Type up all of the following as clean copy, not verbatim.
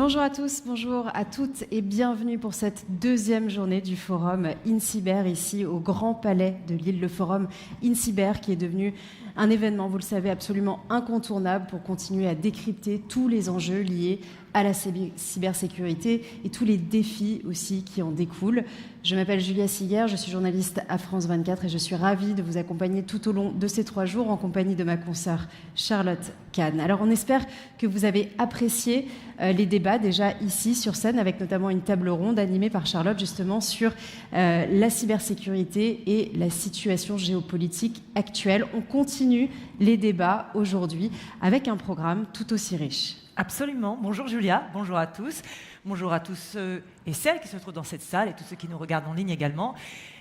Bonjour à tous, bonjour à toutes et bienvenue pour cette deuxième journée du Forum INCYBER ici au Grand Palais de Lille. Le Forum INCYBER qui est devenu un événement, vous le savez, absolument incontournable pour continuer à décrypter tous les enjeux liés à la cybersécurité et tous les défis aussi qui en découlent. Je m'appelle Julia Siguer, je suis journaliste à France 24 et je suis ravie de vous accompagner tout au long de ces 3 jours en compagnie de ma consoeur Charlotte Kahn. Alors on espère que vous avez apprécié les débats déjà ici sur scène avec notamment une table ronde animée par Charlotte justement sur la cybersécurité et la situation géopolitique actuelle. On continue les débats aujourd'hui avec un programme tout aussi riche. Absolument. Bonjour Julia, bonjour à tous. Bonjour à tous ceux et celles qui se trouvent dans cette salle et tous ceux qui nous regardent en ligne également.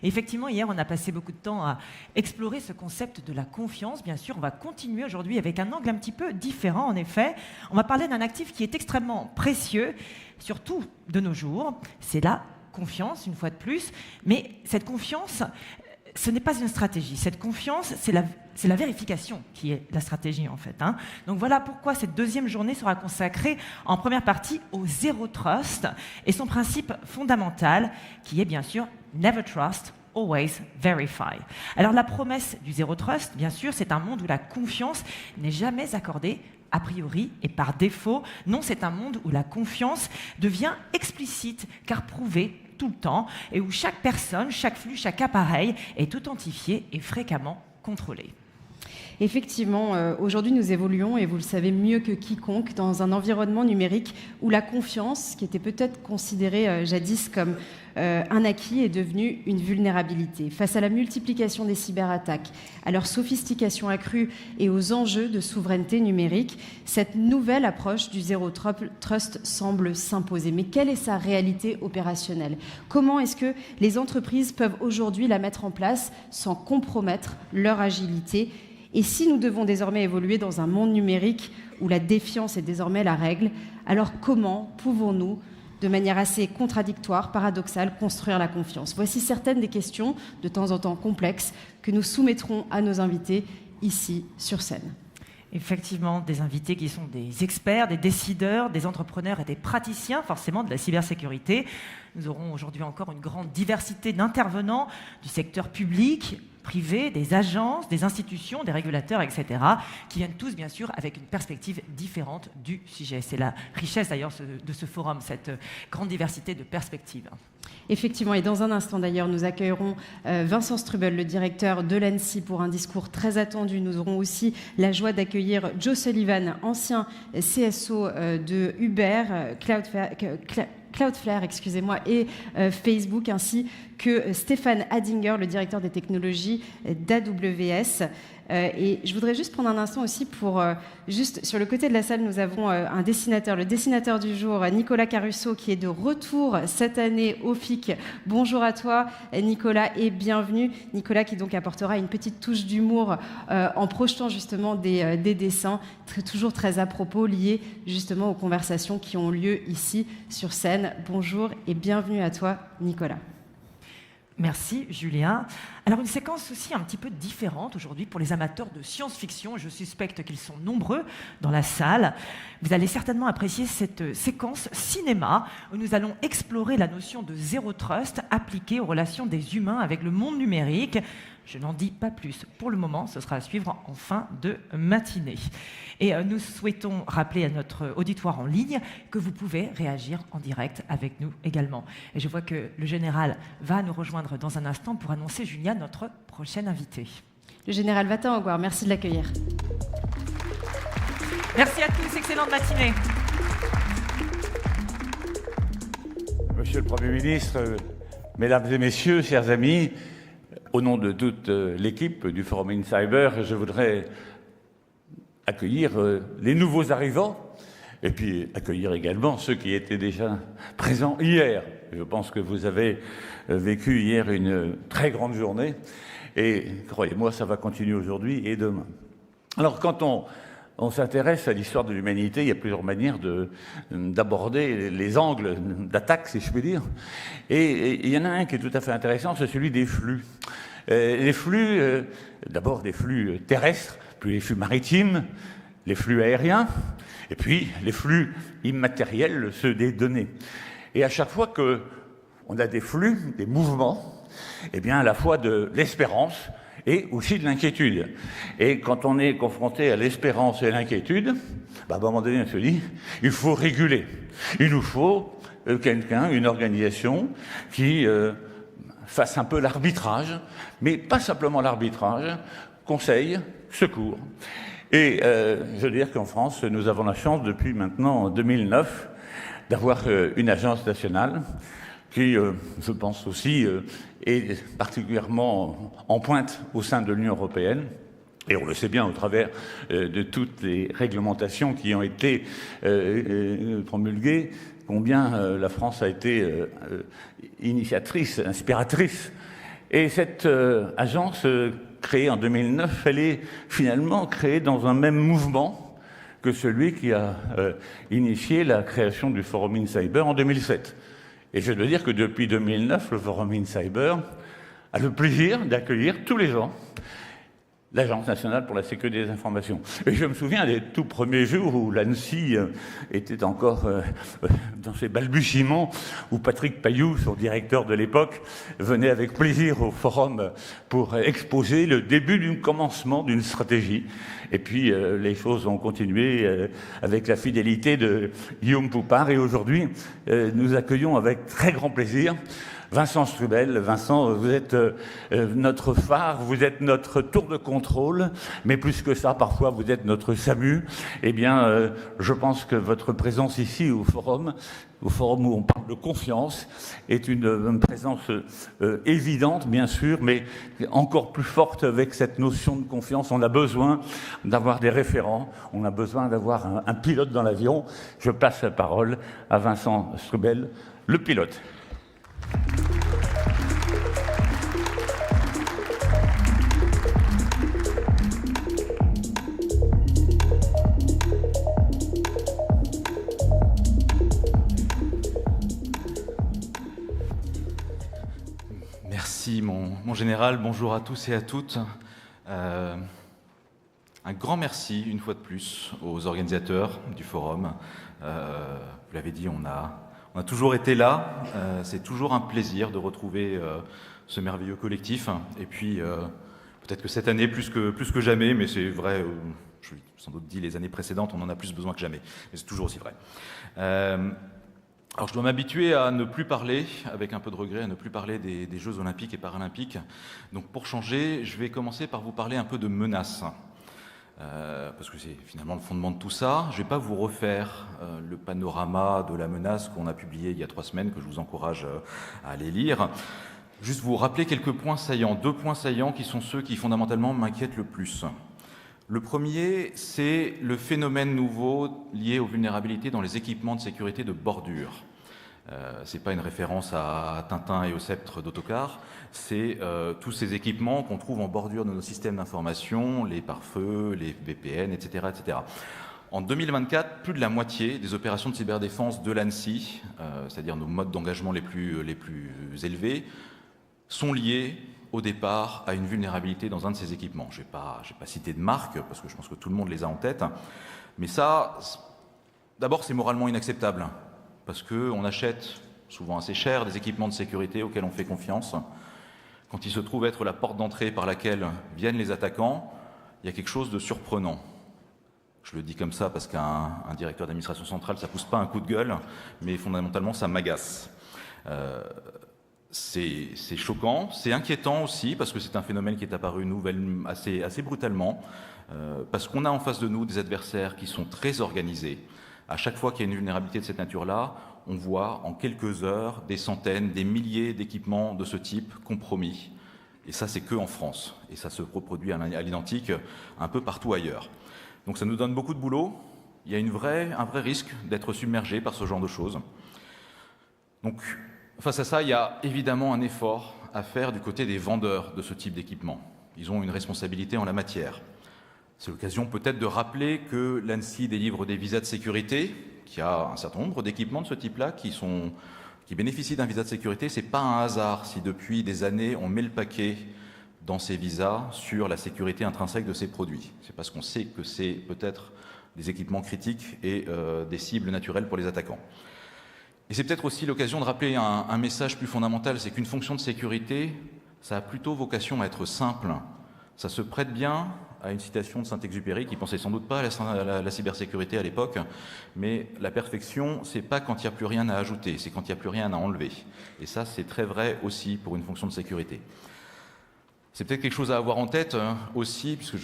Et effectivement, hier, on a passé beaucoup de temps à explorer ce concept de la confiance. Bien sûr, on va continuer aujourd'hui avec un angle un petit peu différent, en effet. On va parler d'un actif qui est extrêmement précieux, surtout de nos jours. C'est la confiance, une fois de plus. Mais cette confiance, ce n'est pas une stratégie. Cette confiance, c'est la vérification qui est la stratégie, en fait. Donc voilà pourquoi cette deuxième journée sera consacrée en première partie au Zéro Trust et son principe fondamental, qui est bien sûr « Never trust, always verify ». Alors la promesse du Zéro Trust, bien sûr, c'est un monde où la confiance n'est jamais accordée a priori et par défaut. Non, c'est un monde où la confiance devient explicite, car prouvée tout le temps, et où chaque personne, chaque flux, chaque appareil est authentifié et fréquemment contrôlé. Effectivement, aujourd'hui nous évoluons, et vous le savez mieux que quiconque, dans un environnement numérique où la confiance, qui était peut-être considérée jadis comme un acquis, est devenue une vulnérabilité. Face à la multiplication des cyberattaques, à leur sophistication accrue et aux enjeux de souveraineté numérique, cette nouvelle approche du Zéro Trust semble s'imposer. Mais quelle est sa réalité opérationnelle? Comment est-ce que les entreprises peuvent aujourd'hui la mettre en place sans compromettre leur agilité? Et si nous devons désormais évoluer dans un monde numérique où la défiance est désormais la règle, alors comment pouvons-nous, de manière assez contradictoire, paradoxale, construire la confiance? Voici certaines des questions, de temps en temps complexes, que nous soumettrons à nos invités ici sur scène. Effectivement, des invités qui sont des experts, des décideurs, des entrepreneurs et des praticiens, forcément, de la cybersécurité. Nous aurons aujourd'hui encore une grande diversité d'intervenants du secteur public, privé, des agences, des institutions, des régulateurs, etc., qui viennent tous, bien sûr, avec une perspective différente du sujet. C'est la richesse, d'ailleurs, de ce forum, cette grande diversité de perspectives. Effectivement, et dans un instant d'ailleurs, nous accueillerons Vincent Strubel, le directeur de l'ANSSI, pour un discours très attendu. Nous aurons aussi la joie d'accueillir Joe Sullivan, ancien CSO de Uber, Cloudflare, et Facebook, ainsi que Stéphane Hadinger, le directeur des technologies d'AWS. Et je voudrais juste prendre un instant aussi pour, juste sur le côté de la salle, nous avons un dessinateur, le dessinateur du jour, Nicolas Caruso, qui est de retour cette année au FIC. Bonjour à toi, Nicolas, et bienvenue. Nicolas qui donc apportera une petite touche d'humour en projetant justement des dessins toujours très à propos, liés justement aux conversations qui ont lieu ici sur scène. Bonjour et bienvenue à toi, Nicolas. Merci, Julien. Alors, une séquence aussi un petit peu différente aujourd'hui pour les amateurs de science-fiction. Je suspecte qu'ils sont nombreux dans la salle. Vous allez certainement apprécier cette séquence cinéma où nous allons explorer la notion de Zéro Trust appliquée aux relations des humains avec le monde numérique. Je n'en dis pas plus pour le moment, ce sera à suivre en fin de matinée. Et nous souhaitons rappeler à notre auditoire en ligne que vous pouvez réagir en direct avec nous également. Et je vois que le général va nous rejoindre dans un instant pour annoncer, Julia, notre prochaine invité. Le général Vatin-Aguar, merci de l'accueillir. Merci à tous, excellente matinée. Monsieur le Premier ministre, mesdames et messieurs, chers amis, au nom de toute l'équipe du Forum INCYBER, je voudrais accueillir les nouveaux arrivants et puis accueillir également ceux qui étaient déjà présents hier. Je pense que vous avez vécu hier une très grande journée et croyez-moi, ça va continuer aujourd'hui et demain. Alors quand on s'intéresse à l'histoire de l'humanité, il y a plusieurs manières d'aborder les angles d'attaque, si je puis dire. Et il y en a un qui est tout à fait intéressant, c'est celui des flux. Les flux, d'abord des flux terrestres, puis les flux maritimes, les flux aériens, et puis les flux immatériels, ceux des données. Et à chaque fois qu'on a des flux, des mouvements, eh bien à la fois de l'espérance et aussi de l'inquiétude. Et quand on est confronté à l'espérance et à l'inquiétude, à un moment donné, on se dit, il faut réguler. Il nous faut quelqu'un, une organisation qui fasse un peu l'arbitrage, mais pas simplement l'arbitrage, conseil, secours. Et je veux dire qu'en France, nous avons la chance, depuis maintenant 2009, d'avoir une agence nationale qui, je pense aussi, est particulièrement en pointe au sein de l'Union européenne. Et on le sait bien au travers de toutes les réglementations qui ont été promulguées, combien la France a été initiatrice, inspiratrice. Et cette agence créée en 2009, elle est finalement créée dans un même mouvement que celui qui a initié la création du Forum INCYBER en 2007. Et je dois dire que depuis 2009, le Forum INCYBER a le plaisir d'accueillir tous les ans l'Agence nationale pour la sécurité des informations. Et je me souviens des tout premiers jours où l'ANSSI était encore dans ses balbutiements, où Patrick Payoux, son directeur de l'époque, venait avec plaisir au forum pour exposer le début du commencement d'une stratégie. Et puis les choses ont continué avec la fidélité de Guillaume Poupard. Et aujourd'hui, nous accueillons avec très grand plaisir Vincent Strubel. Vincent, vous êtes notre phare, vous êtes notre tour de contrôle, mais plus que ça, parfois, vous êtes notre SAMU. Eh bien, je pense que votre présence ici au forum où on parle de confiance, est une présence évidente, bien sûr, mais encore plus forte avec cette notion de confiance. On a besoin d'avoir des référents, on a besoin d'avoir un pilote dans l'avion. Je passe la parole à Vincent Strubel, le pilote. Merci mon général, bonjour à tous et à toutes. Un grand merci une fois de plus aux organisateurs du forum. Vous l'avez dit, on a toujours été là. C'est toujours un plaisir de retrouver ce merveilleux collectif. Et puis peut-être que cette année plus que jamais, mais c'est vrai, je l'ai sans doute dit les années précédentes, on en a plus besoin que jamais. Mais c'est toujours aussi vrai. Alors je dois m'habituer à ne plus parler, avec un peu de regret, à ne plus parler des Jeux Olympiques et Paralympiques. Donc pour changer, je vais commencer par vous parler un peu de menaces. Parce que c'est finalement le fondement de tout ça. Je ne vais pas vous refaire le panorama de la menace qu'on a publié il y a 3 semaines, que je vous encourage à aller lire. Juste vous rappeler quelques points saillants, 2 points saillants qui sont ceux qui fondamentalement m'inquiètent le plus. Le premier, c'est le phénomène nouveau lié aux vulnérabilités dans les équipements de sécurité de bordure. Ce n'est pas une référence à Tintin et au sceptre d'Autocar, c'est tous ces équipements qu'on trouve en bordure de nos systèmes d'information, les pare-feux, les VPN, etc., etc. En 2024, plus de la moitié des opérations de cyberdéfense de l'ANSSI, c'est-à-dire nos modes d'engagement les plus élevés, sont liés au départ à une vulnérabilité dans un de ces équipements. Je ne vais pas citer de marque, parce que je pense que tout le monde les a en tête, mais ça, d'abord, c'est moralement inacceptable, parce qu'on achète, souvent assez cher, des équipements de sécurité auxquels on fait confiance. Quand il se trouve être la porte d'entrée par laquelle viennent les attaquants, il y a quelque chose de surprenant. Je le dis comme ça parce qu'un directeur d'administration centrale, ça ne pousse pas un coup de gueule, mais fondamentalement, ça m'agace. C'est choquant, c'est inquiétant aussi, parce que c'est un phénomène qui est apparu assez brutalement, parce qu'on a en face de nous des adversaires qui sont très organisés. À chaque fois qu'il y a une vulnérabilité de cette nature-là, on voit en quelques heures des centaines, des milliers d'équipements de ce type compromis. Et ça, c'est que en France. Et ça se reproduit à l'identique un peu partout ailleurs. Donc ça nous donne beaucoup de boulot. Il y a un vrai risque d'être submergé par ce genre de choses. Donc, face à ça, il y a évidemment un effort à faire du côté des vendeurs de ce type d'équipement. Ils ont une responsabilité en la matière. C'est l'occasion peut-être de rappeler que l'ANSSI délivre des visas de sécurité, qu'il y a un certain nombre d'équipements de ce type-là qui bénéficient d'un visa de sécurité. Ce n'est pas un hasard si depuis des années on met le paquet dans ses visas sur la sécurité intrinsèque de ses produits. C'est parce qu'on sait que c'est peut-être des équipements critiques et des cibles naturelles pour les attaquants. Et c'est peut-être aussi l'occasion de rappeler un message plus fondamental, c'est qu'une fonction de sécurité, ça a plutôt vocation à être simple. Ça se prête bien à une citation de Saint-Exupéry qui pensait sans doute pas à la cybersécurité à l'époque, mais la perfection, c'est pas quand il n'y a plus rien à ajouter, c'est quand il n'y a plus rien à enlever. Et ça, c'est très vrai aussi pour une fonction de sécurité. C'est peut-être quelque chose à avoir en tête aussi, puisque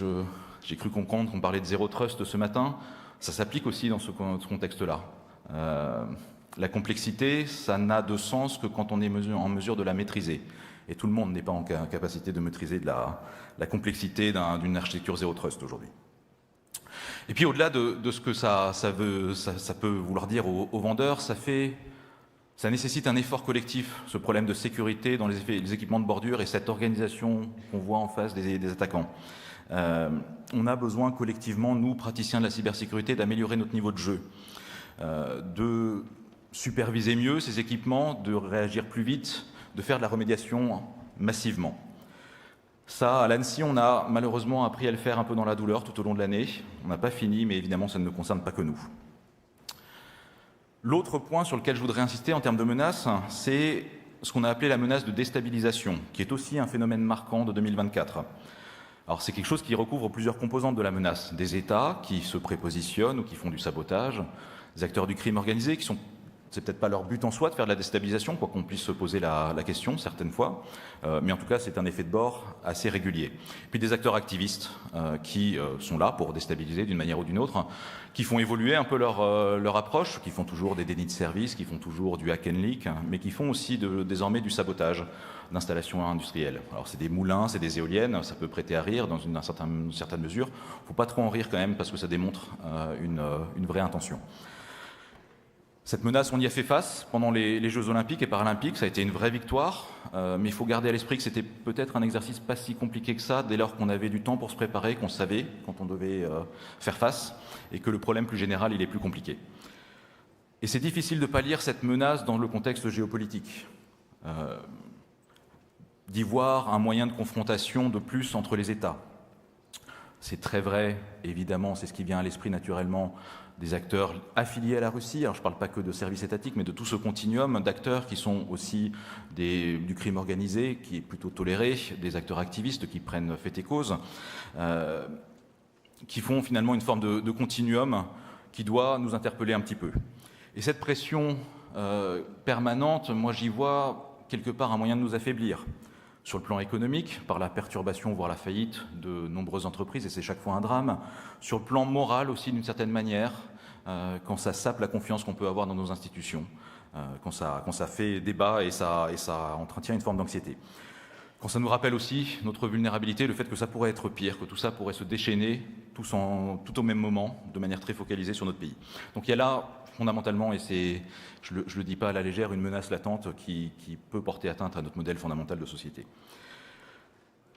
j'ai cru comprendre qu'on parlait de Zéro Trust ce matin, ça s'applique aussi dans ce contexte-là. La complexité, ça n'a de sens que quand on est en mesure de la maîtriser. Et tout le monde n'est pas en capacité de maîtriser de la complexité d'une architecture Zéro Trust aujourd'hui. Et puis au-delà de ce que ça peut vouloir dire aux vendeurs, ça nécessite un effort collectif, ce problème de sécurité dans les équipements de bordure et cette organisation qu'on voit en face des attaquants. On a besoin collectivement, nous, praticiens de la cybersécurité, d'améliorer notre niveau de jeu, de superviser mieux ces équipements, de réagir plus vite, de faire de la remédiation massivement. Ça, à l'ANSSI, on a malheureusement appris à le faire un peu dans la douleur tout au long de l'année. On n'a pas fini, mais évidemment, ça ne concerne pas que nous. L'autre point sur lequel je voudrais insister en termes de menaces, c'est ce qu'on a appelé la menace de déstabilisation, qui est aussi un phénomène marquant de 2024. Alors c'est quelque chose qui recouvre plusieurs composantes de la menace. Des États qui se prépositionnent ou qui font du sabotage, des acteurs du crime organisé qui sont... C'est peut-être pas leur but en soi de faire de la déstabilisation, quoi qu'on puisse se poser la question certaines fois, mais en tout cas c'est un effet de bord assez régulier. Puis des acteurs activistes qui sont là pour déstabiliser d'une manière ou d'une autre, qui font évoluer un peu leur approche, qui font toujours des dénis de service, qui font toujours du hack and leak, mais qui font aussi désormais du sabotage d'installations industrielles. Alors c'est des moulins, c'est des éoliennes, ça peut prêter à rire dans une certaine mesure. Il ne faut pas trop en rire quand même parce que ça démontre une vraie intention. Cette menace, on y a fait face pendant les Jeux Olympiques et Paralympiques, ça a été une vraie victoire, mais il faut garder à l'esprit que c'était peut-être un exercice pas si compliqué que ça, dès lors qu'on avait du temps pour se préparer, qu'on savait quand on devait faire face, et que le problème plus général, il est plus compliqué. Et c'est difficile de pallier cette menace dans le contexte géopolitique, d'y voir un moyen de confrontation de plus entre les États. C'est très vrai, évidemment, c'est ce qui vient à l'esprit naturellement des acteurs affiliés à la Russie. Alors je ne parle pas que de services étatiques, mais de tout ce continuum d'acteurs qui sont aussi du crime organisé, qui est plutôt toléré, des acteurs activistes qui prennent fait et cause, qui font finalement une forme de continuum qui doit nous interpeller un petit peu. Et cette pression permanente, moi j'y vois quelque part un moyen de nous affaiblir. Sur le plan économique, par la perturbation, voire la faillite de nombreuses entreprises, et c'est chaque fois un drame. Sur le plan moral aussi, d'une certaine manière, quand ça sape la confiance qu'on peut avoir dans nos institutions, quand ça fait débat et ça entretient une forme d'anxiété. Quand ça nous rappelle aussi notre vulnérabilité, le fait que ça pourrait être pire, que tout ça pourrait se déchaîner tout au même moment, de manière très focalisée sur notre pays. Donc il y a là, fondamentalement, et je le dis pas à la légère, une menace latente qui peut porter atteinte à notre modèle fondamental de société.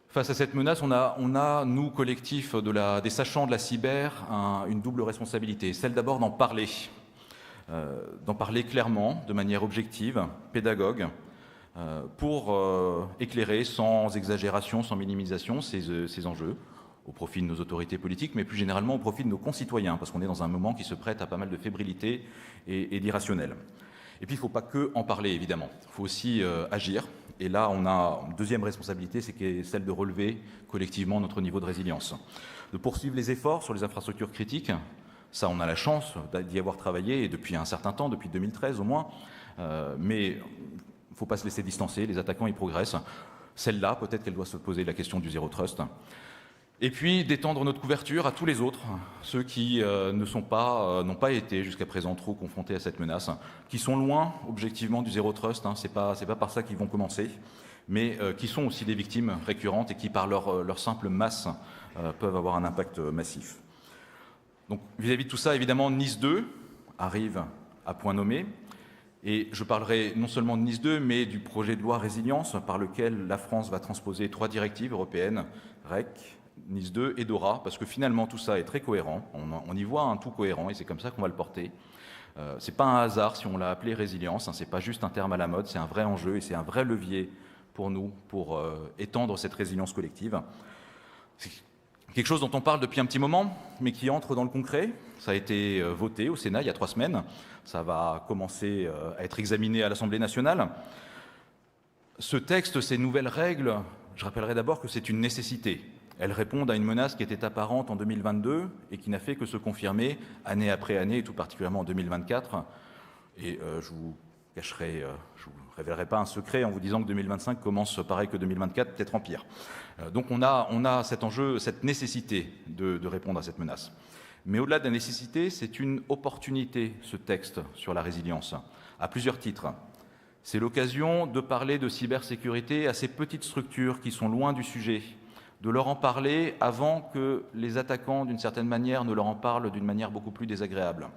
Face à cette menace, on a nous, collectifs des sachants de la cyber, une double responsabilité. Celle d'abord d'en parler clairement, de manière objective, pédagogue, pour éclairer sans exagération, sans minimisation ces enjeux, au profit de nos autorités politiques, mais plus généralement au profit de nos concitoyens, parce qu'on est dans un moment qui se prête à pas mal de fébrilité et d'irrationnel. Et puis il ne faut pas que en parler, évidemment. Il faut aussi agir. Et là, on a une deuxième responsabilité, c'est celle de relever collectivement notre niveau de résilience. De poursuivre les efforts sur les infrastructures critiques. Ça, on a la chance d'y avoir travaillé, et depuis un certain temps, depuis 2013 au moins. Mais il ne faut pas se laisser distancer, les attaquants, ils progressent. Celle-là, peut-être qu'elle doit se poser la question du Zéro Trust. Et puis d'étendre notre couverture à tous les autres, ceux qui n'ont pas été jusqu'à présent trop confrontés à cette menace, qui sont loin objectivement du Zéro Trust, c'est pas par ça qu'ils vont commencer, mais qui sont aussi des victimes récurrentes et qui par leur simple masse peuvent avoir un impact massif. Donc vis-à-vis de tout ça, évidemment, Nice 2 arrive à point nommé, et je parlerai non seulement de Nice 2, mais du projet de loi Résilience par lequel la France va transposer 3 directives européennes, REC, Nice 2 et DORA, parce que finalement tout ça est très cohérent, on y voit un tout cohérent et c'est comme ça qu'on va le porter. C'est pas un hasard si on l'a appelé résilience, c'est pas juste un terme à la mode, c'est un vrai enjeu et c'est un vrai levier pour nous, pour étendre cette résilience collective. C'est quelque chose dont on parle depuis un petit moment, mais qui entre dans le concret. Ça a été voté au Sénat il y a 3 semaines. Ça va commencer à être examiné à l'Assemblée nationale. Ce texte, ces nouvelles règles, je rappellerai d'abord que c'est une nécessité. Elles répondent à une menace qui était apparente en 2022 et qui n'a fait que se confirmer année après année, et tout particulièrement en 2024. Et je vous révélerai pas un secret en vous disant que 2025 commence pareil que 2024, peut-être en pire. Donc on a cet enjeu, cette nécessité de répondre à cette menace. Mais au-delà de la nécessité, c'est une opportunité, ce texte sur la résilience, à plusieurs titres. C'est l'occasion de parler de cybersécurité à ces petites structures qui sont loin du sujet, de leur en parler avant que les attaquants, d'une certaine manière, ne leur en parlent d'une manière beaucoup plus désagréable.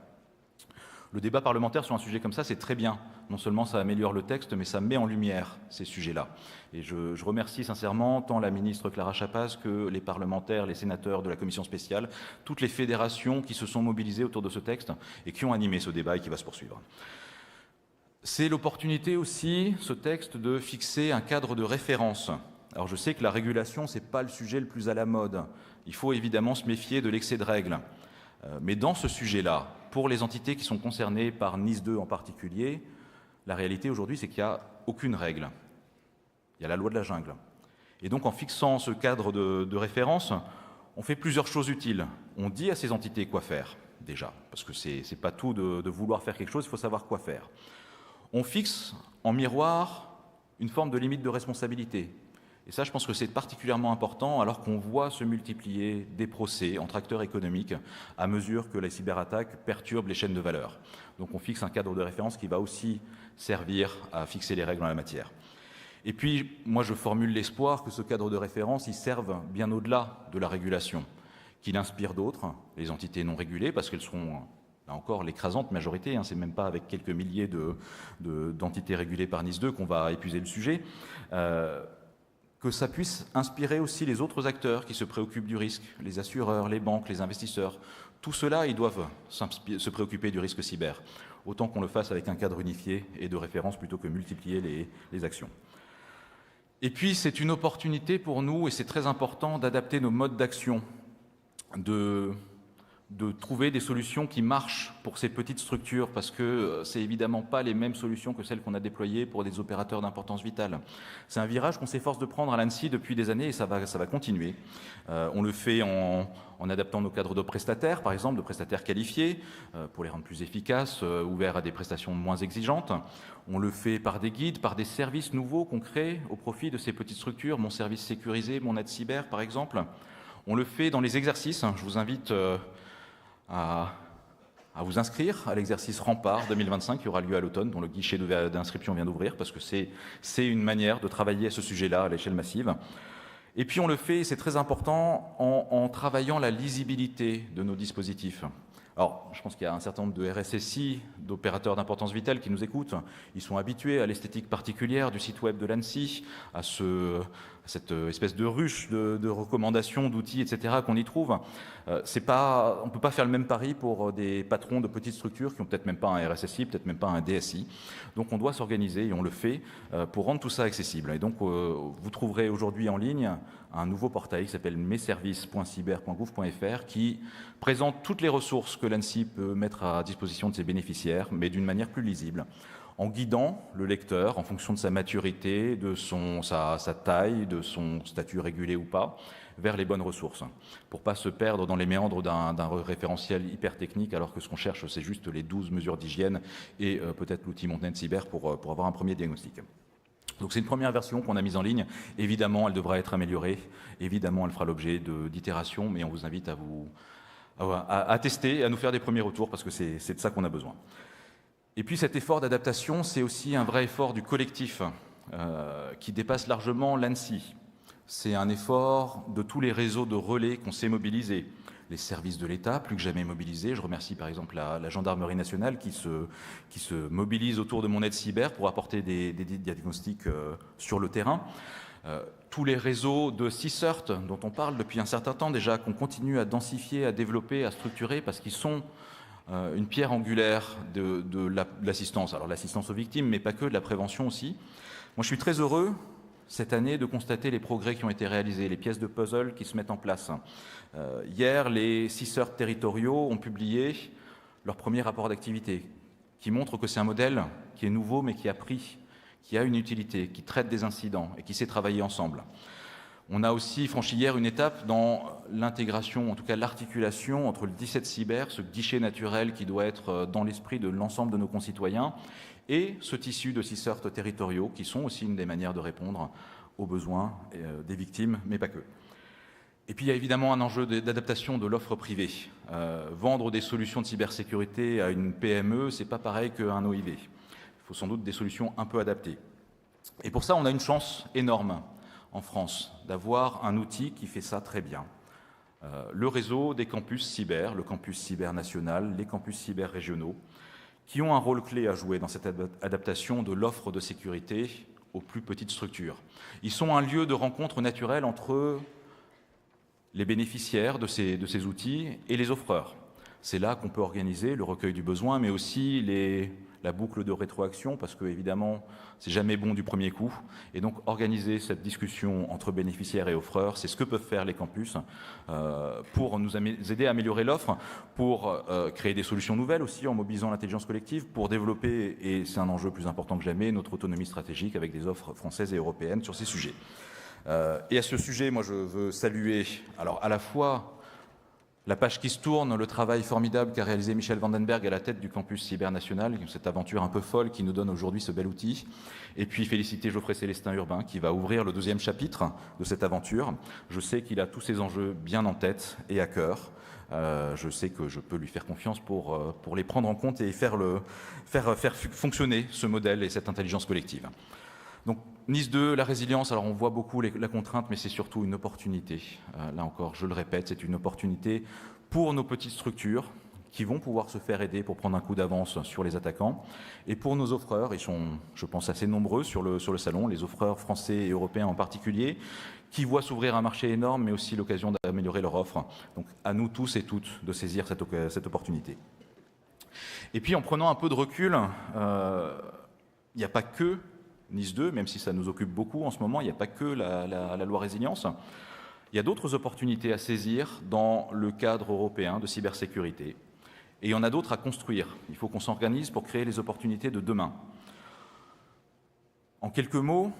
Le débat parlementaire sur un sujet comme ça, c'est très bien. Non seulement ça améliore le texte, mais ça met en lumière ces sujets-là. Et je remercie sincèrement tant la ministre Clara Chapaz que les parlementaires, les sénateurs de la commission spéciale, toutes les fédérations qui se sont mobilisées autour de ce texte et qui ont animé ce débat et qui va se poursuivre. C'est l'opportunité aussi, ce texte, de fixer un cadre de référence. Alors je sais que la régulation, ce n'est pas le sujet le plus à la mode. Il faut évidemment se méfier de l'excès de règles. Mais dans ce sujet-là, pour les entités qui sont concernées par Nice 2 en particulier, la réalité aujourd'hui, c'est qu'il n'y a aucune règle. Il y a la loi de la jungle. Et donc, en fixant ce cadre de référence, on fait plusieurs choses utiles. On dit à ces entités quoi faire, déjà, parce que c'est pas tout de vouloir faire quelque chose, il faut savoir quoi faire. On fixe en miroir une forme de limite de responsabilité. Et ça, je pense que c'est particulièrement important alors qu'on voit se multiplier des procès entre acteurs économiques à mesure que les cyberattaques perturbent les chaînes de valeur. Donc on fixe un cadre de référence qui va aussi servir à fixer les règles en la matière. Et puis, moi, je formule l'espoir que ce cadre de référence y serve bien au-delà de la régulation, qu'il inspire d'autres, les entités non régulées, parce qu'elles seront, là encore, l'écrasante majorité, c'est même pas avec quelques milliers d'entités régulées par Nice 2 qu'on va épuiser le sujet, que ça puisse inspirer aussi les autres acteurs qui se préoccupent du risque, les assureurs, les banques, les investisseurs. Tout cela, ils doivent se préoccuper du risque cyber, autant qu'on le fasse avec un cadre unifié et de référence plutôt que multiplier les actions. Et puis, c'est une opportunité pour nous, et c'est très important, d'adapter nos modes d'action, de trouver des solutions qui marchent pour ces petites structures, parce que c'est évidemment pas les mêmes solutions que celles qu'on a déployées pour des opérateurs d'importance vitale. C'est un virage qu'on s'efforce de prendre à l'ANSSI depuis des années et ça va continuer. On le fait en adaptant nos cadres de prestataires, par exemple, de prestataires qualifiés, pour les rendre plus efficaces, ouverts à des prestations moins exigeantes. On le fait par des guides, par des services nouveaux qu'on crée au profit de ces petites structures, mon service sécurisé, mon aide cyber, par exemple. On le fait dans les exercices. Je vous invite à vous inscrire à l'exercice Rempart 2025 qui aura lieu à l'automne, dont le guichet d'inscription vient d'ouvrir, parce que c'est une manière de travailler à ce sujet-là à l'échelle massive. Et puis on le fait, c'est très important, en travaillant la lisibilité de nos dispositifs. Alors, je pense qu'il y a un certain nombre de RSSI, d'opérateurs d'importance vitale qui nous écoutent. Ils sont habitués à l'esthétique particulière du site web de l'ANSSI, à cette espèce de ruche de recommandations, d'outils, etc. qu'on y trouve. On ne peut pas faire le même pari pour des patrons de petites structures qui n'ont peut-être même pas un RSSI, peut-être même pas un DSI. Donc on doit s'organiser et on le fait pour rendre tout ça accessible. Et donc vous trouverez aujourd'hui en ligne un nouveau portail qui s'appelle messervices.cyber.gouv.fr qui présente toutes les ressources que l'ANSSI peut mettre à disposition de ses bénéficiaires, mais d'une manière plus lisible, en guidant le lecteur en fonction de sa maturité, de sa taille, de son statut régulé ou pas, vers les bonnes ressources, pour ne pas se perdre dans les méandres d'un référentiel hyper technique, alors que ce qu'on cherche, c'est juste les 12 mesures d'hygiène et peut-être l'outil Monde Cyber pour avoir un premier diagnostic. Donc c'est une première version qu'on a mise en ligne. Évidemment, elle devra être améliorée. Évidemment, elle fera l'objet d'itérations, mais on vous invite à tester, à nous faire des premiers retours, parce que c'est de ça qu'on a besoin. Et puis cet effort d'adaptation, c'est aussi un vrai effort du collectif qui dépasse largement l'ANSSI. C'est un effort de tous les réseaux de relais qu'on s'est mobilisés. Les services de l'État, plus que jamais mobilisés. Je remercie par exemple la gendarmerie nationale qui se mobilise autour de mon aide cyber pour apporter des diagnostics sur le terrain. Tous les réseaux de CSIRT dont on parle depuis un certain temps déjà, qu'on continue à densifier, à développer, à structurer, parce qu'ils sont une pierre angulaire de l'assistance. Alors l'assistance aux victimes, mais pas que, de la prévention aussi. Moi je suis très heureux, cette année de constater les progrès qui ont été réalisés, les pièces de puzzle qui se mettent en place. Hier, les 6 sœurs territoriaux ont publié leur premier rapport d'activité, qui montre que c'est un modèle qui est nouveau, mais qui a pris, qui a une utilité, qui traite des incidents et qui sait travailler ensemble. On a aussi franchi hier une étape dans l'intégration, en tout cas l'articulation entre le 17 cyber, ce guichet naturel qui doit être dans l'esprit de l'ensemble de nos concitoyens, et ce tissu de 6 sœurs territoriaux, qui sont aussi une des manières de répondre aux besoins des victimes, mais pas que. Et puis il y a évidemment un enjeu d'adaptation de l'offre privée. Vendre des solutions de cybersécurité à une PME, c'est pas pareil qu'un OIV. Il faut sans doute des solutions un peu adaptées. Et pour ça, on a une chance énorme en France d'avoir un outil qui fait ça très bien. Le réseau des campus cyber, le campus cyber national, les campus cyber régionaux, qui ont un rôle clé à jouer dans cette adaptation de l'offre de sécurité aux plus petites structures. Ils sont un lieu de rencontre naturelle entre les bénéficiaires de ces outils et les offreurs. C'est là qu'on peut organiser le recueil du besoin, mais aussi la boucle de rétroaction, parce que évidemment, c'est jamais bon du premier coup. Et donc, organiser cette discussion entre bénéficiaires et offreurs, c'est ce que peuvent faire les campus pour nous aider à améliorer l'offre, pour créer des solutions nouvelles aussi, en mobilisant l'intelligence collective, pour développer, et c'est un enjeu plus important que jamais, notre autonomie stratégique avec des offres françaises et européennes sur ces sujets. Et à ce sujet, moi, je veux saluer, alors à la fois la page qui se tourne, le travail formidable qu'a réalisé Michel Vandenberg à la tête du campus cyber national, cette aventure un peu folle qui nous donne aujourd'hui ce bel outil. Et puis féliciter Geoffrey Célestin Urbain qui va ouvrir le 2e chapitre de cette aventure. Je sais qu'il a tous ces enjeux bien en tête et à cœur. Je sais que je peux lui faire confiance pour les prendre en compte et faire fonctionner ce modèle et cette intelligence collective. Donc Nice 2, la résilience, alors on voit beaucoup la contrainte, mais c'est surtout une opportunité. Là encore, je le répète, c'est une opportunité pour nos petites structures qui vont pouvoir se faire aider pour prendre un coup d'avance sur les attaquants. Et pour nos offreurs, ils sont, je pense, assez nombreux sur le salon, les offreurs français et européens en particulier, qui voient s'ouvrir un marché énorme, mais aussi l'occasion d'améliorer leur offre. Donc à nous tous et toutes de saisir cette opportunité. Et puis en prenant un peu de recul, il n'y a pas que Nice 2, même si ça nous occupe beaucoup en ce moment, il n'y a pas que la loi résilience. Il y a d'autres opportunités à saisir dans le cadre européen de cybersécurité. Et il y en a d'autres à construire. Il faut qu'on s'organise pour créer les opportunités de demain. En quelques mots,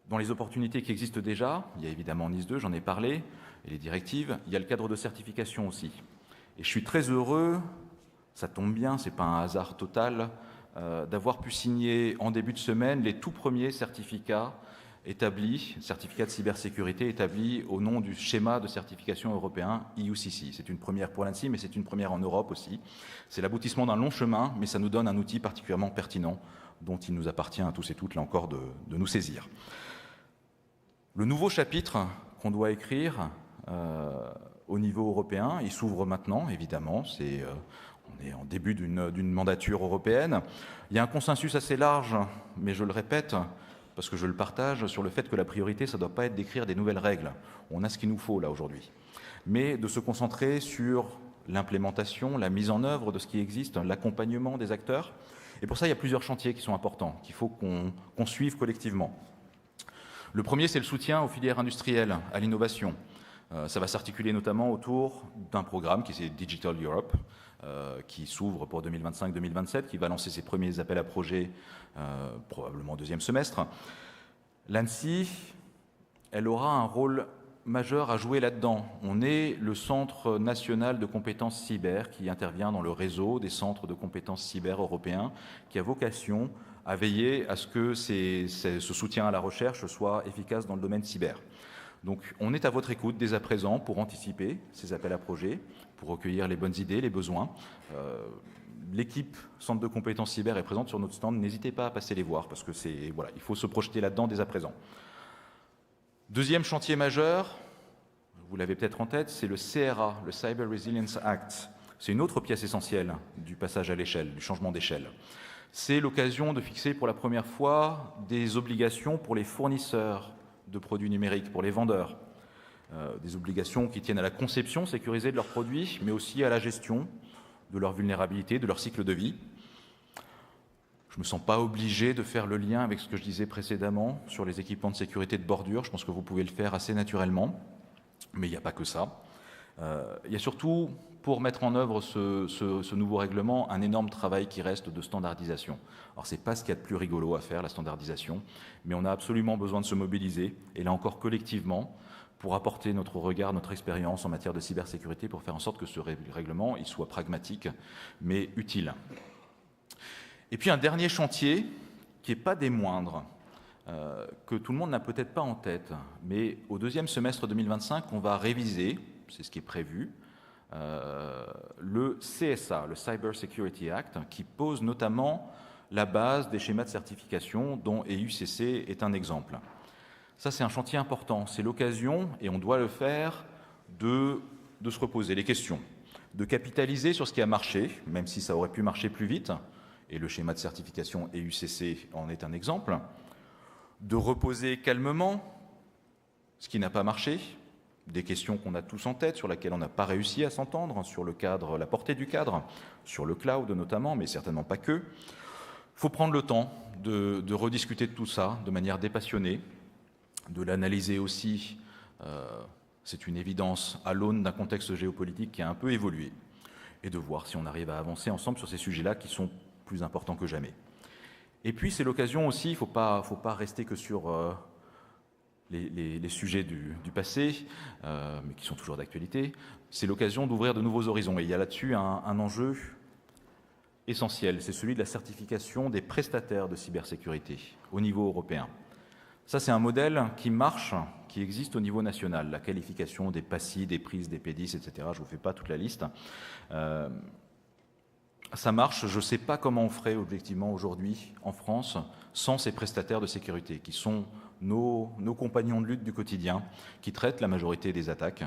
dans les opportunités qui existent déjà, il y a évidemment Nice 2, j'en ai parlé, et les directives, il y a le cadre de certification aussi. Et je suis très heureux, ça tombe bien, ce n'est pas un hasard total, d'avoir pu signer en début de semaine les tout premiers certificats de cybersécurité établis au nom du schéma de certification européen EUCC. C'est une première pour l'ANSSI, mais c'est une première en Europe aussi. C'est l'aboutissement d'un long chemin, mais ça nous donne un outil particulièrement pertinent dont il nous appartient à tous et toutes, là encore, de nous saisir. Le nouveau chapitre qu'on doit écrire au niveau européen, il s'ouvre maintenant, évidemment, on est en début d'une mandature européenne. Il y a un consensus assez large, mais je le répète, parce que je le partage, sur le fait que la priorité, ça ne doit pas être d'écrire des nouvelles règles. On a ce qu'il nous faut là aujourd'hui. Mais de se concentrer sur l'implémentation, la mise en œuvre de ce qui existe, l'accompagnement des acteurs. Et pour ça, il y a plusieurs chantiers qui sont importants, qu'il faut qu'on suive collectivement. Le premier, c'est le soutien aux filières industrielles, à l'innovation. Ça va s'articuler notamment autour d'un programme qui est Digital Europe, qui s'ouvre pour 2025-2027, qui va lancer ses premiers appels à projets probablement au 2e semestre. L'ANSSI, elle aura un rôle majeur à jouer là-dedans. On est le centre national de compétences cyber qui intervient dans le réseau des centres de compétences cyber européens, qui a vocation à veiller à ce que ce soutien à la recherche soit efficace dans le domaine cyber. Donc on est à votre écoute dès à présent pour anticiper ces appels à projets, pour recueillir les bonnes idées, les besoins. L'équipe Centre de compétences cyber est présente sur notre stand. N'hésitez pas à passer les voir parce que il faut se projeter là-dedans dès à présent. Deuxième chantier majeur, vous l'avez peut-être en tête, c'est le CRA, le Cyber Resilience Act. C'est une autre pièce essentielle du passage à l'échelle, du changement d'échelle. C'est l'occasion de fixer pour la première fois des obligations pour les fournisseurs de produits numériques, pour les vendeurs. Des obligations qui tiennent à la conception sécurisée de leurs produits, mais aussi à la gestion de leur vulnérabilité, de leur cycle de vie. Je ne me sens pas obligé de faire le lien avec ce que je disais précédemment sur les équipements de sécurité de bordure. Je pense que vous pouvez le faire assez naturellement, mais il n'y a pas que ça. Il y a surtout, pour mettre en œuvre ce nouveau règlement, un énorme travail qui reste de standardisation. Alors, ce n'est pas ce qu'il y a de plus rigolo à faire, la standardisation, mais on a absolument besoin de se mobiliser, et là encore collectivement, pour apporter notre regard, notre expérience en matière de cybersécurité, pour faire en sorte que ce règlement il soit pragmatique, mais utile. Et puis un dernier chantier, qui n'est pas des moindres, que tout le monde n'a peut-être pas en tête, mais au deuxième semestre 2025, on va réviser, c'est ce qui est prévu, le CSA, le Cyber Security Act, qui pose notamment la base des schémas de certification dont EUCC est un exemple. Ça, c'est un chantier important. C'est l'occasion, et on doit le faire, de se reposer les questions, de capitaliser sur ce qui a marché, même si ça aurait pu marcher plus vite, et le schéma de certification EUCC en est un exemple, de reposer calmement ce qui n'a pas marché, des questions qu'on a tous en tête, sur lesquelles on n'a pas réussi à s'entendre, sur le cadre, la portée du cadre, sur le cloud notamment, mais certainement pas que. Il faut prendre le temps de rediscuter de tout ça de manière dépassionnée, de l'analyser aussi, c'est une évidence, à l'aune d'un contexte géopolitique qui a un peu évolué, et de voir si on arrive à avancer ensemble sur ces sujets-là qui sont plus importants que jamais. Et puis c'est l'occasion aussi, il ne faut pas rester que sur les sujets du passé, mais qui sont toujours d'actualité, c'est l'occasion d'ouvrir de nouveaux horizons. Et il y a là-dessus un enjeu essentiel, c'est celui de la certification des prestataires de cybersécurité au niveau européen. Ça, c'est un modèle qui marche, qui existe au niveau national, la qualification des PASI, des prises, des P10, etc. Je ne vous fais pas toute la liste. Ça marche, je ne sais pas comment on ferait objectivement aujourd'hui en France sans ces prestataires de sécurité qui sont nos compagnons de lutte du quotidien, qui traitent la majorité des attaques.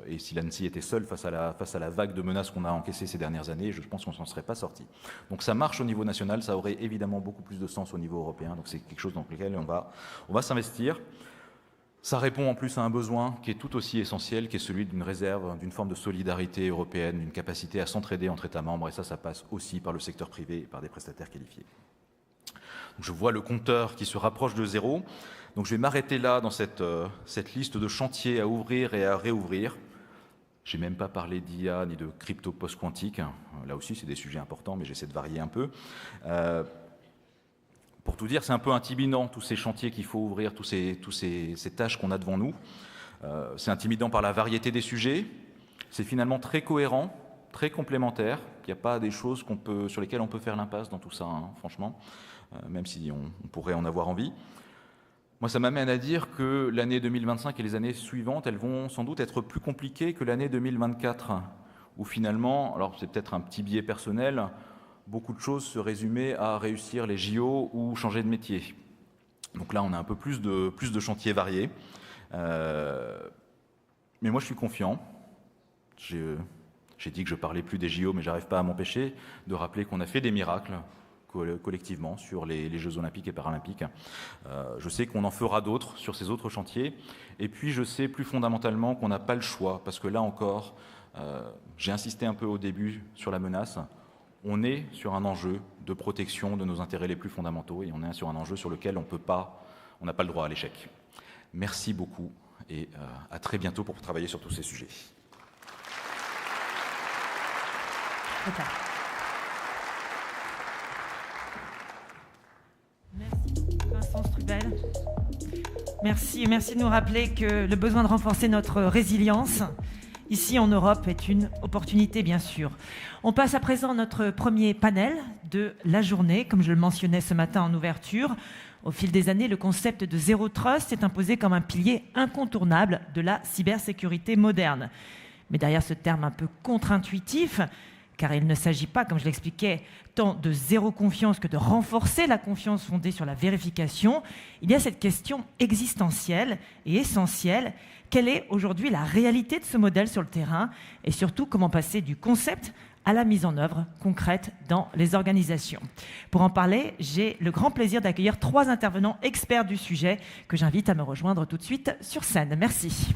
Et si l'ANSSI était seule face à la vague de menaces qu'on a encaissées ces dernières années, je pense qu'on ne s'en serait pas sorti. Donc ça marche au niveau national, ça aurait évidemment beaucoup plus de sens au niveau européen, donc c'est quelque chose dans lequel on va s'investir. Ça répond en plus à un besoin qui est tout aussi essentiel, qui est celui d'une réserve, d'une forme de solidarité européenne, d'une capacité à s'entraider entre États membres, et ça passe aussi par le secteur privé et par des prestataires qualifiés. Donc je vois le compteur qui se rapproche de zéro, donc je vais m'arrêter là dans cette liste de chantiers à ouvrir et à réouvrir. Je n'ai même pas parlé d'IA ni de crypto post-quantique, là aussi c'est des sujets importants, mais j'essaie de varier un peu. Pour tout dire, c'est un peu intimidant, tous ces chantiers qu'il faut ouvrir, toutes ces tâches qu'on a devant nous. C'est intimidant par la variété des sujets. C'est finalement très cohérent, très complémentaire. Il n'y a pas des choses sur lesquelles on peut faire l'impasse dans tout ça, hein, franchement, même si on pourrait en avoir envie. Moi, ça m'amène à dire que l'année 2025 et les années suivantes, elles vont sans doute être plus compliquées que l'année 2024, où finalement, alors c'est peut-être un petit biais personnel, beaucoup de choses se résumaient à réussir les JO ou changer de métier. Donc là, on a un peu plus de chantiers variés. Mais moi, je suis confiant. J'ai dit que je parlais plus des JO, mais j'arrive pas à m'empêcher de rappeler qu'on a fait des miracles collectivement sur les Jeux Olympiques et Paralympiques. Je sais qu'on en fera d'autres sur ces autres chantiers. Et puis, je sais plus fondamentalement qu'on n'a pas le choix, parce que là encore, j'ai insisté un peu au début sur la menace. On est sur un enjeu de protection de nos intérêts les plus fondamentaux et on est sur un enjeu sur lequel on n'a pas le droit à l'échec. Merci beaucoup et à très bientôt pour travailler sur tous ces sujets. Merci Vincent Strubel. Merci de nous rappeler que le besoin de renforcer notre résilience ici en Europe est une opportunité, bien sûr. On passe à présent à notre premier panel de la journée. Comme je le mentionnais ce matin en ouverture, au fil des années, le concept de Zéro Trust s'est imposé comme un pilier incontournable de la cybersécurité moderne. Mais derrière ce terme un peu contre-intuitif, car il ne s'agit pas, comme je l'expliquais, tant de zéro confiance que de renforcer la confiance fondée sur la vérification, il y a cette question existentielle et essentielle. Quelle est aujourd'hui la réalité de ce modèle sur le terrain et surtout comment passer du concept à la mise en œuvre concrète dans les organisations. Pour en parler, j'ai le grand plaisir d'accueillir 3 intervenants experts du sujet que j'invite à me rejoindre tout de suite sur scène. Merci.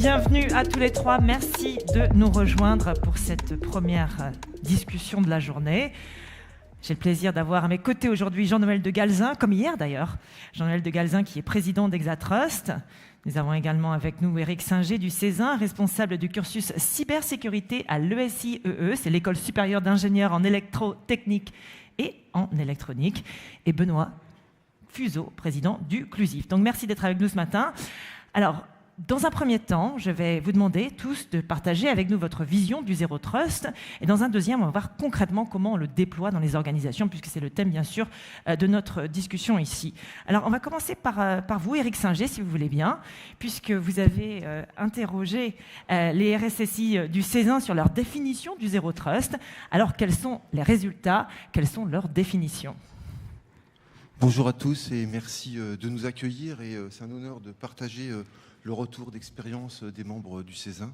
Bienvenue à tous les trois. Merci de nous rejoindre pour cette première discussion de la journée. J'ai le plaisir d'avoir à mes côtés aujourd'hui Jean-Noël de Galzin, comme hier d'ailleurs. Jean-Noël de Galzin qui est président d'Au-delà. Nous avons également avec nous Éric Singer du Césin, responsable du cursus cybersécurité à l'ESIEE, c'est l'école supérieure d'ingénieurs en électrotechnique et en électronique, et Benoît Fuseau, président du CLUSIF. Donc merci d'être avec nous ce matin. Alors, dans un premier temps, je vais vous demander tous de partager avec nous votre vision du Zéro Trust. Et dans un deuxième, on va voir concrètement comment on le déploie dans les organisations, puisque c'est le thème, bien sûr, de notre discussion ici. Alors, on va commencer par vous, Éric Singer, si vous voulez bien, puisque vous avez interrogé les RSSI du Césin sur leur définition du Zéro Trust. Alors, quels sont les résultats? Quelles sont leurs définitions? Bonjour à tous et merci de nous accueillir. Et c'est un honneur de partager le retour d'expérience des membres du Césin.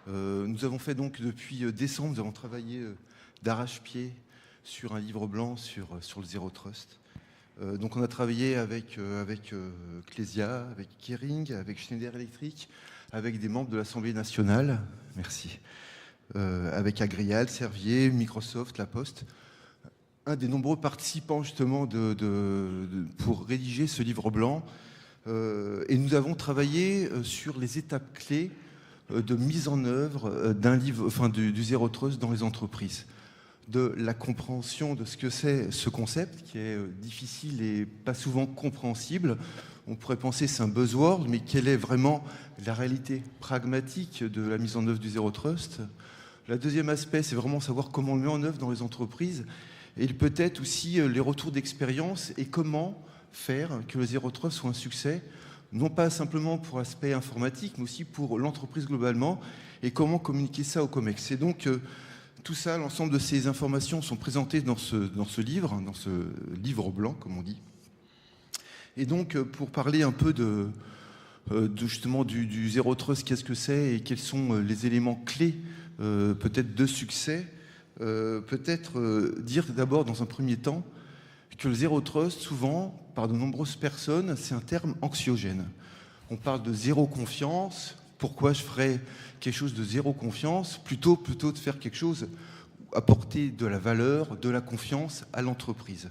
Nous avons fait donc depuis décembre, nous avons travaillé d'arrache-pied sur un livre blanc sur le Zéro Trust. Donc on a travaillé avec Clésia, avec Kering, avec Schneider Electric, avec des membres de l'Assemblée nationale, merci, avec Avril, Servier, Microsoft, La Poste, un des nombreux participants justement pour rédiger ce livre blanc. Et nous avons travaillé sur les étapes clés de mise en œuvre du Zéro Trust dans les entreprises. De la compréhension de ce que c'est ce concept, qui est difficile et pas souvent compréhensible. On pourrait penser que c'est un buzzword, mais quelle est vraiment la réalité pragmatique de la mise en œuvre du Zéro Trust? Le deuxième aspect, c'est vraiment savoir comment on le met en œuvre dans les entreprises, et peut-être aussi les retours d'expérience et comment faire que le Zéro Trust soit un succès, non pas simplement pour l'aspect informatique, mais aussi pour l'entreprise globalement, et comment communiquer ça au COMEX. Et donc, tout ça, l'ensemble de ces informations sont présentées dans ce livre blanc, comme on dit. Et donc, pour parler un peu justement du Zéro Trust, qu'est-ce que c'est et quels sont les éléments clés peut-être de succès, dire d'abord dans un premier temps que le Zéro Trust, souvent, par de nombreuses personnes, c'est un terme anxiogène. On parle de zéro confiance. Pourquoi je ferais quelque chose de zéro confiance plutôt de faire quelque chose, apporter de la valeur, de la confiance à l'entreprise.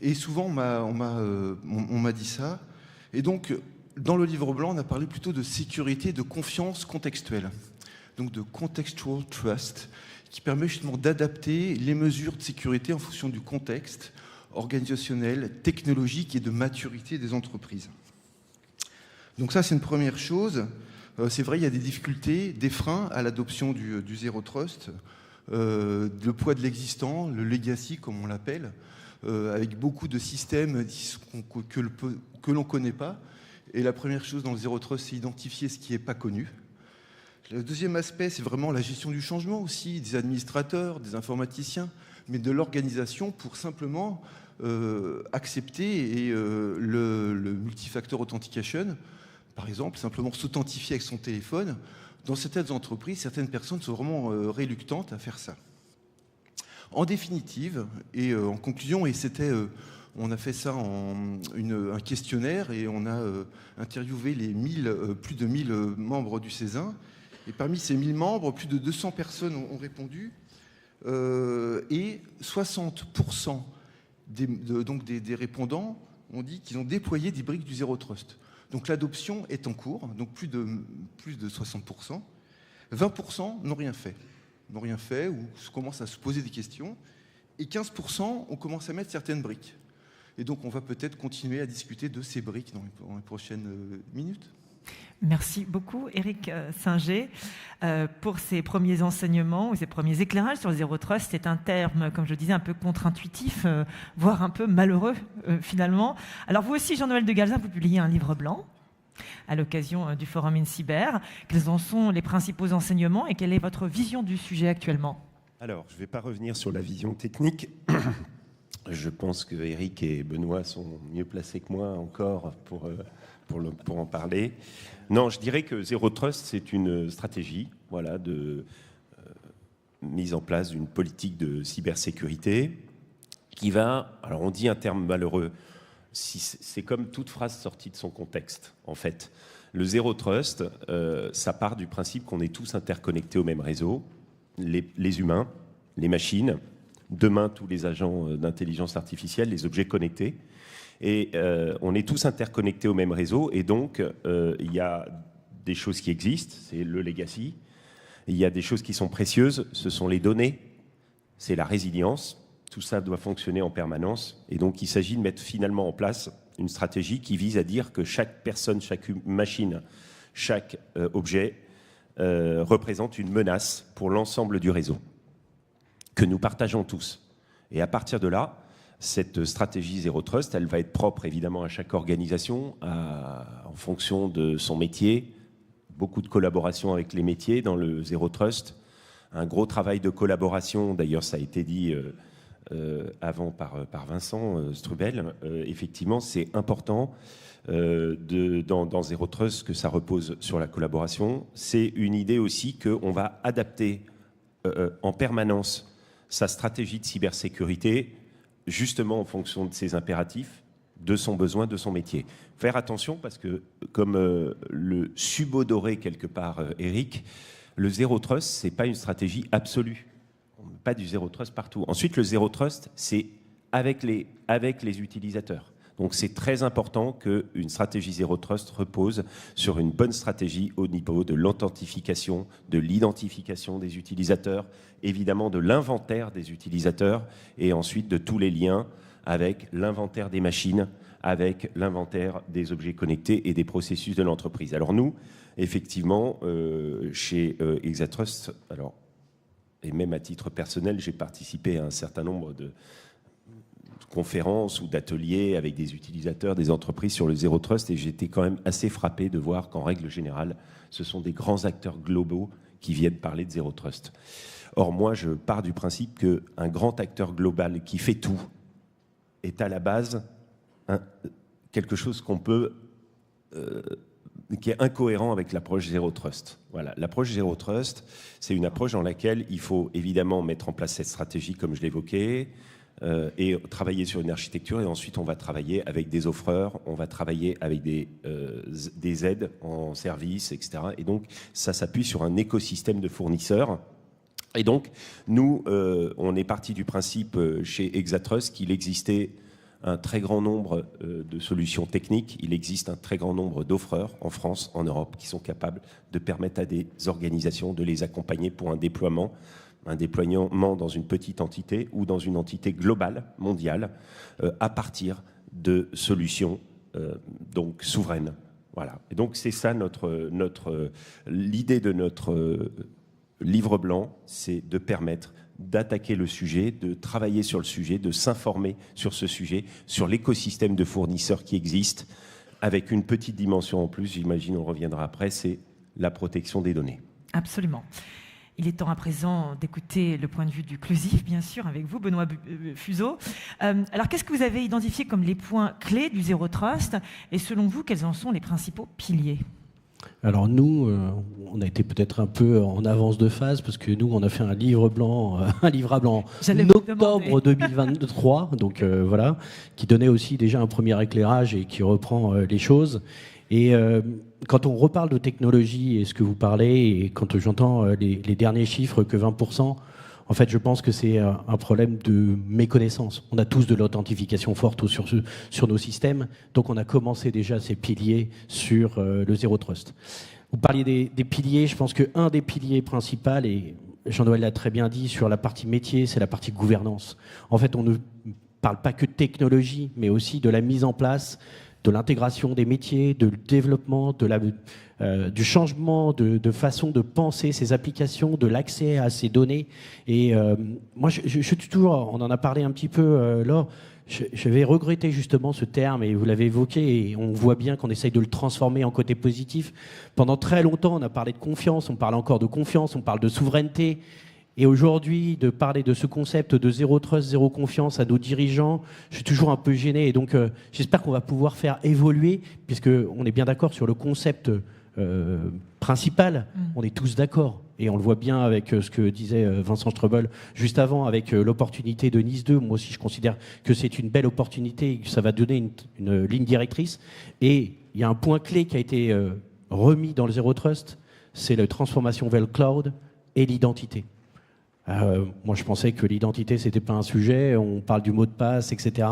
Et souvent, on m'a dit ça. Et donc, dans le livre blanc, on a parlé plutôt de sécurité, de confiance contextuelle. Donc de contextual trust, qui permet justement d'adapter les mesures de sécurité en fonction du contexte organisationnel, technologique et de maturité des entreprises. Donc ça, c'est une première chose. C'est vrai, il y a des difficultés, des freins à l'adoption du Zéro Trust, le poids de l'existant, le legacy, comme on l'appelle, avec beaucoup de systèmes que l'on ne connaît pas. Et la première chose dans le Zéro Trust, c'est identifier ce qui n'est pas connu. Le deuxième aspect, c'est vraiment la gestion du changement aussi, des administrateurs, des informaticiens, mais de l'organisation pour simplement accepter le multifactor authentication, par exemple, simplement s'authentifier avec son téléphone. Dans certaines entreprises, certaines personnes sont vraiment réluctantes à faire ça. En définitive, et en conclusion, on a fait ça un questionnaire et on a interviewé plus de 1000 membres du Césin. Et parmi ces 1000 membres, plus de 200 personnes ont répondu et 60% des répondants ont dit qu'ils ont déployé des briques du Zéro Trust. Donc l'adoption est en cours, donc plus de 60%. 20% n'ont rien fait ou commencent à se poser des questions. Et 15% ont commencé à mettre certaines briques. Et donc on va peut-être continuer à discuter de ces briques dans les prochaines minutes. Merci beaucoup, Éric Singer, pour ces premiers enseignements ou ces premiers éclairages sur le Zéro Trust. C'est un terme, comme je le disais, un peu contre-intuitif, voire un peu malheureux, finalement. Alors, vous aussi, Jean-Noël de Galzin, vous publiez un livre blanc à l'occasion du Forum INCYBER. Quels en sont les principaux enseignements et quelle est votre vision du sujet actuellement? Alors, je ne vais pas revenir sur la vision technique. Je pense que Éric et Benoît sont mieux placés que moi encore pour en parler. Non, je dirais que Zéro Trust, c'est une stratégie de mise en place d'une politique de cybersécurité qui va, alors on dit un terme malheureux, c'est comme toute phrase sortie de son contexte, en fait. Le Zéro Trust, ça part du principe qu'on est tous interconnectés au même réseau, les humains, les machines, demain tous les agents d'intelligence artificielle, les objets connectés. Et on est tous interconnectés au même réseau, et donc il y a des choses qui existent, c'est le legacy. Il y a des choses qui sont précieuses, ce sont les données, c'est la résilience. Tout ça doit fonctionner en permanence. Et donc, il s'agit de mettre finalement en place une stratégie qui vise à dire que chaque personne, chaque machine, chaque objet représente une menace pour l'ensemble du réseau, que nous partageons tous. Et à partir de là, cette stratégie Zéro Trust, elle va être propre évidemment à chaque organisation, en fonction de son métier. Beaucoup de collaboration avec les métiers dans le Zéro Trust. Un gros travail de collaboration, d'ailleurs ça a été dit avant par Vincent Strubel. Effectivement, c'est important dans Zéro Trust que ça repose sur la collaboration. C'est une idée aussi qu'on va adapter en permanence sa stratégie de cybersécurité justement en fonction de ses impératifs, de son besoin, de son métier. Faire attention parce que, comme le subodoré quelque part Eric, le Zéro Trust, ce n'est pas une stratégie absolue. On n'a pas du Zéro Trust partout. Ensuite, le Zéro Trust, c'est avec les utilisateurs. Donc c'est très important qu'une stratégie Zéro Trust repose sur une bonne stratégie au niveau de l'authentification, de l'identification des utilisateurs, évidemment de l'inventaire des utilisateurs et ensuite de tous les liens avec l'inventaire des machines, avec l'inventaire des objets connectés et des processus de l'entreprise. Alors nous, effectivement, chez Exatrust, alors, et même à titre personnel, j'ai participé à un certain nombre de conférences ou d'ateliers avec des utilisateurs, des entreprises sur le Zéro Trust, et j'étais quand même assez frappé de voir qu'en règle générale, ce sont des grands acteurs globaux qui viennent parler de Zéro Trust. Or, moi, je pars du principe qu'un grand acteur global qui fait tout est à la base quelque chose qu'on peut... qui est incohérent avec l'approche Zéro Trust. Voilà. L'approche Zéro Trust, c'est une approche dans laquelle il faut évidemment mettre en place cette stratégie, comme je l'évoquais, et travailler sur une architecture, et ensuite on va travailler avec des offreurs, on va travailler avec des aides en service, etc. Et donc ça s'appuie sur un écosystème de fournisseurs. Et donc nous, on est parti du principe chez Exatrust qu'il existait un très grand nombre de solutions techniques, il existe un très grand nombre d'offreurs en France, en Europe, qui sont capables de permettre à des organisations de les accompagner pour un déploiement dans une petite entité ou dans une entité globale, mondiale, à partir de solutions donc souveraines. Voilà. Et donc c'est ça l'idée de notre livre blanc, c'est de permettre d'attaquer le sujet, de travailler sur le sujet, de s'informer sur ce sujet, sur l'écosystème de fournisseurs qui existe, avec une petite dimension en plus, j'imagine on reviendra après, c'est la protection des données. Absolument. Il est temps à présent d'écouter le point de vue du clusif, bien sûr, avec vous, Benoît Fuseau. Alors, qu'est-ce que vous avez identifié comme les points clés du Zéro Trust? Et selon vous, quels en sont les principaux piliers? Alors nous, on a été peut-être un peu en avance de phase parce que nous, on a fait un livre blanc, un livrable en octobre 2023, donc voilà, qui donnait aussi déjà un premier éclairage et qui reprend les choses. Et quand on reparle de technologie et ce que vous parlez, et quand j'entends les derniers chiffres que 20%, en fait, je pense que c'est un problème de méconnaissance. On a tous de l'authentification forte sur nos systèmes, donc on a commencé déjà ces piliers sur le Zéro Trust. Vous parliez des piliers, je pense qu'un des piliers principaux, et Jean-Noël l'a très bien dit, sur la partie métier, c'est la partie gouvernance. En fait, on ne parle pas que de technologie, mais aussi de la mise en place, de l'intégration des métiers, de développement, du changement de façon de penser ces applications, de l'accès à ces données. Et moi, je suis toujours, on en a parlé un petit peu, Laure, je vais regretter justement ce terme, et vous l'avez évoqué, et on voit bien qu'on essaye de le transformer en côté positif. Pendant très longtemps, on a parlé de confiance, on parle encore de confiance, on parle de souveraineté. Et aujourd'hui, de parler de ce concept de Zéro Trust, Zéro Confiance à nos dirigeants, je suis toujours un peu gêné. Et donc, j'espère qu'on va pouvoir faire évoluer, puisqu'on est bien d'accord sur le concept principal. On est tous d'accord. Et on le voit bien avec ce que disait Vincent Strubel juste avant, avec l'opportunité de Nice 2. Moi aussi, je considère que c'est une belle opportunité et que ça va donner une ligne directrice. Et il y a un point clé qui a été remis dans le Zéro Trust, c'est la transformation vers le cloud et l'identité. Moi, je pensais que l'identité, c'était pas un sujet. On parle du mot de passe, etc.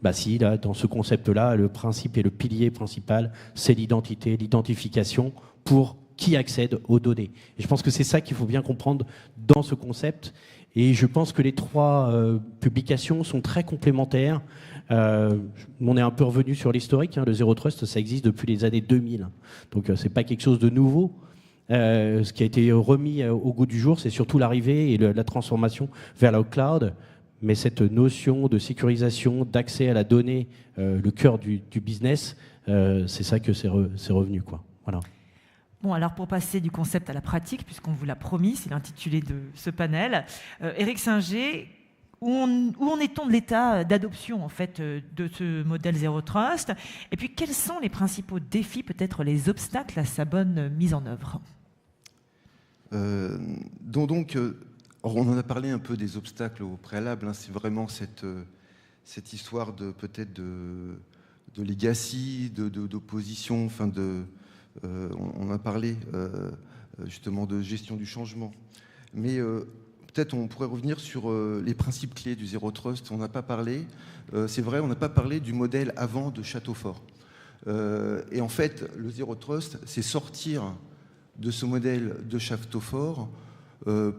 Bah si, là, dans ce concept-là, le principe et le pilier principal, c'est l'identité, l'identification pour qui accède aux données. Et je pense que c'est ça qu'il faut bien comprendre dans ce concept. Et je pense que les trois publications sont très complémentaires. On est un peu revenu sur l'historique. Le Zéro Trust, ça existe depuis les années 2000. Donc, c'est pas quelque chose de nouveau. Ce qui a été remis au goût du jour, c'est surtout l'arrivée et la transformation vers le cloud. Mais cette notion de sécurisation, d'accès à la donnée, le cœur du business, c'est ça que c'est revenu, quoi. Voilà. Bon, alors pour passer du concept à la pratique, puisqu'on vous l'a promis, c'est l'intitulé de ce panel, Éric Singer, où en est-on de l'état d'adoption en fait de ce modèle Zéro Trust? Et puis quels sont les principaux défis, peut-être les obstacles à sa bonne mise en œuvre? On en a parlé un peu des obstacles au préalable. C'est vraiment cette histoire de peut-être de legacy, d'opposition. On a parlé justement de gestion du changement. Mais peut-être on pourrait revenir sur les principes clés du Zéro Trust. On n'a pas parlé. C'est vrai, on n'a pas parlé du modèle avant de Château Fort. Et en fait, le Zéro Trust, c'est sortir de ce modèle de château fort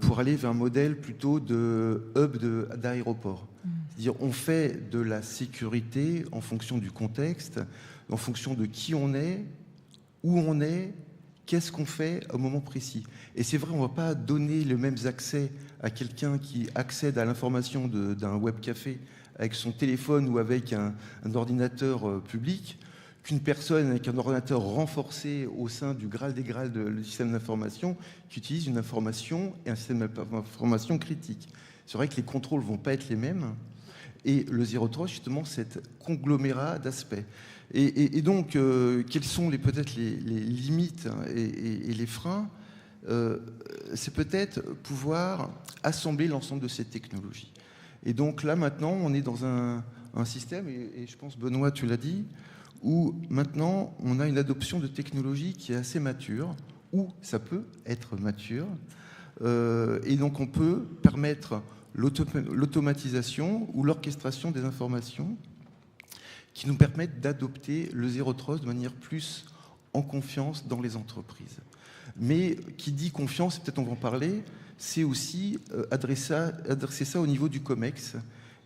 pour aller vers un modèle plutôt de hub d'aéroport. C'est-à-dire on fait de la sécurité en fonction du contexte, en fonction de qui on est, où on est, qu'est-ce qu'on fait au moment précis. Et c'est vrai, on ne va pas donner les mêmes accès à quelqu'un qui accède à l'information d'un web café avec son téléphone ou avec un ordinateur public, qu'une personne avec un ordinateur renforcé au sein du Graal des Graals du système d'information qui utilise une information et un système d'information critique. C'est vrai que les contrôles ne vont pas être les mêmes. Et le Zéro Trust, justement, c'est conglomérat d'aspects. Et donc, quelles sont peut-être les limites et les freins? C'est peut-être pouvoir assembler l'ensemble de ces technologies. Et donc là, maintenant, on est dans un système, et je pense, Benoît, tu l'as dit, où maintenant on a une adoption de technologies qui est assez mature, ou ça peut être mature, et donc on peut permettre l'automatisation ou l'orchestration des informations qui nous permettent d'adopter le Zéro Trust de manière plus en confiance dans les entreprises. Mais qui dit confiance, peut-être on va en parler, c'est aussi adresser ça au niveau du COMEX.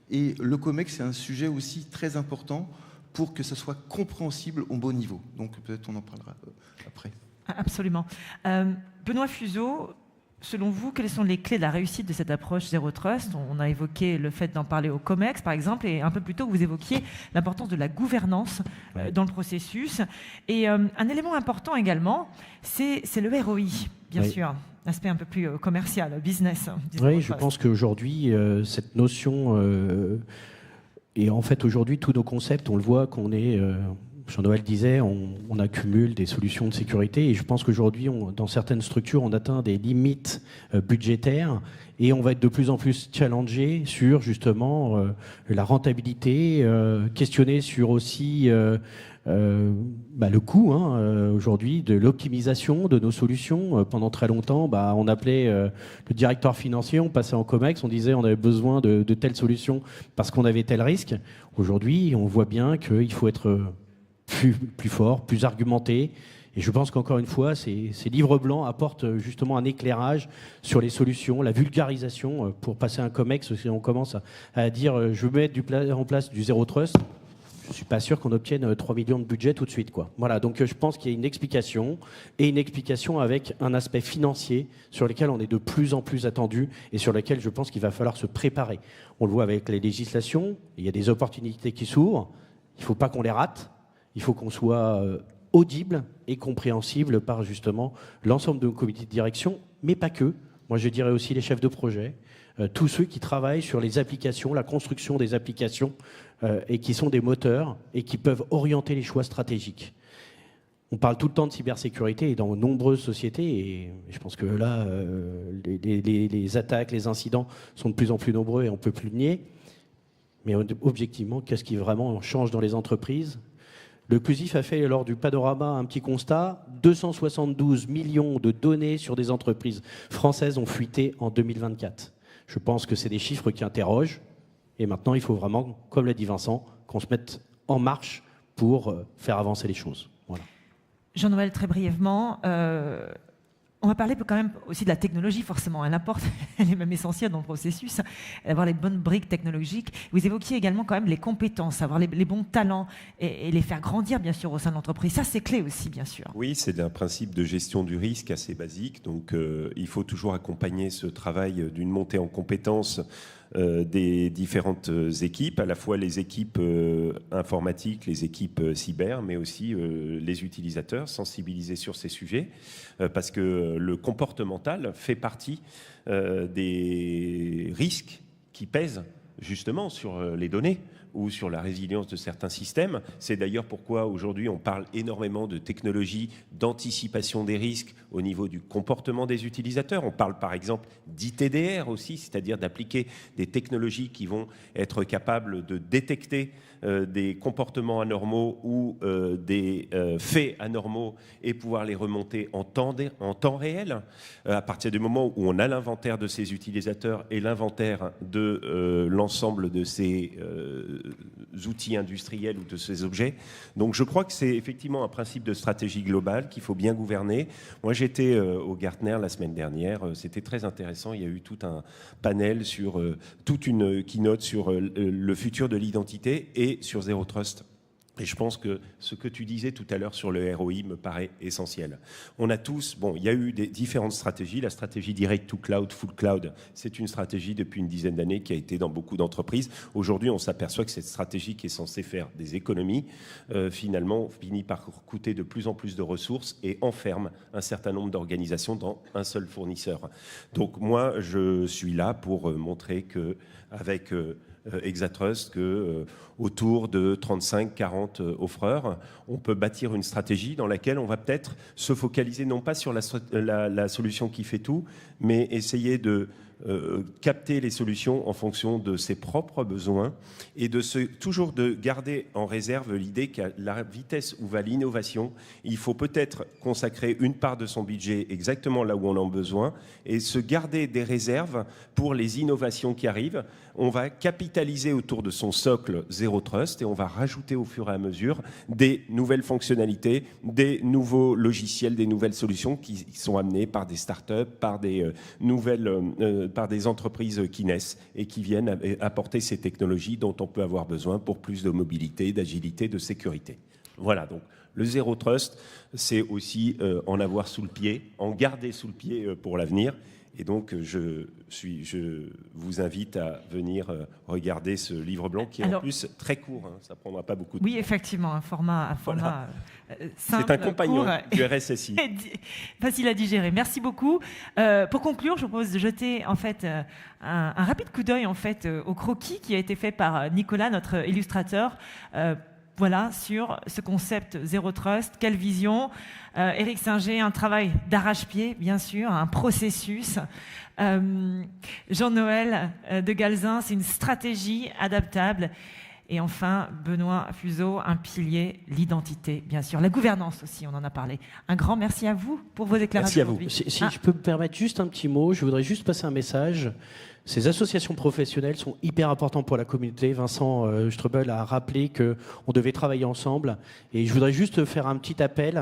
Et le COMEX, c'est un sujet aussi très important pour que ça soit compréhensible au bon niveau. Donc peut-être on en parlera après. Absolument. Benoît Fuseau, selon vous, quelles sont les clés de la réussite de cette approche Zéro Trust? On a évoqué le fait d'en parler au COMEX, par exemple, et un peu plus tôt, vous évoquiez l'importance de la gouvernance dans le processus. Et un élément important également, c'est le ROI, bien sûr. Aspect un peu plus commercial, business. Oui, je pense qu'aujourd'hui, cette notion... Et en fait, aujourd'hui, tous nos concepts, on le voit qu'on est, Jean-Noël disait, on accumule des solutions de sécurité. Et je pense qu'aujourd'hui, dans certaines structures, on atteint des limites budgétaires et on va être de plus en plus challengé sur justement la rentabilité, questionner sur aussi le coût aujourd'hui de l'optimisation de nos solutions. Pendant très longtemps, on appelait le directeur financier, on passait en COMEX, on disait on avait besoin de telle solution parce qu'on avait tel risque. Aujourd'hui, on voit bien qu'il faut être plus fort, plus argumenté. Et je pense qu'encore une fois, ces livres blancs apportent justement un éclairage sur les solutions, la vulgarisation. Pour passer un COMEX, si on commence à dire je veux mettre en place du Zéro Trust, je ne suis pas sûr qu'on obtienne 3 millions de budget tout de suite, quoi. Voilà, donc je pense qu'il y a une explication, et une explication avec un aspect financier sur lequel on est de plus en plus attendu et sur lequel je pense qu'il va falloir se préparer. On le voit avec les législations, il y a des opportunités qui s'ouvrent, il ne faut pas qu'on les rate, il faut qu'on soit audible et compréhensible par justement l'ensemble de nos comités de direction, mais pas que. Moi, je dirais aussi les chefs de projet, tous ceux qui travaillent sur les applications, la construction des applications, et qui sont des moteurs et qui peuvent orienter les choix stratégiques. On parle tout le temps de cybersécurité et dans de nombreuses sociétés, et je pense que là, les attaques, les incidents sont de plus en plus nombreux et on ne peut plus le nier. Mais objectivement, qu'est-ce qui vraiment change dans les entreprises ? Le CLUSIF a fait lors du panorama un petit constat. 272 millions de données sur des entreprises françaises ont fuité en 2024. Je pense que c'est des chiffres qui interrogent. Et maintenant, il faut vraiment, comme l'a dit Vincent, qu'on se mette en marche pour faire avancer les choses. Voilà. Jean-Noël, très brièvement, on va parler quand même aussi de la technologie, forcément. Elle importe, elle est même essentielle dans le processus, avoir les bonnes briques technologiques. Vous évoquiez également quand même les compétences, avoir les bons talents et les faire grandir, bien sûr, au sein de l'entreprise. Ça, c'est clé aussi, bien sûr. Oui, c'est un principe de gestion du risque assez basique. Donc, il faut toujours accompagner ce travail d'une montée en compétences des différentes équipes, à la fois les équipes informatiques, les équipes cyber, mais aussi les utilisateurs, sensibiliser sur ces sujets, parce que le comportemental fait partie des risques qui pèsent justement sur les données ou sur la résilience de certains systèmes. C'est d'ailleurs pourquoi aujourd'hui on parle énormément de technologies d'anticipation des risques au niveau du comportement des utilisateurs. On parle par exemple d'ITDR aussi, c'est-à-dire d'appliquer des technologies qui vont être capables de détecter des comportements anormaux ou des faits anormaux et pouvoir les remonter en temps réel. À partir du moment où on a l'inventaire de ces utilisateurs et l'inventaire de l'ensemble de ces outils industriels ou de ces objets. Donc je crois que c'est effectivement un principe de stratégie globale qu'il faut bien gouverner. Moi j'étais au Gartner la semaine dernière, c'était très intéressant, il y a eu tout un panel sur toute une keynote sur le futur de l'identité et sur Zéro Trust. Et je pense que ce que tu disais tout à l'heure sur le ROI me paraît essentiel. On a tous, il y a eu des différentes stratégies. La stratégie direct to cloud, full cloud, c'est une stratégie depuis une dizaine d'années qui a été dans beaucoup d'entreprises. Aujourd'hui, on s'aperçoit que cette stratégie qui est censée faire des économies, finalement, finit par coûter de plus en plus de ressources et enferme un certain nombre d'organisations dans un seul fournisseur. Donc moi, je suis là pour montrer qu'avec Exatrust, autour de 35-40 offreurs, on peut bâtir une stratégie dans laquelle on va peut-être se focaliser non pas sur la solution qui fait tout, mais essayer de capter les solutions en fonction de ses propres besoins et toujours de garder en réserve l'idée qu'à la vitesse où va l'innovation, il faut peut-être consacrer une part de son budget exactement là où on en a besoin et se garder des réserves pour les innovations qui arrivent. On va capitaliser autour de son socle Zéro Trust et on va rajouter au fur et à mesure des nouvelles fonctionnalités, des nouveaux logiciels, des nouvelles solutions qui sont amenées par des startups, par des par des entreprises qui naissent et qui viennent apporter ces technologies dont on peut avoir besoin pour plus de mobilité, d'agilité, de sécurité. Voilà, donc le Zéro Trust, c'est aussi en avoir sous le pied, en garder sous le pied pour l'avenir. Et donc, je vous invite à venir regarder ce livre blanc qui est en plus très court. Hein, ça ne prendra pas beaucoup de temps. Oui, effectivement, un format voilà. Simple, c'est un compagnon court, du RSSI. Facile à digérer. Merci beaucoup. Pour conclure, je propose de jeter en fait un rapide coup d'œil en fait au croquis qui a été fait par Nicolas, notre illustrateur. Voilà, sur ce concept Zéro Trust, quelle vision. Éric Singer, un travail d'arrache-pied, bien sûr, un processus. Jean-Noël de Galzin, c'est une stratégie adaptable. Et enfin, Benoît Fuseau, un pilier, l'identité, bien sûr. La gouvernance aussi, on en a parlé. Un grand merci à vous pour vos éclairages. Merci à vous. Si je peux me permettre juste un petit mot, je voudrais juste passer un message. Ces associations professionnelles sont hyper importantes pour la communauté. Vincent Strubel a rappelé qu'on devait travailler ensemble. Et je voudrais juste faire un petit appel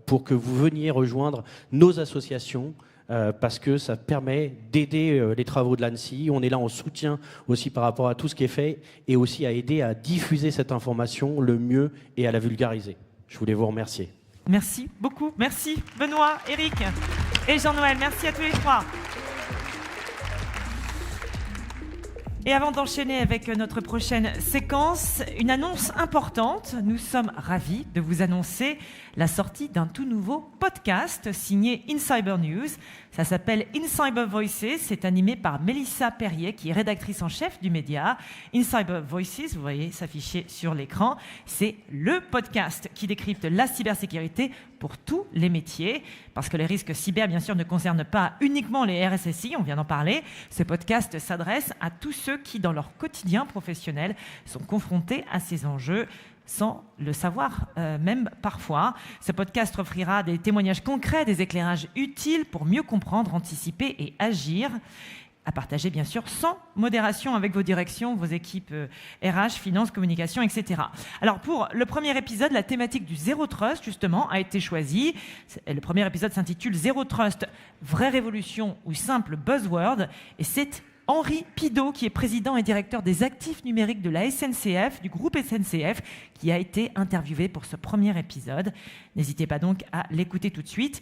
pour que vous veniez rejoindre nos associations parce que ça permet d'aider les travaux de l'ANSSI. On est là en soutien aussi par rapport à tout ce qui est fait et aussi à aider à diffuser cette information le mieux et à la vulgariser. Je voulais vous remercier. Merci beaucoup. Merci Benoît, Éric et Jean-Noël. Merci à tous les trois. Et avant d'enchaîner avec notre prochaine séquence, une annonce importante. Nous sommes ravis de vous annoncer la sortie d'un tout nouveau podcast signé INCYBER News. Ça s'appelle INCYBER Voices. C'est animé par Mélissa Perrier, qui est rédactrice en chef du média. INCYBER Voices, vous voyez s'afficher sur l'écran, c'est le podcast qui décrypte la cybersécurité pour tous les métiers. Parce que les risques cyber, bien sûr, ne concernent pas uniquement les RSSI, on vient d'en parler. Ce podcast s'adresse à tous ceux qui, dans leur quotidien professionnel, sont confrontés à ces enjeux. sans le savoir, même parfois. Ce podcast offrira des témoignages concrets, des éclairages utiles pour mieux comprendre, anticiper et agir, à partager bien sûr sans modération avec vos directions, vos équipes RH, finance, communication, etc. Alors pour le premier épisode, la thématique du Zéro Trust justement a été choisie. Le premier épisode s'intitule Zéro Trust, vraie révolution ou simple buzzword, et c'est Henri P02, qui est président et directeur des actifs numériques de la SNCF, du groupe SNCF, qui a été interviewé pour ce premier épisode. N'hésitez pas donc à l'écouter tout de suite.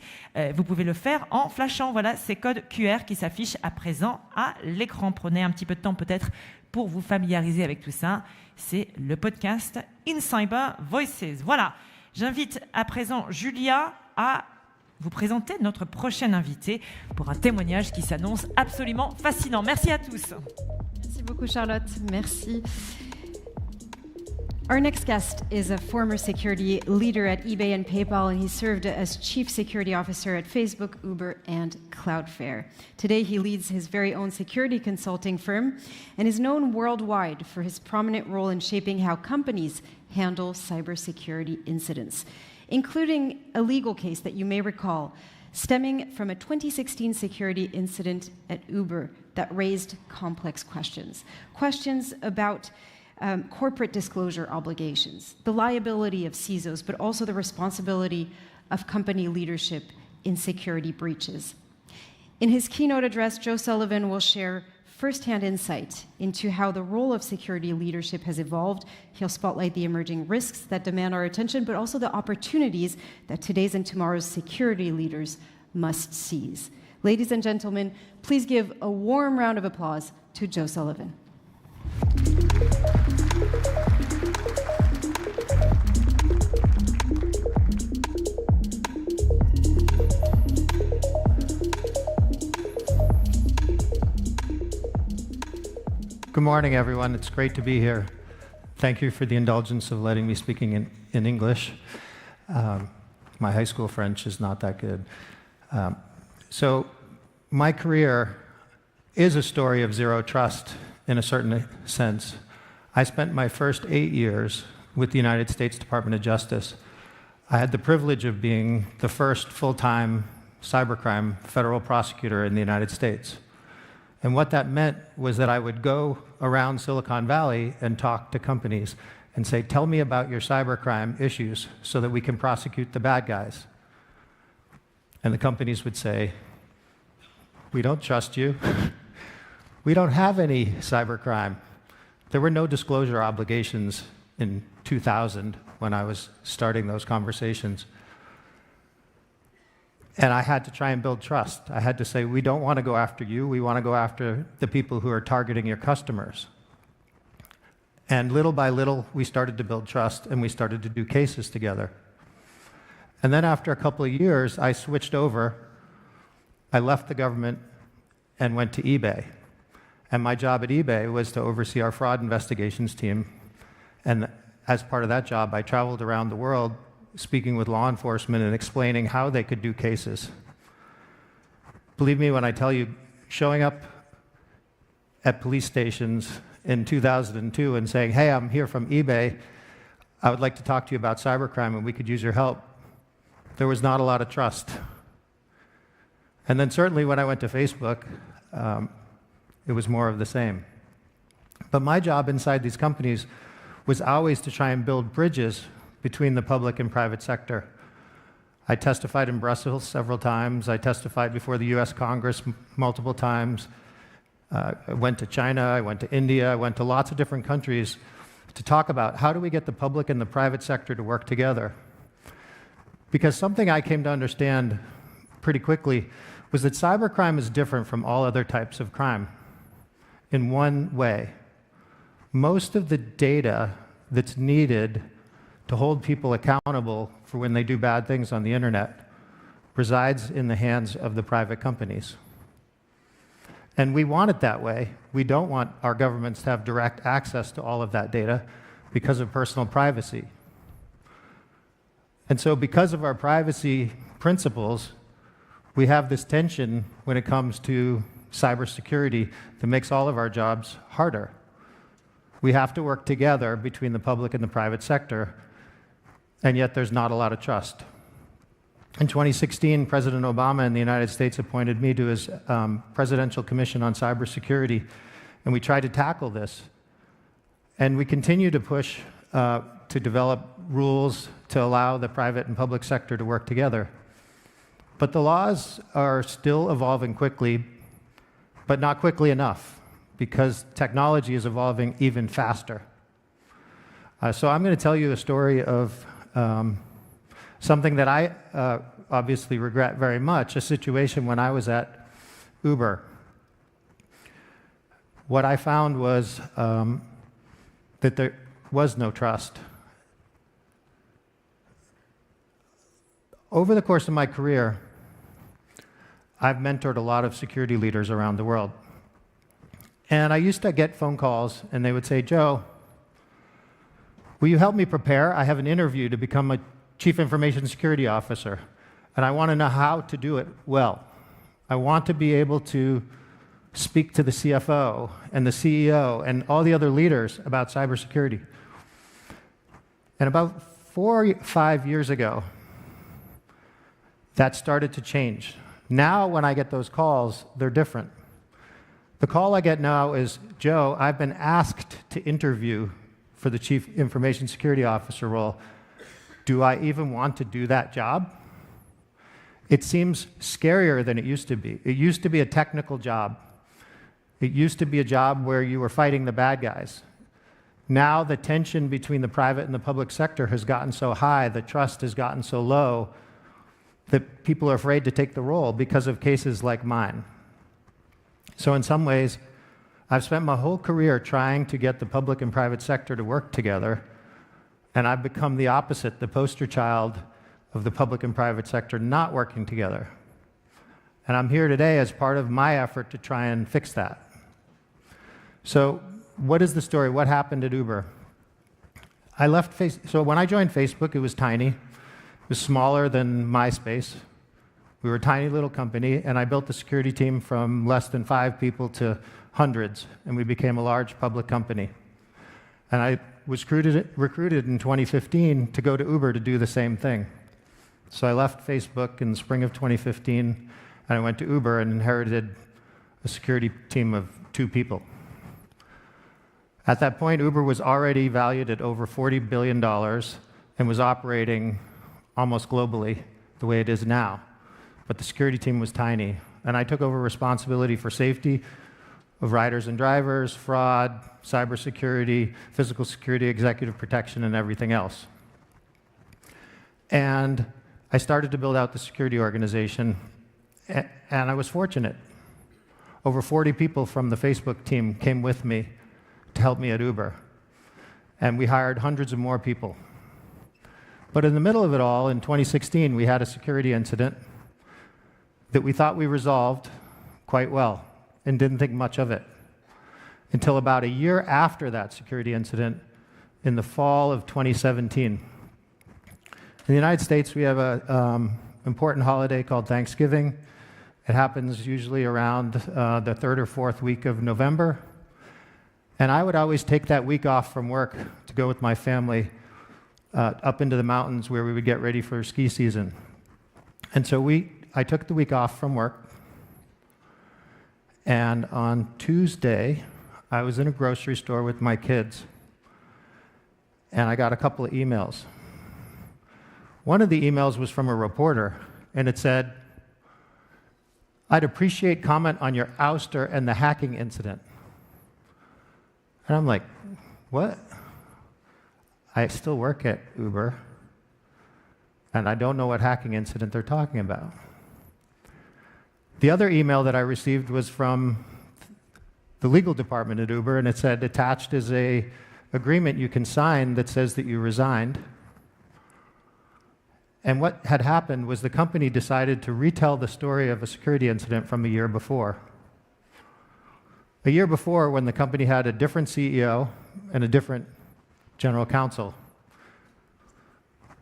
Vous pouvez le faire en flashant ces codes QR qui s'affichent à présent à l'écran. Prenez un petit peu de temps peut-être pour vous familiariser avec tout ça. C'est le podcast INCYBER Voices. Voilà, j'invite à présent Julia à vous présenter notre prochaine invité pour un témoignage qui s'annonce absolument fascinant. Merci à tous. Merci beaucoup, Charlotte. Merci. Our next guest is a former security leader at eBay and PayPal, and he served as chief security officer at Facebook, Uber, and Cloudflare. Today, he leads his very own security consulting firm and is known worldwide for his prominent role in shaping how companies handle cybersecurity incidents, including a legal case that you may recall, stemming from a 2016 security incident at Uber that raised complex questions. Questions about corporate disclosure obligations, the liability of CISOs, but also the responsibility of company leadership in security breaches. In his keynote address, Joe Sullivan will share first-hand insight into how the role of security leadership has evolved. He'll spotlight the emerging risks that demand our attention, but also the opportunities that today's and tomorrow's security leaders must seize. Ladies and gentlemen, please give a warm round of applause to Joe Sullivan. Good morning, everyone. It's great to be here. Thank you for the indulgence of letting me speaking in English. My high school French is not that good. So my career is a story of zero trust in a certain sense. I spent my first 8 years with the United States Department of Justice. I had the privilege of being the first full-time cybercrime federal prosecutor in the United States. And what that meant was that I would go around Silicon Valley and talk to companies and say, tell me about your cybercrime issues so that we can prosecute the bad guys. And the companies would say, we don't trust you. We don't have any cybercrime. There were no disclosure obligations in 2000 when I was starting those conversations. And I had to try and build trust. I had to say, we don't want to go after you. We want to go after the people who are targeting your customers. And little by little, we started to build trust, and we started to do cases together. And then after a couple of years, I switched over. I left the government and went to eBay. And my job at eBay was to oversee our fraud investigations team. And as part of that job, I traveled around the world speaking with law enforcement and explaining how they could do cases. Believe me when I tell you, showing up at police stations in 2002 and saying, hey, I'm here from eBay, I would like to talk to you about cybercrime and we could use your help, there was not a lot of trust. And then certainly when I went to Facebook, it was more of the same. But my job inside these companies was always to try and build bridges between the public and private sector. I testified in Brussels several times. I testified before the US Congress multiple times. I went to China, I went to India, I went to lots of different countries to talk about how do we get the public and the private sector to work together. Because something I came to understand pretty quickly was that cybercrime is different from all other types of crime in one way. Most of the data that's needed to hold people accountable for when they do bad things on the internet resides in the hands of the private companies. And we want it that way. We don't want our governments to have direct access to all of that data because of personal privacy. And so because of our privacy principles, we have this tension when it comes to cybersecurity that makes all of our jobs harder. We have to work together between the public and the private sector, and yet there's not a lot of trust. In 2016, President Obama in the United States appointed me to his Presidential Commission on Cybersecurity, and we tried to tackle this. And we continue to push to develop rules to allow the private and public sector to work together. But the laws are still evolving quickly, but not quickly enough, because technology is evolving even faster. So I'm going to tell you a story of something that I obviously regret very much, a situation when I was at Uber. What I found was that there was no trust. Over the course of my career, I've mentored a lot of security leaders around the world. And I used to get phone calls, and they would say, "Joe, will you help me prepare? I have an interview to become a Chief Information Security Officer, and I want to know how to do it well. I want to be able to speak to the CFO and the CEO and all the other leaders about cybersecurity." And about 4 or 5 years ago, that started to change. Now, when I get those calls, they're different. The call I get now is, "Joe, I've been asked to interview for the Chief Information Security Officer role. Do I even want to do that job?" It seems scarier than it used to be. It used to be a technical job. It used to be a job where you were fighting the bad guys. Now the tension between the private and the public sector has gotten so high, the trust has gotten so low, that people are afraid to take the role because of cases like mine. So in some ways, I've spent my whole career trying to get the public and private sector to work together, and I've become the opposite, the poster child of the public and private sector not working together. And I'm here today as part of my effort to try and fix that. So what is the story? What happened at Uber? So when I joined Facebook, it was tiny. It was smaller than MySpace. We were a tiny little company, and I built the security team from less than 5 people to hundreds, and we became a large public company. And I was recruited in 2015 to go to Uber to do the same thing. So I left Facebook in the spring of 2015, and I went to Uber and inherited a security team of 2 people. At that point, Uber was already valued at over $40 billion and was operating almost globally the way it is now. But the security team was tiny, and I took over responsibility for safety of riders and drivers, fraud, cybersecurity, physical security, executive protection, and everything else. And I started to build out the security organization, and I was fortunate. Over 40 people from the Facebook team came with me to help me at Uber, and we hired hundreds of more people. But in the middle of it all, in 2016, we had a security incident that we thought we resolved quite well and didn't think much of it until about a year after that security incident in the fall of 2017. In the United States, we have an important holiday called Thanksgiving. It happens usually around the 3rd or 4th week of November. And I would always take that week off from work to go with my family up into the mountains where we would get ready for ski season. And so I took the week off from work, and on Tuesday, I was in a grocery store with my kids, and I got a couple of emails. One of the emails was from a reporter, and it said, "I'd appreciate comment on your ouster and the hacking incident." And I'm like, what? I still work at Uber, and I don't know what hacking incident they're talking about. The other email that I received was from the legal department at Uber, and it said, attached is an agreement you can sign that says that you resigned. And what had happened was the company decided to retell the story of a security incident from a year before. A year before, when the company had a different CEO and a different general counsel.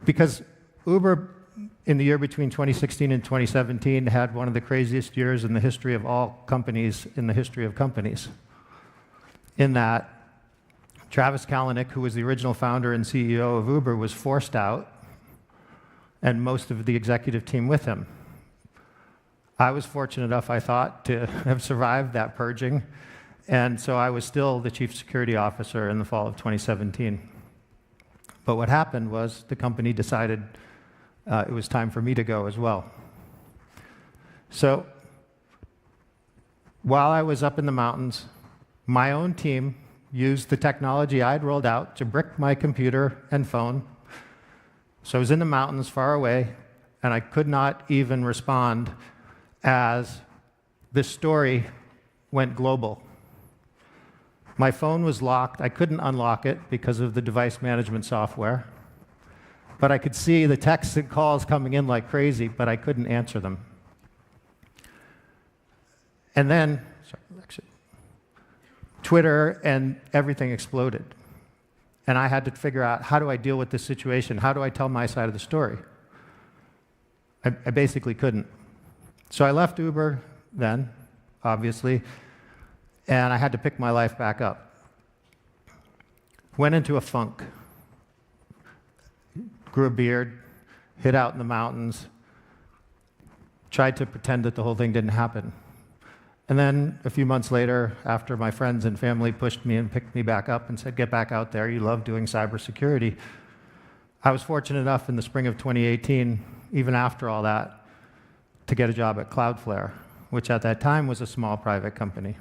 Because Uber, in the year between 2016 and 2017, had one of the craziest years in the history of all companies, in the history of companies. In that, Travis Kalanick, who was the original founder and CEO of Uber, was forced out, and most of the executive team with him. I was fortunate enough, I thought, to have survived that purging, and so I was still the chief security officer in the fall of 2017. But what happened was the company decided it was time for me to go as well. So while I was up in the mountains, my own team used the technology I'd rolled out to brick my computer and phone. So I was in the mountains far away, and I could not even respond as this story went global. My phone was locked. I couldn't unlock it because of the device management software. But I could see the texts and calls coming in like crazy, but I couldn't answer them. And then, Twitter and everything exploded. And I had to figure out, how do I deal with this situation? How do I tell my side of the story? I basically couldn't. So I left Uber then, obviously, and I had to pick my life back up. Went into a funk. Grew a beard, hid out in the mountains, tried to pretend that the whole thing didn't happen. And then a few months later, after my friends and family pushed me and picked me back up and said, get back out there, you love doing cybersecurity, I was fortunate enough in the spring of 2018, even after all that, to get a job at Cloudflare, which at that time was a small private company.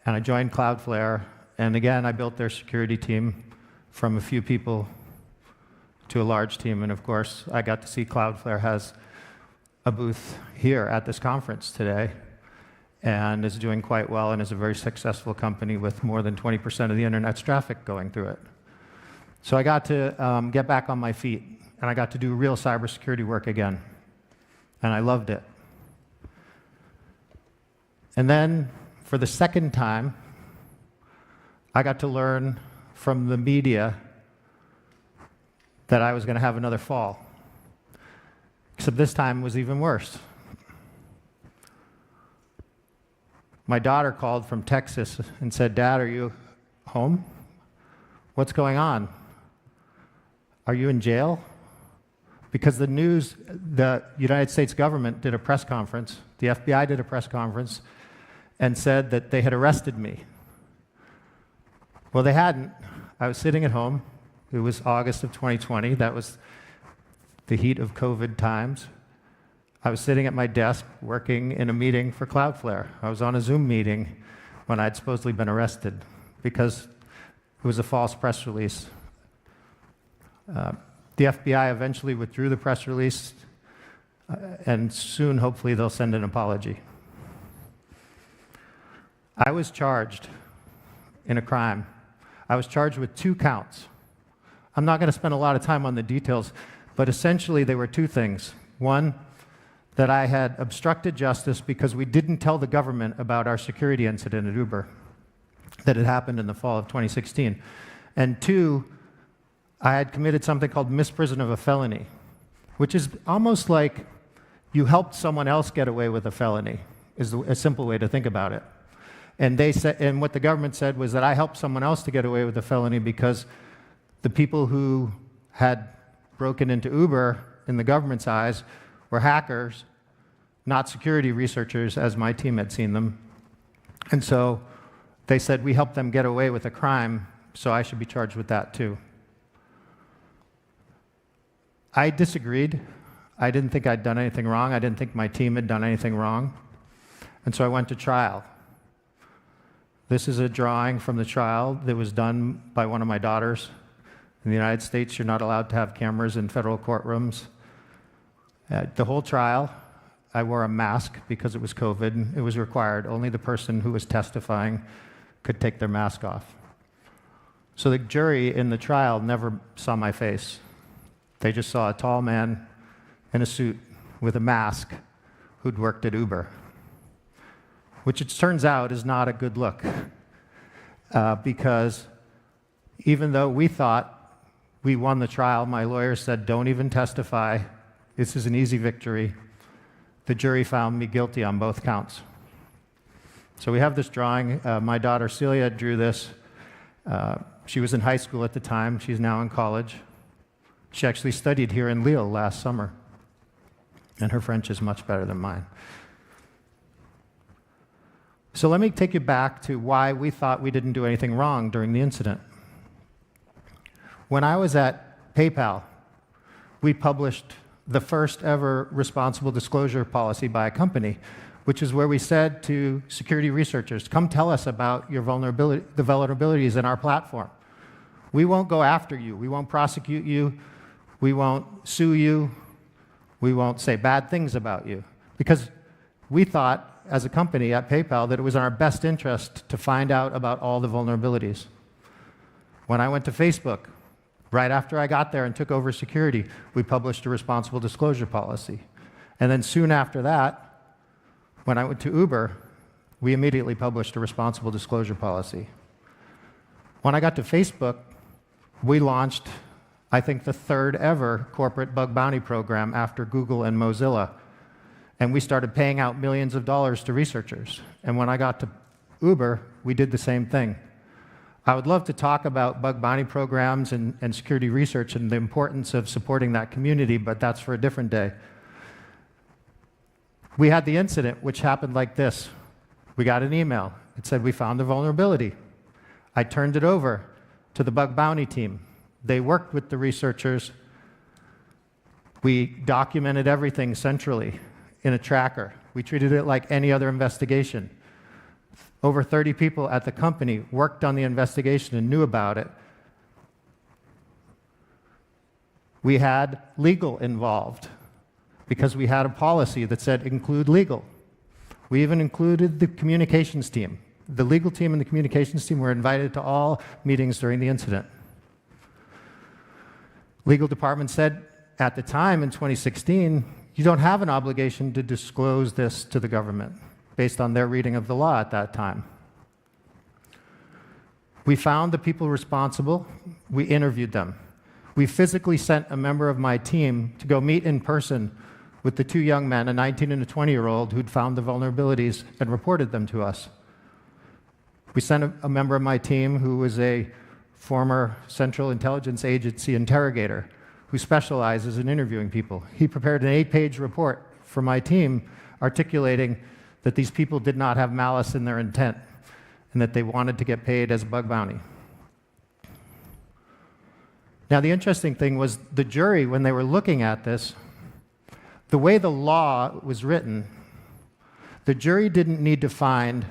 And I joined Cloudflare, and again, I built their security team from a few people to a large team, and of course, I got to see Cloudflare has a booth here at this conference today, and is doing quite well and is a very successful company with more than 20% of the internet's traffic going through it. So I got to get back on my feet, and I got to do real cybersecurity work again, and I loved it. And then, for the second time, I got to learn from the media that I was going to have another fall, except this time was even worse. My daughter called from Texas and said, Dad, are you home? What's going on? Are you in jail? Because the news, the United States government did a press conference, the FBI did a press conference, and said that they had arrested me. Well, they hadn't. I was sitting at home. It was August of 2020. That was the heat of COVID times. I was sitting at my desk working in a meeting for Cloudflare. I was on a Zoom meeting when I'd supposedly been arrested because it was a false press release. The FBI eventually withdrew the press release, and soon, hopefully, they'll send an apology. I was charged in a crime. I was charged with 2 counts. I'm not going to spend a lot of time on the details, but essentially they were 2 things. One, that I had obstructed justice because we didn't tell the government about our security incident at Uber that had happened in the fall of 2016. And 2, I had committed something called misprision of a felony, which is almost like you helped someone else get away with a felony, is a simple way to think about it. And they said, and what the government said was that I helped someone else to get away with a felony because the people who had broken into Uber, in the government's eyes, were hackers, not security researchers, as my team had seen them. And so they said, we helped them get away with a crime, so I should be charged with that too. I disagreed. I didn't think I'd done anything wrong. I didn't think my team had done anything wrong. And so I went to trial. This is a drawing from the trial that was done by one of my daughters. In the United States, you're not allowed to have cameras in federal courtrooms. The whole trial, I wore a mask because it was COVID. It was required. Only the person who was testifying could take their mask off. So the jury in the trial never saw my face. They just saw a tall man in a suit with a mask who'd worked at Uber, which it turns out is not a good look because even though we thought we won the trial, my lawyer said, don't even testify. This is an easy victory. The jury found me guilty on both counts. So we have this drawing. My daughter Celia drew this, She was in high school at the time. She's now in college. She actually studied here in Lille last summer, and her French is much better than mine. So let me take you back to why we thought we didn't do anything wrong during the incident. When I was at PayPal, we published the first ever responsible disclosure policy by a company, which is where we said to security researchers, come tell us about your the vulnerabilities in our platform. We won't go after you. We won't prosecute you. We won't sue you. We won't say bad things about you. Because we thought, as a company at PayPal, that it was in our best interest to find out about all the vulnerabilities. When I went to Facebook, right after I got there and took over security, we published a responsible disclosure policy. And then soon after that, when I went to Uber, we immediately published a responsible disclosure policy. When I got to Facebook, we launched, I think, the third ever corporate bug bounty program after Google and Mozilla. And we started paying out millions of dollars to researchers. And when I got to Uber, we did the same thing. I would love to talk about bug bounty programs and security research and the importance of supporting that community, but that's for a different day. We had the incident, which happened like this. We got an email. It said, we found the vulnerability. I turned it over to the bug bounty team. They worked with the researchers. We documented everything centrally in a tracker. We treated it like any other investigation. Over 30 people at the company worked on the investigation and knew about it. We had legal involved because we had a policy that said include legal. We even included the communications team. The legal team and the communications team were invited to all meetings during the incident. Legal department said at the time in 2016, you don't have an obligation to disclose this to the government based on their reading of the law at that time. We found the people responsible. We interviewed them. We physically sent a member of my team to go meet in person with the two young men, a 19 and a 20-year-old, who'd found the vulnerabilities and reported them to us. We sent a member of my team who was a former Central Intelligence Agency interrogator who specializes in interviewing people. He prepared an 8-page report for my team articulating that these people did not have malice in their intent and that they wanted to get paid as a bug bounty. Now, the interesting thing was the jury, when they were looking at this, the way the law was written, the jury didn't need to find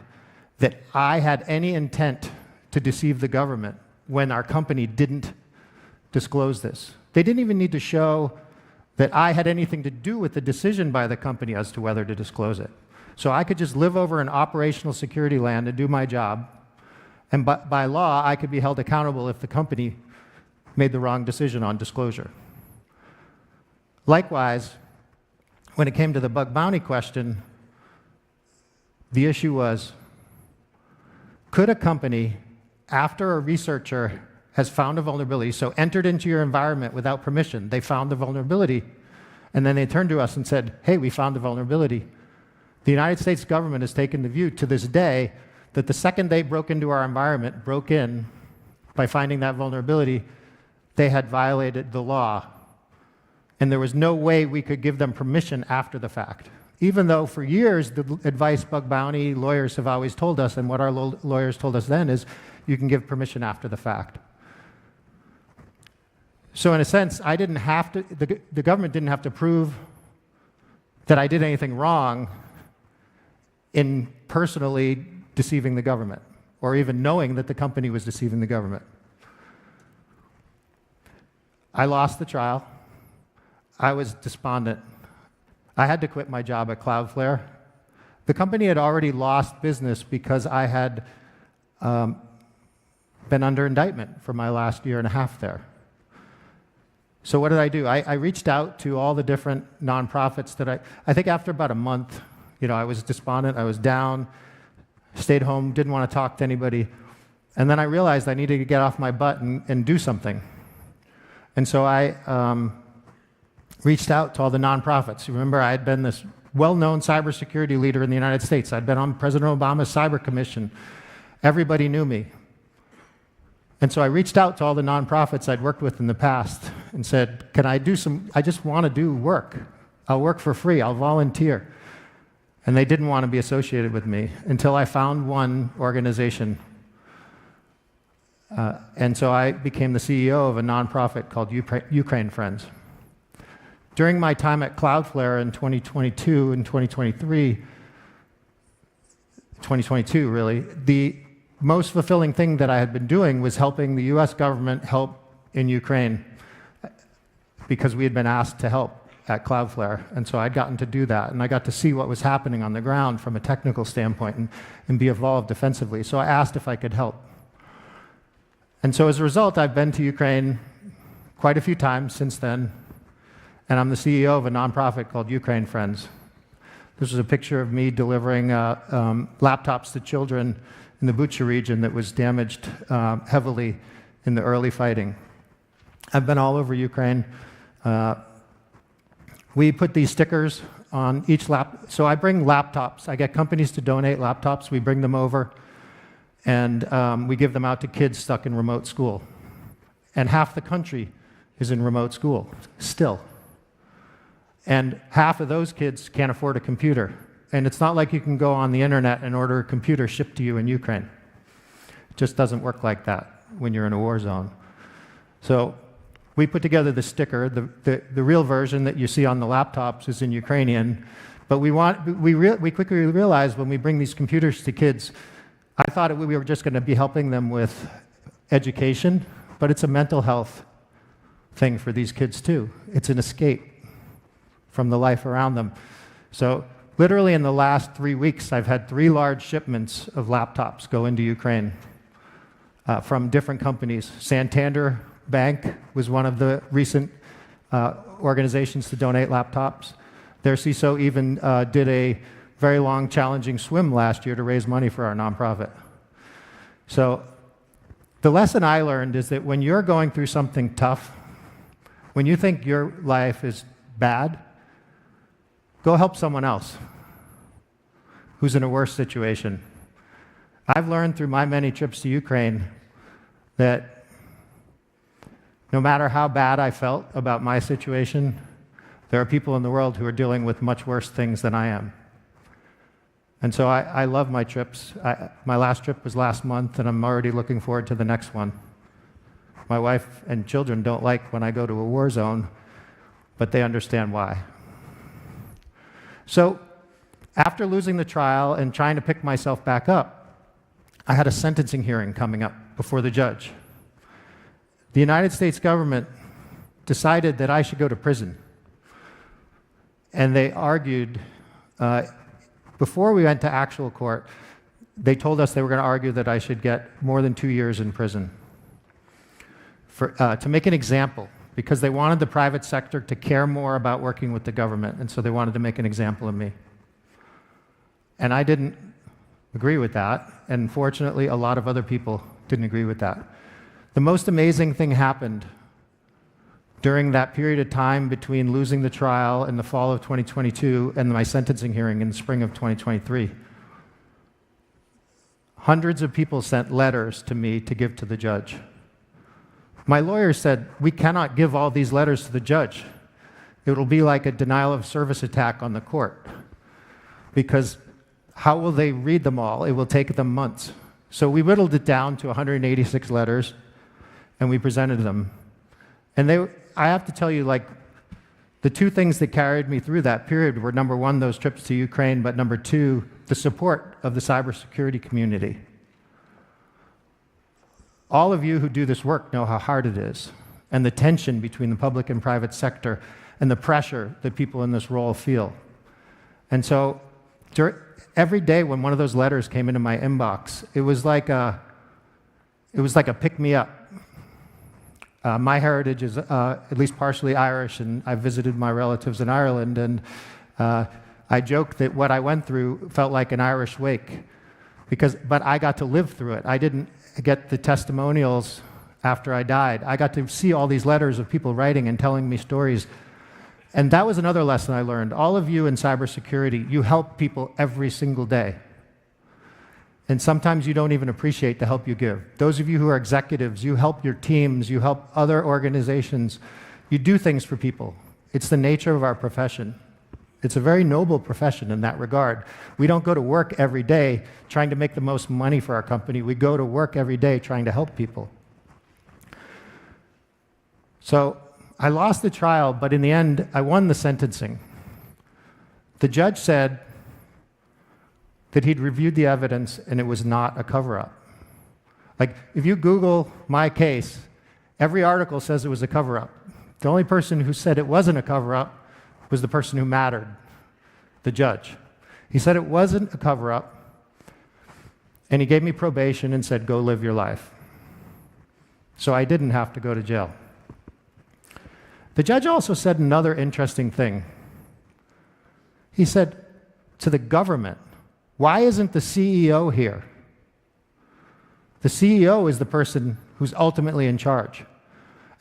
that I had any intent to deceive the government when our company didn't disclose this. They didn't even need to show that I had anything to do with the decision by the company as to whether to disclose it. So I could just live over in operational security land and do my job, and by law, I could be held accountable if the company made the wrong decision on disclosure. Likewise, when it came to the bug bounty question, the issue was, could a company, after a researcher has found a vulnerability, so entered into your environment without permission, they found the vulnerability, and then they turned to us and said, hey, we found the vulnerability. The United States government has taken the view to this day that the second they broke into our environment, broke in by finding that vulnerability, they had violated the law. And there was no way we could give them permission after the fact. Even though for years the advice bug bounty lawyers have always told us, and what our lawyers told us then is, you can give permission after the fact. So in a sense, I didn't have to, the government didn't have to prove that I did anything wrong in personally deceiving the government, or even knowing that the company was deceiving the government. I lost the trial. I was despondent. I had to quit my job at Cloudflare. The company had already lost business because I had been under indictment for my last year and a half there. So what did I do? I reached out to all the different nonprofits that I think after about a month, I was despondent, I was down, stayed home, didn't want to talk to anybody. And then I realized I needed to get off my butt and do something. And so I reached out to all the nonprofits. Remember, I had been this well-known cybersecurity leader in the United States. I'd been on President Obama's Cyber Commission. Everybody knew me. And so I reached out to all the nonprofits I'd worked with in the past and said, can I do some, I just want to do work. I'll work for free, I'll volunteer. And they didn't want to be associated with me until I found one organization. And so I became the CEO of a nonprofit called Ukraine Friends. During my time at Cloudflare in 2022 and 2022 really, the most fulfilling thing that I had been doing was helping the US government help in Ukraine because we had been asked to help at Cloudflare. And so I'd gotten to do that, and I got to see what was happening on the ground from a technical standpoint and be involved defensively. So I asked if I could help. And so as a result, I've been to Ukraine quite a few times since then, and I'm the CEO of a nonprofit called Ukraine Friends. This is a picture of me delivering laptops to children in the Bucha region that was damaged heavily in the early fighting. I've been all over Ukraine. We put these stickers on each so I bring laptops. I get companies to donate laptops. We bring them over, and we give them out to kids stuck in remote school. And half the country is in remote school, still. And half of those kids can't afford a computer. And it's not like you can go on the internet and order a computer shipped to you in Ukraine. It just doesn't work like that when you're in a war zone. So we put together the sticker. The real version that you see on the laptops is in Ukrainian. But we quickly realized when we bring these computers to kids, I thought we were just going to be helping them with education, but it's a mental health thing for these kids too. It's an escape from the life around them. So literally in the last 3 weeks, I've had 3 large shipments of laptops go into Ukraine from different companies. Santander Bank was one of the recent organizations to donate laptops. Their CISO even did a very long, challenging swim last year to raise money for our nonprofit. So the lesson I learned is that when you're going through something tough, when you think your life is bad, go help someone else who's in a worse situation. I've learned through my many trips to Ukraine that no matter how bad I felt about my situation, there are people in the world who are dealing with much worse things than I am. And so I love my trips. My last trip was last month, and I'm already looking forward to the next one. My wife and children don't like when I go to a war zone, but they understand why. So after losing the trial and trying to pick myself back up, I had a sentencing hearing coming up before the judge. The United States government decided that I should go to prison. And they argued, before we went to actual court, they told us they were going to argue that I should get more than 2 years in prison to make an example, because they wanted the private sector to care more about working with the government, and so they wanted to make an example of me. And I didn't agree with that, and fortunately, a lot of other people didn't agree with that. The most amazing thing happened during that period of time between losing the trial in the fall of 2022 and my sentencing hearing in the spring of 2023. Hundreds of people sent letters to me to give to the judge. My lawyer said, we cannot give all these letters to the judge. It will be like a denial of service attack on the court, because how will they read them all? It will take them months. So we whittled it down to 186 letters, and we presented them. And I have to tell you, like, the 2 things that carried me through that period were, number 1, those trips to Ukraine, but number 2, the support of the cybersecurity community. All of you who do this work know how hard it is, and the tension between the public and private sector, and the pressure that people in this role feel. And so every day when one of those letters came into my inbox, it was like a pick-me-up. My heritage is at least partially Irish, and I visited my relatives in Ireland, and I joke that what I went through felt like an Irish wake, but I got to live through it. I didn't get the testimonials after I died. I got to see all these letters of people writing and telling me stories. And that was another lesson I learned. All of you in cybersecurity, you help people every single day. And sometimes you don't even appreciate the help you give. Those of you who are executives, you help your teams, you help other organizations, you do things for people. It's the nature of our profession. It's a very noble profession in that regard. We don't go to work every day trying to make the most money for our company. We go to work every day trying to help people. So I lost the trial, but in the end, I won the sentencing. The judge said that he'd reviewed the evidence and it was not a cover-up. Like, if you Google my case, every article says it was a cover-up. The only person who said it wasn't a cover-up was the person who mattered, the judge. He said it wasn't a cover-up, and he gave me probation and said, go live your life. So I didn't have to go to jail. The judge also said another interesting thing. He said to the government, why isn't the CEO here? The CEO is the person who's ultimately in charge.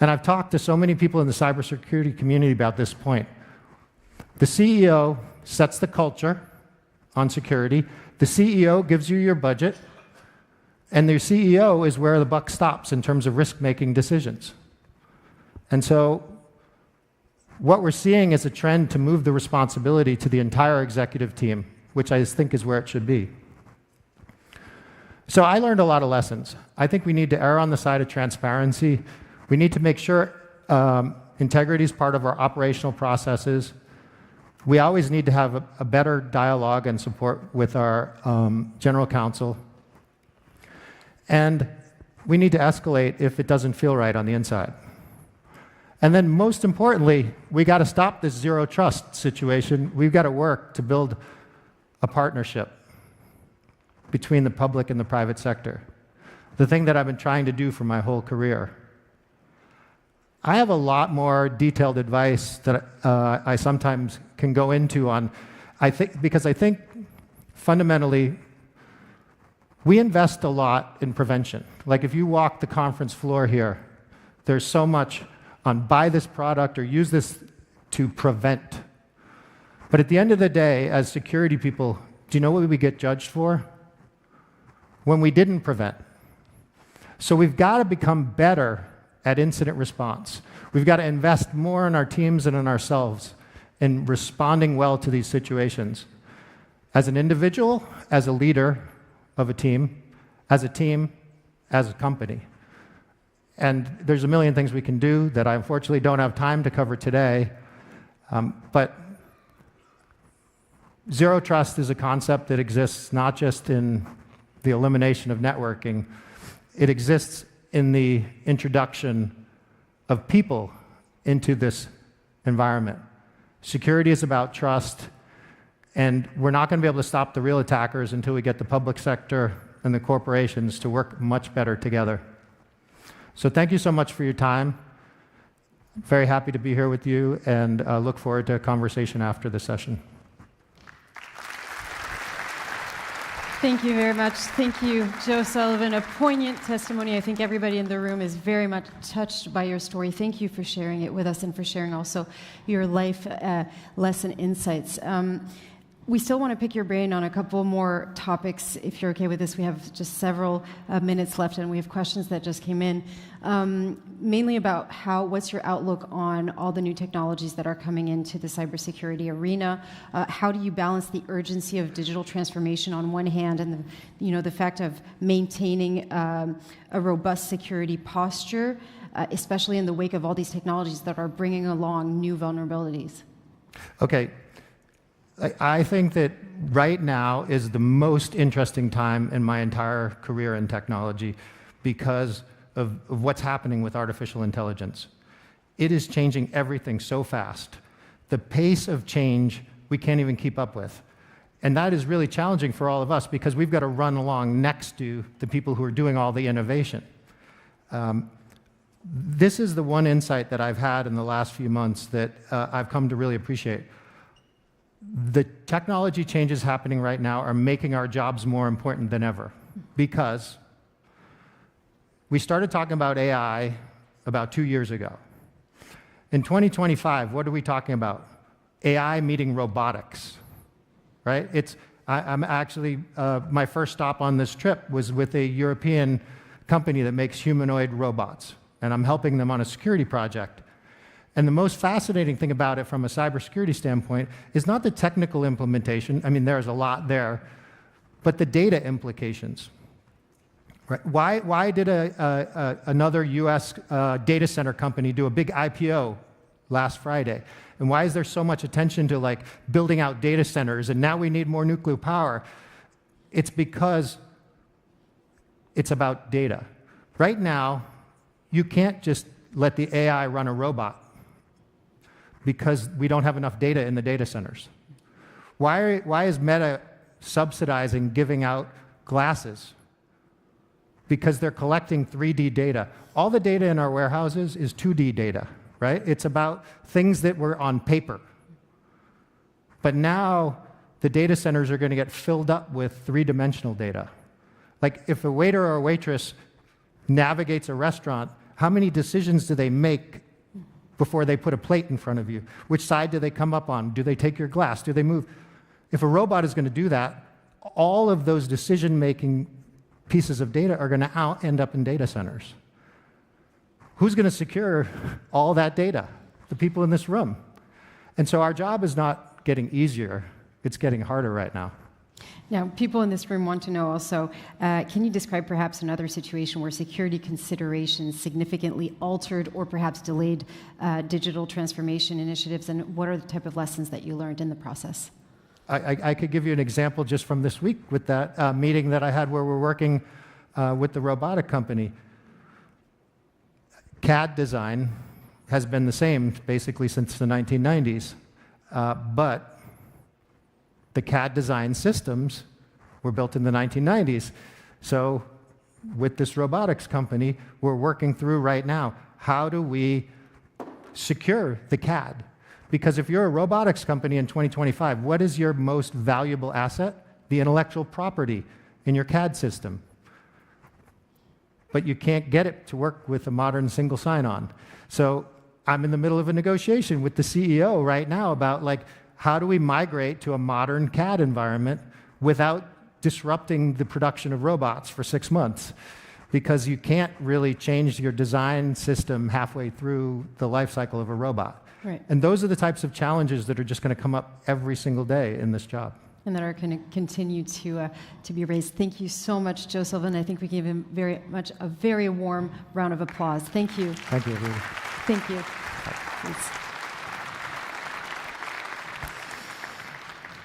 And I've talked to so many people in the cybersecurity community about this point. The CEO sets the culture on security. The CEO gives you your budget. And the CEO is where the buck stops in terms of risk-making decisions. And so what we're seeing is a trend to move the responsibility to the entire executive team, which I think is where it should be. So I learned a lot of lessons. I think we need to err on the side of transparency. We need to make sure integrity is part of our operational processes. We always need to have a better dialogue and support with our general counsel. And we need to escalate if it doesn't feel right on the inside. And then most importantly, we got to stop this zero trust situation. We've got to work to build a partnership between the public and the private sector. The thing that I've been trying to do for my whole career. I have a lot more detailed advice that I sometimes can go into on, because I think fundamentally we invest a lot in prevention. Like, if you walk the conference floor here, there's so much on buy this product or use this to prevent. But at the end of the day, as security people, do you know what we get judged for? When we didn't prevent. So we've got to become better at incident response. We've got to invest more in our teams and in ourselves in responding well to these situations. As an individual, as a leader of a team, as a company. And there's a million things we can do that I unfortunately don't have time to cover today. But zero trust is a concept that exists not just in the elimination of networking. It exists in the introduction of people into this environment. Security is about trust, and we're not going to be able to stop the real attackers until we get the public sector and the corporations to work much better together. So thank you so much for your time. Very happy to be here with you, and look forward to a conversation after the session. Thank you very much. Thank you, Joe Sullivan. A poignant testimony. I think everybody in the room is very much touched by your story. Thank you for sharing it with us and for sharing also your life lesson insights. We still want to pick your brain on a couple more topics, if you're okay with this. We have just several minutes left, and we have questions that just came in, mainly about what's your outlook on all the new technologies that are coming into the cybersecurity arena? How do you balance the urgency of digital transformation on one hand and the fact of maintaining a robust security posture, especially in the wake of all these technologies that are bringing along new vulnerabilities? Okay. I think that right now is the most interesting time in my entire career in technology because of what's happening with artificial intelligence. It is changing everything so fast. The pace of change we can't even keep up with. And that is really challenging for all of us because we've got to run along next to the people who are doing all the innovation. This is the one insight that I've had in the last few months that I've come to really appreciate. The technology changes happening right now are making our jobs more important than ever because we started talking about AI about 2 years ago. In 2025, what are we talking about? AI meeting robotics, right? It's I'm actually, my first stop on this trip was with a European company that makes humanoid robots, and I'm helping them on a security project. And the most fascinating thing about it from a cybersecurity standpoint is not the technical implementation, I mean, there's a lot there, but the data implications. Right? Why did another US data center company do a big IPO last Friday? And why is there so much attention to like building out data centers and now we need more nuclear power? It's because it's about data. Right now, you can't just let the AI run a robot because we don't have enough data in the data centers. Why is Meta subsidizing giving out glasses? Because they're collecting 3D data. All the data in our warehouses is 2D data. Right? It's about things that were on paper. But now the data centers are going to get filled up with three-dimensional data. Like if a waiter or a waitress navigates a restaurant, how many decisions do they make before they put a plate in front of you? Which side do they come up on? Do they take your glass? Do they move? If a robot is going to do that, all of those decision-making pieces of data are going to end up in data centers. Who's going to secure all that data? The people in this room. And so our job is not getting easier, it's getting harder right now. Now, people in this room want to know also, can you describe perhaps another situation where security considerations significantly altered or perhaps delayed digital transformation initiatives, and what are the type of lessons that you learned in the process? I could give you an example just from this week with that meeting that I had where we're working with the robotic company. CAD design has been the same basically since the 1990s, but the CAD design systems were built in the 1990s. So with this robotics company, we're working through right now, how do we secure the CAD? Because if you're a robotics company in 2025, what is your most valuable asset? The intellectual property in your CAD system. But you can't get it to work with a modern single sign-on. So I'm in the middle of a negotiation with the CEO right now about like, how do we migrate to a modern CAD environment without disrupting the production of robots for 6 months? Because you can't really change your design system halfway through the life cycle of a robot. Right. And those are the types of challenges that are just going to come up every single day in this job. And that are going to continue to be raised. Thank you so much, Joe Sullivan. I think we give him very much a very warm round of applause. Thank you. Thank you, Avril. Thank you. Please.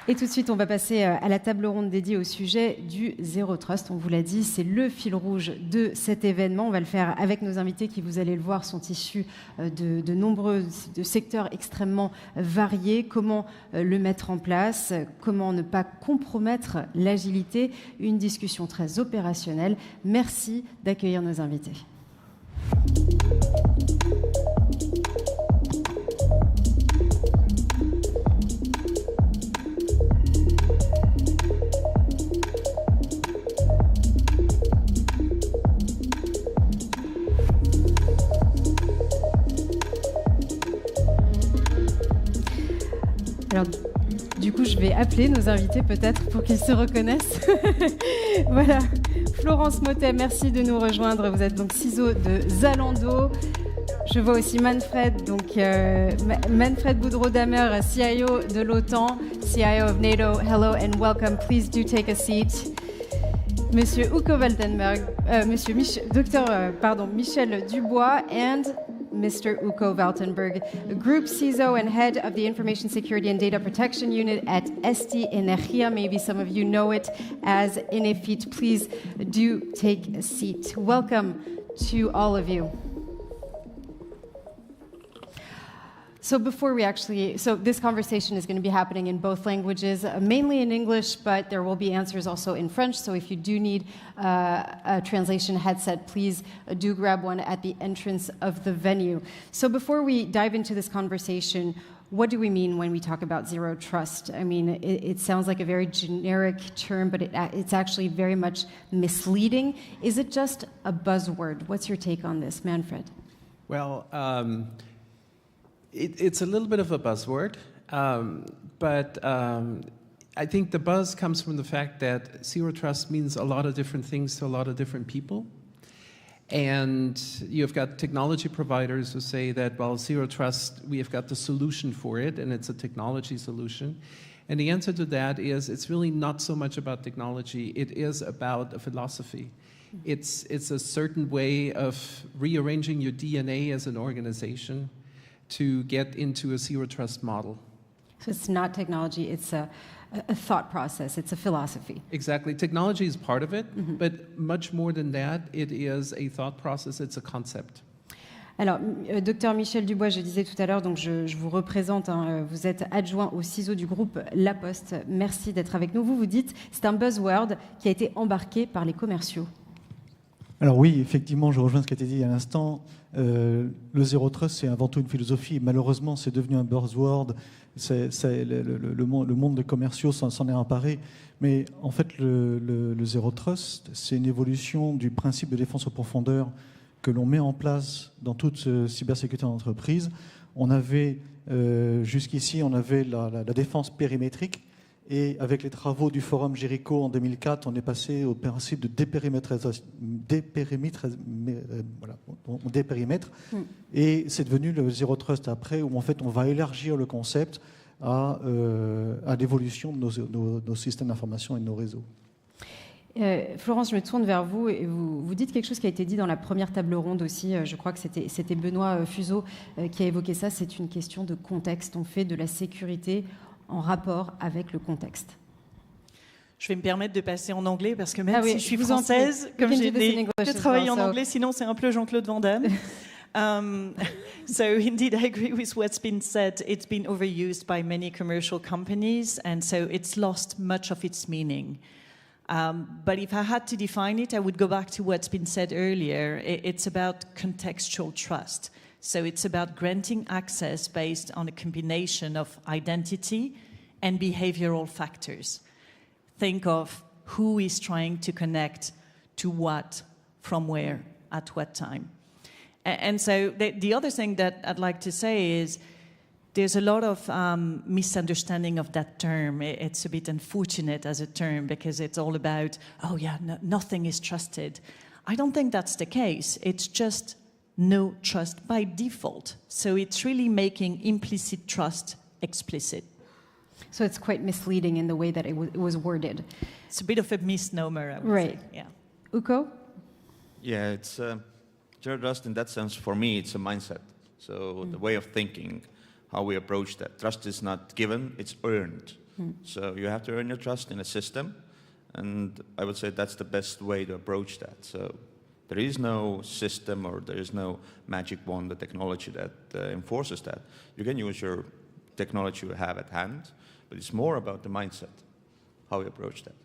Et tout de suite, on va passer à la table ronde dédiée au sujet du Zéro Trust. On vous l'a dit, c'est le fil rouge de cet événement. On va le faire avec nos invités qui, vous allez le voir, sont issus de nombreux secteurs extrêmement variés. Comment le mettre en place? Comment ne pas compromettre l'agilité? Une discussion très opérationnelle. Merci d'accueillir nos invités. Alors, du coup, je vais appeler nos invités peut-être pour qu'ils se reconnaissent. Voilà. Florence Mottet, merci de nous rejoindre. Vous êtes donc CISO de Zalando. Je vois aussi Manfred, donc Manfred Boudreau-Damer, CIO de l'OTAN, CIO of NATO. Hello and welcome. Please do take a seat. Monsieur Uko Waltenberg, Michel Dubois, and Mr. Uko Waltenberg, Group CISO and Head of the Information Security and Data Protection Unit at Est Energia. Maybe some of you know it as Inefit. Please do take a seat. Welcome to all of you. So this conversation is going to be happening in both languages, mainly in English, but there will be answers also in French. So if you do need a translation headset, please do grab one at the entrance of the venue. So before we dive into this conversation, what do we mean when we talk about zero trust? I mean, it sounds like a very generic term, but it's actually very much misleading. Is it just a buzzword? What's your take on this, Manfred? Well, it's a little bit of a buzzword, but I think the buzz comes from the fact that Zero Trust means a lot of different things to a lot of different people. And you've got technology providers who say that, well, Zero Trust, we have got the solution for it, and it's a technology solution. And the answer to that is it's really not so much about technology. It is about a philosophy. It's a certain way of rearranging your DNA as an organization to get into a Zero Trust model. So it's not technology, it's a thought process, it's a philosophy. Exactly. Technology is part of it, but much more than that, it is a thought process, it's a concept. Alors, docteur Michel Dubois, je disais tout à l'heure, donc je vous représente, hein, vous êtes adjoint au CISO du groupe La Poste. Merci d'être avec nous. Vous dites, c'est un buzzword qui a été embarqué par les commerciaux. Alors oui, effectivement, je rejoins ce qui a été dit à l'instant. Le Zero Trust, c'est avant tout une philosophie. Malheureusement, c'est devenu un buzzword. Le monde des commerciaux s'en est emparé. Mais en fait, le Zero Trust, c'est une évolution du principe de défense en profondeur que l'on met en place dans toute cybersécurité d'entreprise. On avait, jusqu'ici, on avait la défense périmétrique. Et avec les travaux du Forum Jericho en 2004, on est passé au principe de voilà, on dépérimètre. Et c'est devenu le Zero Trust après, où en fait on va élargir le concept à l'évolution de nos systèmes d'information et de nos réseaux. Florence, je me tourne vers vous et vous dites quelque chose qui a été dit dans la première table ronde aussi. Je crois que c'était Benoît Fuseau qui a évoqué ça. C'est une question de contexte. On fait de la sécurité en rapport avec le contexte. Je vais me permettre de passer en anglais parce que même oui, si je suis française, comme j'ai travaillé en anglais, sinon c'est un peu Jean-Claude Van Damme. So indeed, I agree with what's been said. It's been overused by many commercial companies, and so it's lost much of its meaning. But if I had to define it, I would go back to what's been said earlier. It's about contextual trust. So it's about granting access based on a combination of identity and behavioral factors. Think of who is trying to connect to what, from where, at what time. And so the other thing that I'd like to say is there's a lot of misunderstanding of that term. It's a bit unfortunate as a term because it's all about, oh yeah, nothing is trusted. I don't think that's the case. It's just no trust by default. So it's really making implicit trust explicit. So it's quite misleading in the way that it was worded. It's a bit of a misnomer, I would say. Yeah. Uko? Yeah, it's Zero Trust in that sense, for me, it's a mindset. So the way of thinking, how we approach that. Trust is not given, it's earned. So you have to earn your trust in a system, and I would say that's the best way to approach that. So there is no system or there is no magic wand, the technology that enforces that. You can use your technology you have at hand, but it's more about the mindset, how we approach that.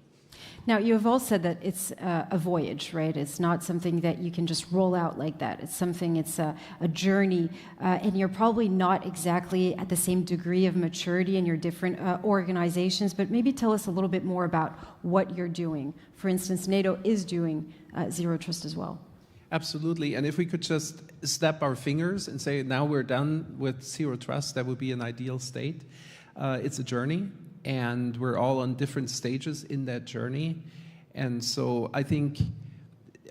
Now, you have all said that it's a voyage, right? It's not something that you can just roll out like that. It's something, it's a journey, and you're probably not exactly at the same degree of maturity in your different organizations, but maybe tell us a little bit more about what you're doing. For instance, NATO is doing Zero Trust as well. Absolutely, and if we could just snap our fingers and say, now we're done with Zero Trust, that would be an ideal state. It's a journey. And we're all on different stages in that journey. And so I think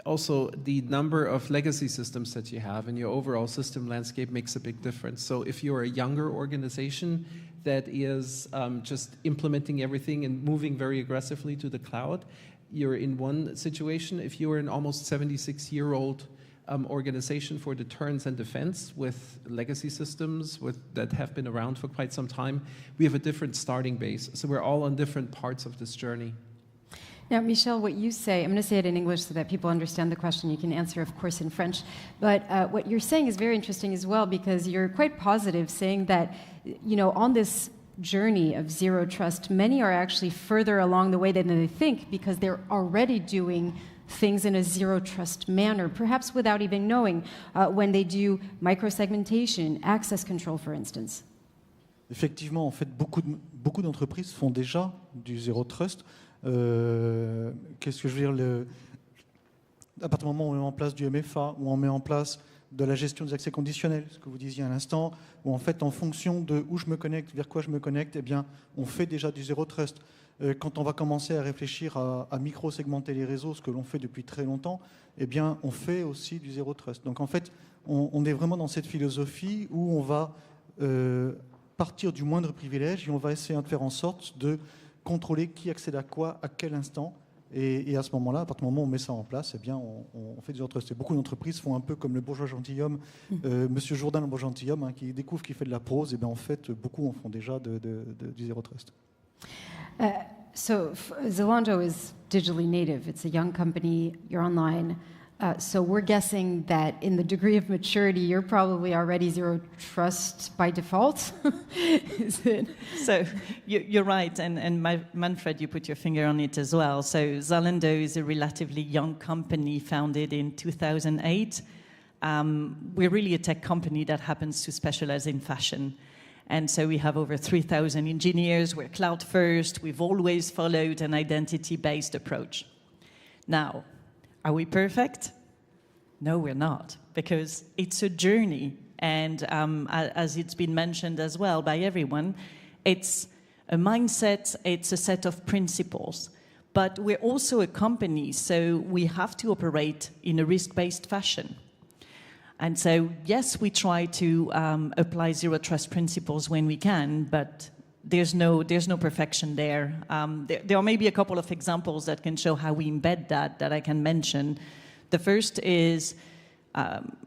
also the number of legacy systems that you have in your overall system landscape makes a big difference. So if you're a younger organization that is just implementing everything and moving very aggressively to the cloud, you're in one situation. If you're an almost 76-year-old organization for deterrence and defense with legacy systems that have been around for quite some time, we have a different starting base. So we're all on different parts of this journey. Now, Michel, what you say, I'm going to say it in English so that people understand the question. You can answer, of course, in French. But what you're saying is very interesting as well, because you're quite positive, saying that, you know, on this journey of Zero Trust, many are actually further along the way than they think, because they're already doing things in a Zero Trust manner, perhaps without even knowing, when they do microsegmentation, access control, for instance. Effectivement, en fait, beaucoup d'entreprises font déjà du Zero Trust. Qu'est-ce que je veux dire, à partir du moment où on met en place du MFA, où on met en place de la gestion des accès conditionnels, ce que vous disiez à l'instant, où en fait, en fonction de où je me connecte, vers quoi je me connecte, eh bien, on fait déjà du Zero Trust. quand on va commencer à réfléchir à micro-segmenter les réseaux, ce que l'on fait depuis très longtemps, eh bien, on fait aussi du Zéro Trust. Donc en fait, on est vraiment dans cette philosophie où on va partir du moindre privilège et on va essayer de faire en sorte de contrôler qui accède à quoi, à quel instant. Et à ce moment-là, à partir du moment où on met ça en place, eh bien, on fait du Zéro Trust. Et beaucoup d'entreprises font un peu comme le bourgeois gentilhomme, Monsieur Jourdain, le bourgeois gentilhomme, qui découvre qu'il fait de la prose. Et bien, en fait, beaucoup en font déjà du Zéro Trust. So Zalando is digitally native. It's a young company. You're online. So we're guessing that in the degree of maturity, you're probably already Zero Trust by default. Is it? So you're right, and Manfred, you put your finger on it as well. So Zalando is a relatively young company founded in 2008. We're really a tech company that happens to specialize in fashion. And so we have over 3,000 engineers. We're cloud first. We've always followed an identity-based approach. Now, are we perfect? No, we're not, because it's a journey. And as it's been mentioned as well by everyone, it's a mindset, it's a set of principles. But we're also a company, so we have to operate in a risk-based fashion. And so, yes, we try to apply Zero Trust principles when we can, but there's no perfection there. There are maybe a couple of examples that can show how we embed that I can mention. The first is,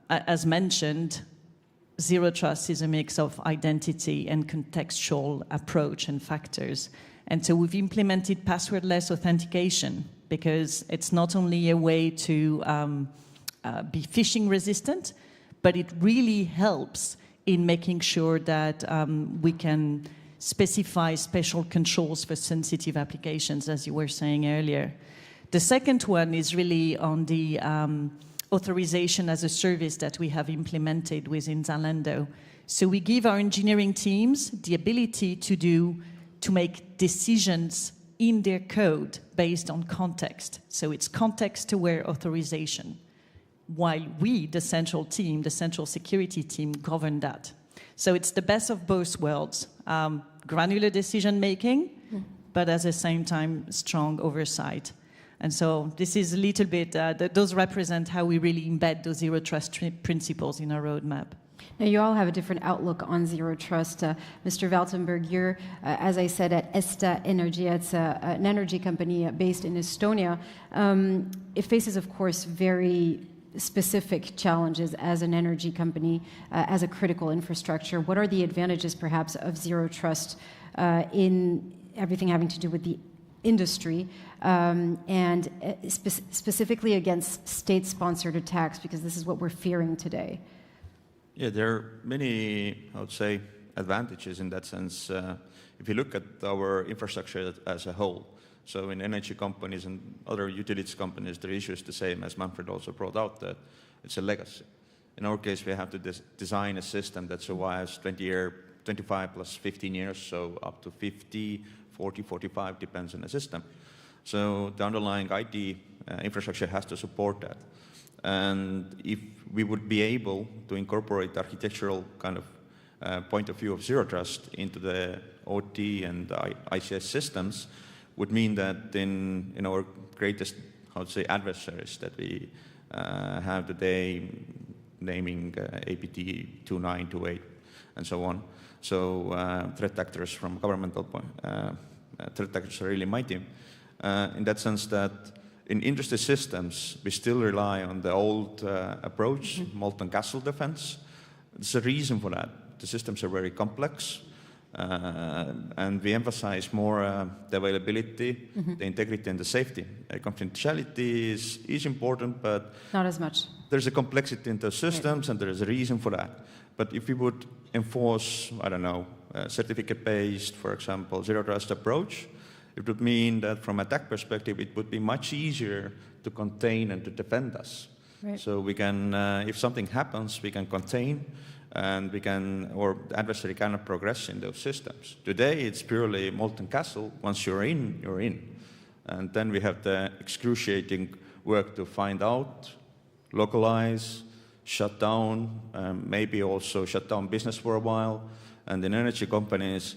as mentioned, Zero Trust is a mix of identity and contextual approach and factors. And so we've implemented passwordless authentication because it's not only a way to be phishing resistant, but it really helps in making sure that we can specify special controls for sensitive applications, as you were saying earlier. The second one is really on the authorization as a service that we have implemented within Zalando. So we give our engineering teams the ability to make decisions in their code based on context. So it's context-aware authorization, while we, the central team, the central security team, govern that. So it's the best of both worlds, granular decision-making, but at the same time, strong oversight. And so this is a little bit, those represent how we really embed those Zero Trust principles in our roadmap. Now, you all have a different outlook on Zero Trust. Mr. Valtenberg, you're, as I said, at Est Energy. It's an energy company based in Estonia. It faces, of course, very specific challenges as an energy company, as a critical infrastructure. What are the advantages, perhaps, of Zero Trust in everything having to do with the industry, and specifically against state-sponsored attacks, because this is what we're fearing today? Yeah, there are many, I would say, advantages in that sense. If you look at our infrastructure as a whole, so in energy companies and other utilities companies, the issue is the same, as Manfred also brought out, that it's a legacy. In our case, we have to design a system that survives 25 plus 15 years, so up to 50, 40, 45, depends on the system. So the underlying IT infrastructure has to support that. And if we would be able to incorporate the architectural kind of point of view of Zero Trust into the OT and ICS systems, would mean that in our greatest, I would say, adversaries that we have today, naming APT 2928 and so on. So threat actors from governmental point, threat actors are really mighty. In that sense that in industry systems, we still rely on the old approach, molten castle defense. There's a reason for that. The systems are very complex, and we emphasize more the availability, the integrity, and the safety. Confidentiality is important, but not as much. There's a complexity in the systems, and there is a reason for that. But if we would enforce, I don't know, certificate-based, for example, Zero Trust approach, it would mean that from attack perspective, it would be much easier to contain and to defend us. Right. So we can, if something happens, we can contain, and we can, or the adversary cannot progress in those systems. Today, it's purely molten castle. Once you're in, you're in. And then we have the excruciating work to find out, localize, shut down, maybe also shut down business for a while. And in energy companies,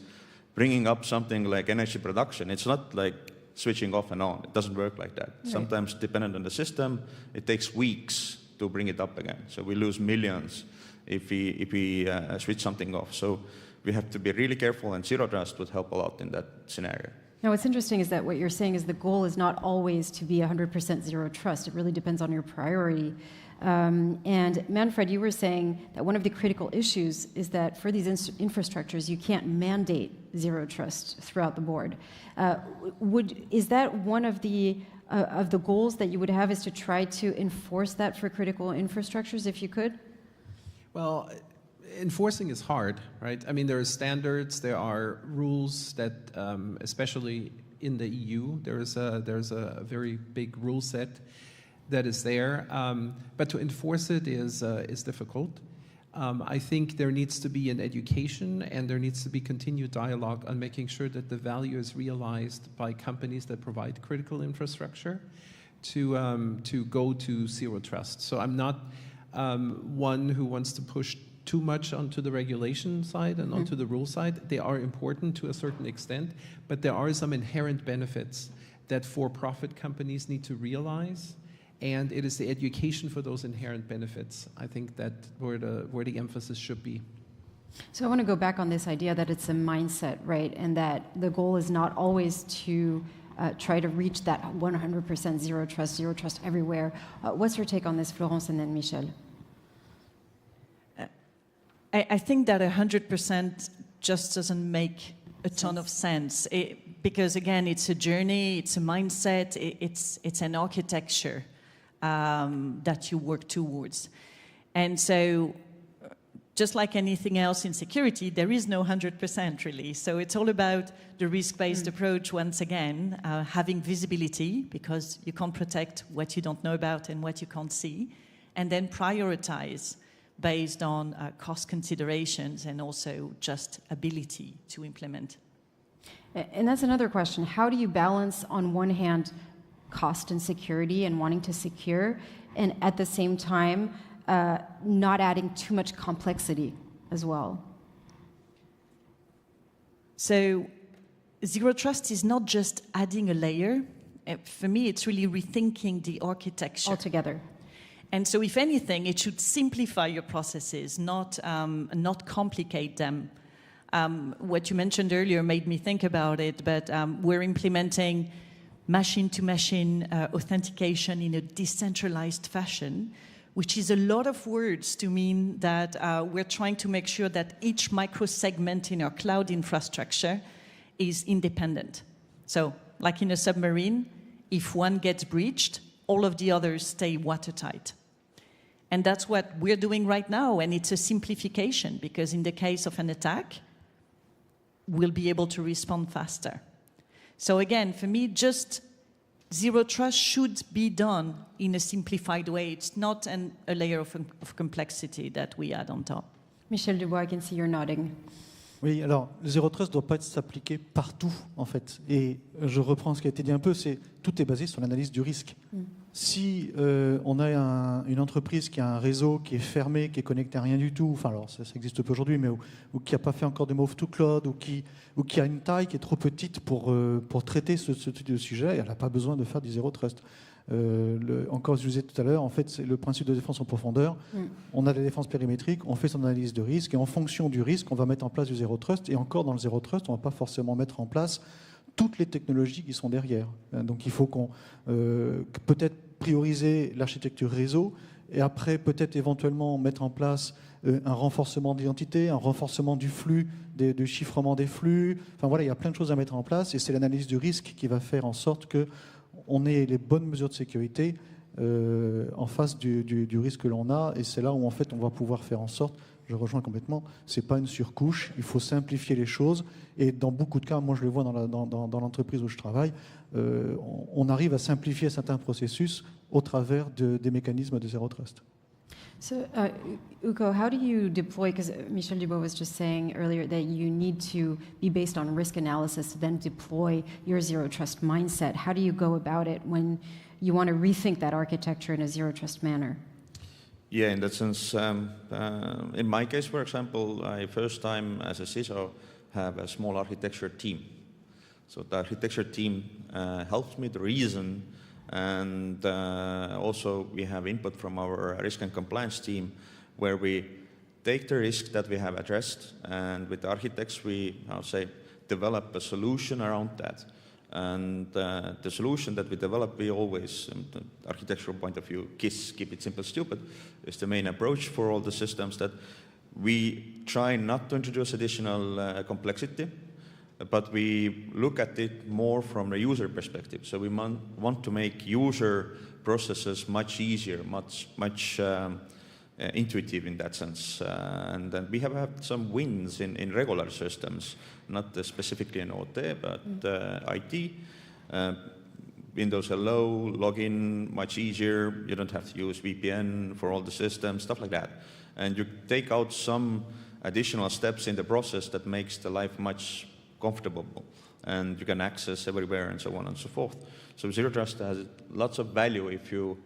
bringing up something like energy production, it's not like switching off and on. It doesn't work like that. Right. Sometimes, dependent on the system, it takes weeks to bring it up again. So we lose millions if we switch something off. So we have to be really careful, and Zero Trust would help a lot in that scenario. Now, what's interesting is that what you're saying is the goal is not always to be 100% Zero Trust. It really depends on your priority. And Manfred, you were saying that one of the critical issues is that for these infrastructures, you can't mandate Zero Trust throughout the board. Is that one of the goals that you would have, is to try to enforce that for critical infrastructures, if you could? Well, enforcing is hard, right? I mean, there are standards, there are rules that, especially in the EU, there's a very big rule set that is there, but to enforce it is difficult. I think there needs to be an education, and there needs to be continued dialogue on making sure that the value is realized by companies that provide critical infrastructure to go to Zero Trust. So I'm not one who wants to push too much onto the regulation side and onto the rule side. They are important to a certain extent, but there are some inherent benefits that for-profit companies need to realize, and it is the education for those inherent benefits, I think, that where the emphasis should be. So I want to go back on this idea that it's a mindset, right, and that the goal is not always to try to reach that 100% Zero Trust everywhere. What's your take on this, Florence, and then Michel? I think that 100% just doesn't make a ton of sense, because again, it's a journey, it's a mindset, it's an architecture that you work towards. And so, just like anything else in security, there is no 100% really. So it's all about the risk-based approach once again, having visibility, because you can't protect what you don't know about and what you can't see, and then prioritize based on cost considerations and also just ability to implement. And that's another question. How do you balance, on one hand, cost and security and wanting to secure, and at the same time, not adding too much complexity as well? So Zero Trust is not just adding a layer. For me, it's really rethinking the architecture altogether. And so, if anything, it should simplify your processes, not complicate them. What you mentioned earlier made me think about it, but we're implementing machine-to-machine authentication in a decentralized fashion, which is a lot of words to mean that we're trying to make sure that each micro-segment in our cloud infrastructure is independent. So, like in a submarine, if one gets breached, all of the others stay watertight. And that's what we're doing right now, and it's a simplification, because in the case of an attack, we'll be able to respond faster. So again, for me, just Zero Trust should be done in a simplified way. It's not a layer of complexity that we add on top. Michel Dubois, I can see you're nodding. Oui, alors, le Zero Trust ne doit pas s'appliquer partout, en fait. Et je reprends ce qui a été dit un peu, tout est basé sur l'analyse du risque. Si on a une entreprise qui a un réseau qui est fermé, qui est connecté à rien du tout, enfin alors ça existe peu aujourd'hui, mais ou qui n'a pas fait encore de move to cloud, ou qui a une taille qui est trop petite pour traiter ce type de sujet, elle n'a pas besoin de faire du Zero Trust. Encore, je vous disais tout à l'heure, en fait, c'est le principe de défense en profondeur. On a la défense périmétrique, on fait son analyse de risque, et en fonction du risque, on va mettre en place du Zero Trust. Et encore, dans le Zero Trust, on ne va pas forcément mettre en place toutes les technologies qui sont derrière. Donc il faut qu'on peut-être prioriser l'architecture réseau, et après peut-être éventuellement mettre en place un renforcement d'identité, un renforcement du flux, du chiffrement des flux. Enfin voilà, il y a plein de choses à mettre en place, et c'est l'analyse du risque qui va faire en sorte qu'on ait les bonnes mesures de sécurité en face du risque que l'on a, et c'est là où en fait on va pouvoir faire en sorte, je rejoins complètement, c'est pas une surcouche, il faut simplifier les choses, et dans beaucoup de cas, moi je le vois dans l'entreprise où je travaille, on arrive à simplifier certains processus au travers des mécanismes de Zero Trust. So, Uko, how do you deploy, because Michel Dubois was just saying earlier that you need to be based on risk analysis to then deploy your Zero Trust mindset. How do you go about it when you want to rethink that architecture in a Zero Trust manner? Yeah, in that sense, in my case, for example, first time as a CISO, have a small architecture team. So the architecture team helps me to reason, and also we have input from our risk and compliance team, where we take the risk that we have addressed, and with the architects we, develop a solution around that. And the solution that we develop, we always, from the architectural point of view, keep it simple, stupid, is the main approach for all the systems, that we try not to introduce additional complexity, but we look at it more from a user perspective. So we want to make user processes much easier, much intuitive in that sense. And then we have had some wins in regular systems, not specifically in OT, but IT. Windows Hello, login, much easier. You don't have to use VPN for all the systems, stuff like that. And you take out some additional steps in the process that makes the life much comfortable, and you can access everywhere and so on and so forth. So Zero Trust has lots of value if you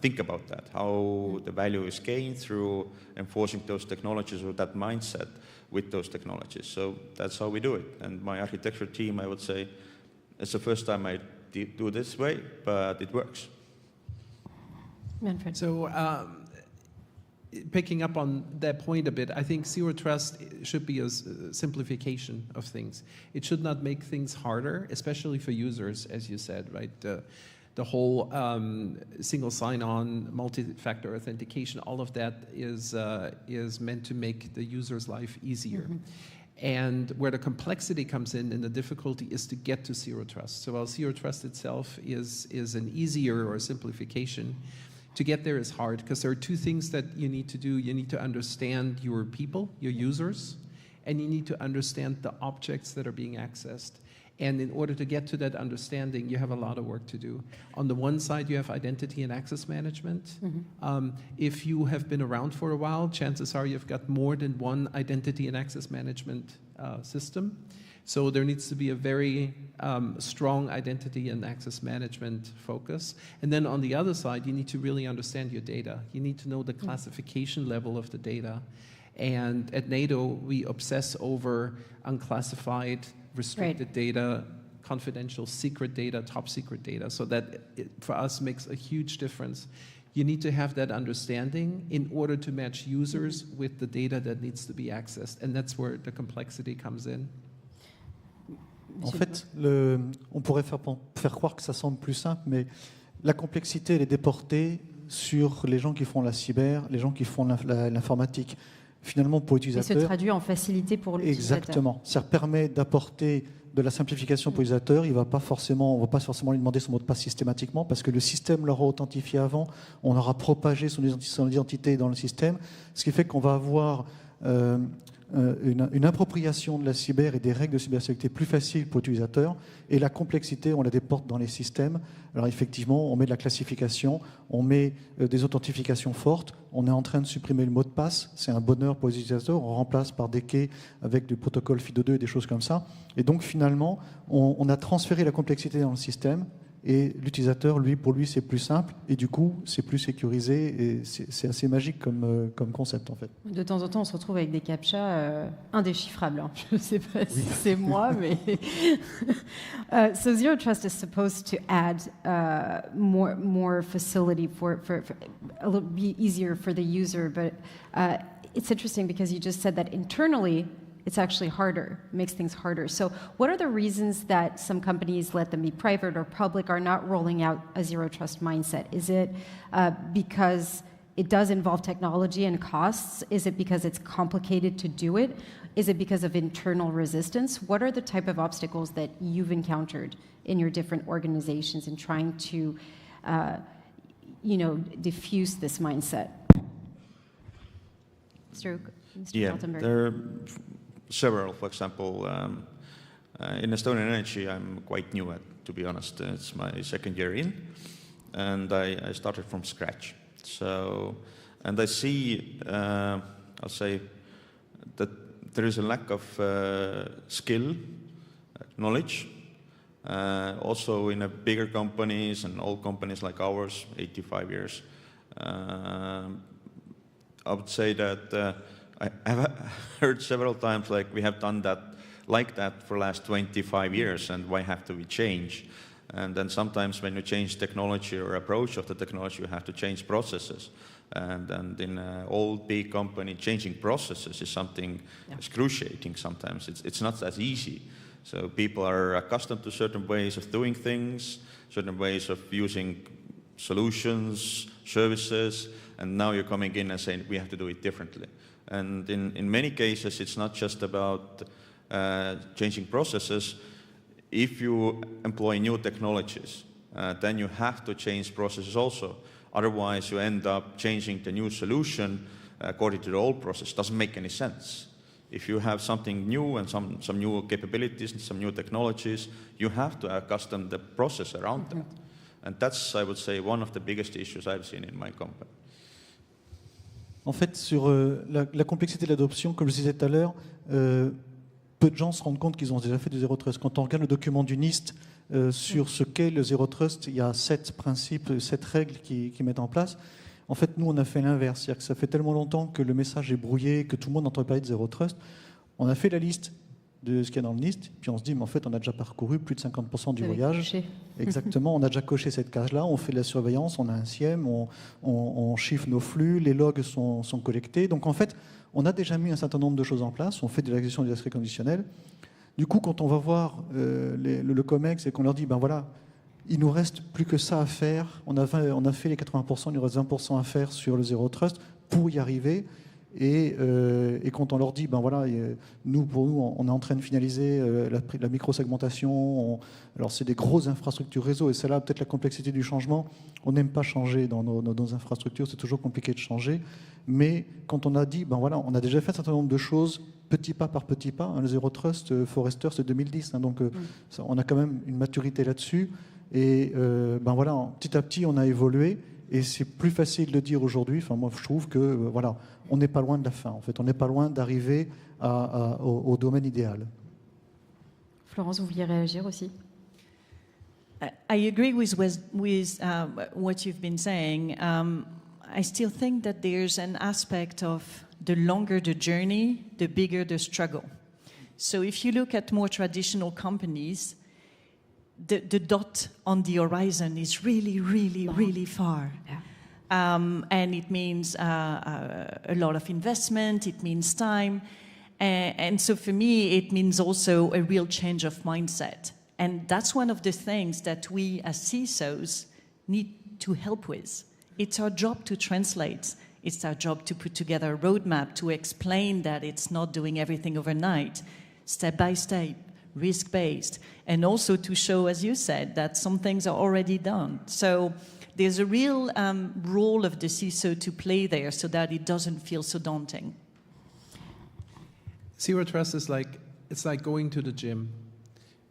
think about that, how the value is gained through enforcing those technologies or that mindset with those technologies. So that's how we do it. And my architecture team, I would say, it's the first time I do this way, but it works. Manfred. So picking up on that point a bit, I think Zero Trust should be a simplification of things. It should not make things harder, especially for users, as you said, right? The whole single sign-on, multi-factor authentication, all of that is meant to make the user's life easier. And where the complexity comes in and the difficulty is to get to Zero Trust. So while Zero Trust itself is an easier or a simplification, to get there is hard, because there are two things that you need to do. You need to understand your people, your users, and you need to understand the objects that are being accessed. And in order to get to that understanding, you have a lot of work to do. On the one side, you have identity and access management. If you have been around for a while, chances are you've got more than one identity and access management system. So there needs to be a very strong identity and access management focus. And then on the other side, you need to really understand your data. You need to know the classification level of the data. And at NATO, we obsess over unclassified, restricted data, confidential, secret data, top secret data. So that, for us, makes a huge difference. You need to have that understanding in order to match users with the data that needs to be accessed. And that's where the complexity comes in. En fait, on pourrait faire croire que ça semble plus simple, mais la complexité, elle est déportée sur les gens qui font la cyber, les gens qui font l'informatique. Finalement, pour l'utilisateur... Et se traduit en facilité pour l'utilisateur. Exactement. Ça permet d'apporter de la simplification pour l'utilisateur. On ne va pas forcément lui demander son mot de passe systématiquement, parce que le système l'aura authentifié avant, on aura propagé son identité dans le système, ce qui fait qu'on va avoir... une appropriation de la cyber et des règles de cybersécurité plus faciles pour l'utilisateur, et la complexité, on la déporte dans les systèmes. Alors effectivement, on met de la classification, on met des authentifications fortes, on est en train de supprimer le mot de passe, c'est un bonheur pour les utilisateurs, on remplace par des quais avec du protocole P02 et des choses comme ça. Et donc finalement, on a transféré la complexité dans le système, et l'utilisateur, pour lui, c'est plus simple, et du coup, c'est plus sécurisé, et c'est assez magique comme concept, en fait. De temps en temps, on se retrouve avec des captchas indéchiffrables. Hein. Je ne sais pas si c'est moi, mais... So Zero Trust is supposed to add more facility for a little be easier for the user, but it's interesting because you just said that internally, it's actually harder, makes things harder. So what are the reasons that some companies, let them be private or public, are not rolling out a Zero Trust mindset? Is it because it does involve technology and costs? Is it because it's complicated to do it? Is it because of internal resistance? What are the type of obstacles that you've encountered in your different organizations in trying to, diffuse this mindset? Mr. Altenberg. There are several. For example, in Estonian Energy, I'm quite new at, to be honest. It's my second year in, and I started from scratch. So, and I see, I'll say, that there is a lack of skill, knowledge. Also in bigger companies and old companies like ours, 85 years. I would say that I've heard several times, like, we have done that like that for the last 25 years, and why have to we change? And then sometimes when you change technology or approach of the technology, you have to change processes. And in an old big company, changing processes is something excruciating sometimes. It's not as easy. So people are accustomed to certain ways of doing things, certain ways of using solutions, services, and now you're coming in and saying, we have to do it differently. And in many cases, it's not just about changing processes. If you employ new technologies, then you have to change processes also. Otherwise, you end up changing the new solution according to the old process. Doesn't make any sense. If you have something new and some new capabilities and some new technologies, you have to accustom the process around that. And that's, I would say, one of the biggest issues I've seen in my company. En fait, sur la complexité de l'adoption, comme je disais tout à l'heure, peu de gens se rendent compte qu'ils ont déjà fait du Zéro Trust. Quand on regarde le document du NIST sur ce qu'est le Zéro Trust, il y a 7 principes, 7 règles qui mettent en place. En fait, nous, on a fait l'inverse. C'est-à-dire que ça fait tellement longtemps que le message est brouillé, que tout le monde entend parler de Zéro Trust. On a fait la liste de ce qu'il y a dans le NIST, puis on se dit, mais en fait, on a déjà parcouru plus de 50% du voyage. Coché. Exactement, on a déjà coché cette case-là, on fait de la surveillance, on a un SIEM, on chiffre nos flux, les logs sont collectés. Donc en fait, on a déjà mis un certain nombre de choses en place, on fait de la gestion des accès conditionnels. Du coup, quand on va voir le COMEX et qu'on leur dit, ben voilà, il nous reste plus que ça à faire, on a fait les 80%, il nous reste 20% à faire sur le Zéro Trust pour y arriver. Et quand on leur dit, ben voilà, pour nous, on est en train de finaliser la micro-segmentation. Alors, c'est des grosses infrastructures réseau, et c'est là peut-être la complexité du changement. On n'aime pas changer dans nos infrastructures, c'est toujours compliqué de changer. Mais quand on a dit, ben voilà, on a déjà fait un certain nombre de choses, petit pas par petit pas. Le Zero Trust, Forrester, c'est 2010, donc on a quand même une maturité là-dessus. Et ben voilà, petit à petit, on a évolué. Et c'est plus facile de dire aujourd'hui, enfin moi je trouve que voilà, on n'est pas loin de la fin en fait, on n'est pas loin d'arriver au domaine idéal. Florence, vous vouliez réagir aussi? I agree with what you've been saying. I still think that there's an aspect of the longer the journey, the bigger the struggle. So if you look at more traditional companies, the dot on the horizon is really, really, really far. Yeah. And it means a lot of investment, it means time. And so for me, it means also a real change of mindset. And that's one of the things that we as CISOs need to help with. It's our job to translate. It's our job to put together a roadmap to explain that it's not doing everything overnight, step by step, risk-based, and also to show, as you said, that some things are already done. So there's a real role of the CISO to play there so that it doesn't feel so daunting. Zero Trust is it's like going to the gym.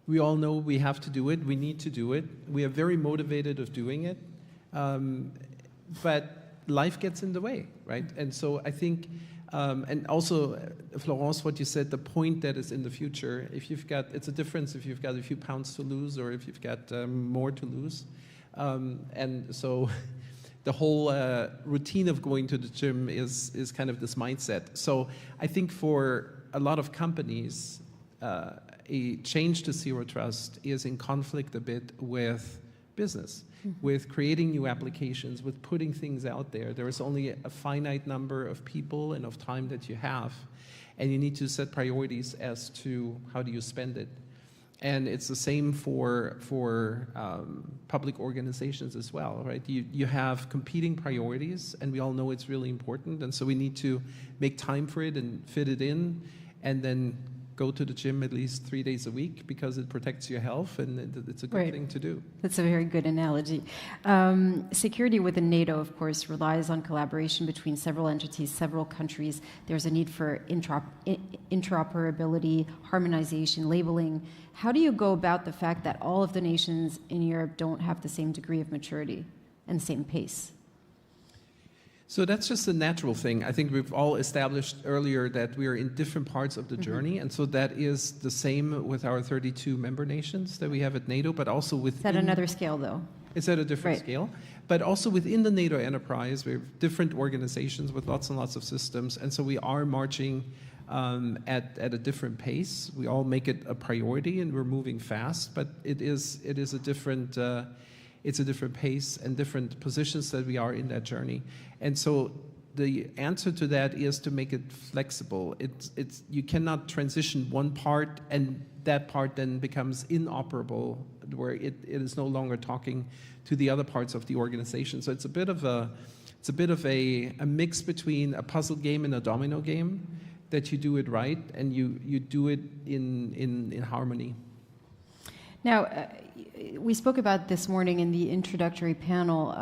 We all know we have to do it, we need to do it. We are very motivated of doing it, but life gets in the way, right? And so I think and also, Florence, what you said, the point that is in the future, it's a difference if you've got a few pounds to lose or if you've got more to lose. And so the whole routine of going to the gym is kind of this mindset. So I think for a lot of companies, a change to Zero Trust is in conflict a bit with business. With creating new applications, with putting things out there. There is only a finite number of people and of time that you have, and you need to set priorities as to how do you spend it. And it's the same for public organizations as well, right? You have competing priorities, and we all know it's really important, and so we need to make time for it and fit it in, and then go to the gym at least 3 days a week because it protects your health and it's a good thing to do. That's a very good analogy. Security within NATO, of course, relies on collaboration between several entities, several countries. There's a need for interoperability, harmonization, labeling. How do you go about the fact that all of the nations in Europe don't have the same degree of maturity and the same pace? So that's just a natural thing. I think we've all established earlier that we are in different parts of the journey, and so that is the same with our 32 member nations that we have at NATO, but also within... It's at another scale, though. It's at a different scale. But also within the NATO enterprise, we have different organizations with lots and lots of systems, and so we are marching at a different pace. We all make it a priority, and we're moving fast. But it is a different it's a different pace and different positions that we are in that journey. And so the answer to that is to make it flexible. It's you cannot transition one part and that part then becomes inoperable, where it is no longer talking to the other parts of the organization. So it's a bit of a mix between a puzzle game and a domino game, that you do it right and you do it in harmony. Now, we spoke about this morning in the introductory panel,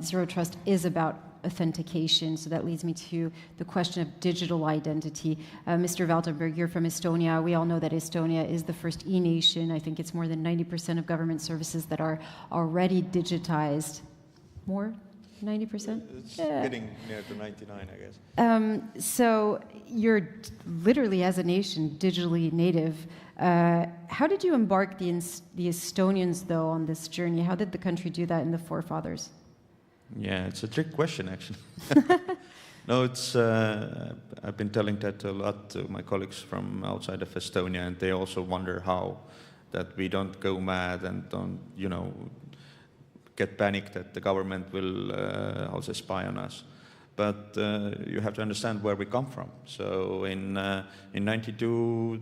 Zero Trust is about authentication, so that leads me to the question of digital identity. Mr. Waltenberg, you're from Estonia. We all know that Estonia is the first e-nation. I think it's more than 90% of government services that are already digitized. More? 90%? It's getting near to 99, I guess. So you're literally, as a nation, digitally native. How did you embark the Estonians, though, on this journey? How did the country do that in the forefathers? Yeah, it's a trick question, actually. No, it's. I've been telling that a lot to my colleagues from outside of Estonia, and they also wonder how that we don't go mad and don't, get panicked that the government will also spy on us. But you have to understand where we come from. So in 92,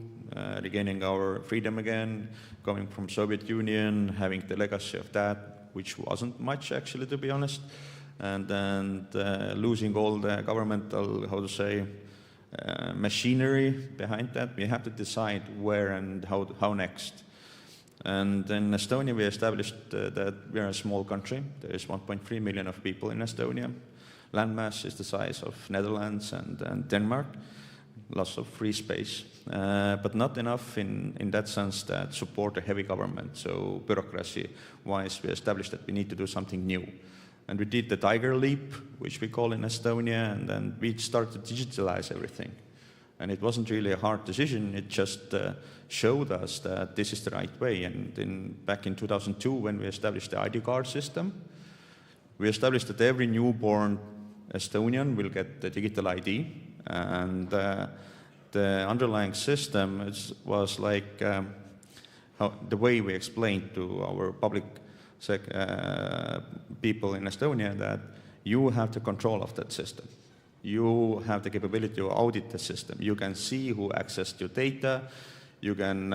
regaining our freedom again, coming from Soviet Union, having the legacy of that, which wasn't much actually, to be honest, and then losing all the governmental, machinery behind that, we have to decide where and how next. And in Estonia, we established that we are a small country. There is 1.3 million of people in Estonia. Landmass is the size of Netherlands and Denmark. Lots of free space, but not enough in that sense that support a heavy government. So bureaucracy-wise, we established that we need to do something new. And we did the tiger leap, which we call in Estonia, and then we started to digitalize everything. And it wasn't really a hard decision. It just showed us that this is the right way. And back in 2002, when we established the ID card system, we established that every newborn Estonian will get the digital ID. And the underlying system was like the way we explained to our public people in Estonia that you have the control of that system. You have the capability to audit the system. You can see who accessed your data. You can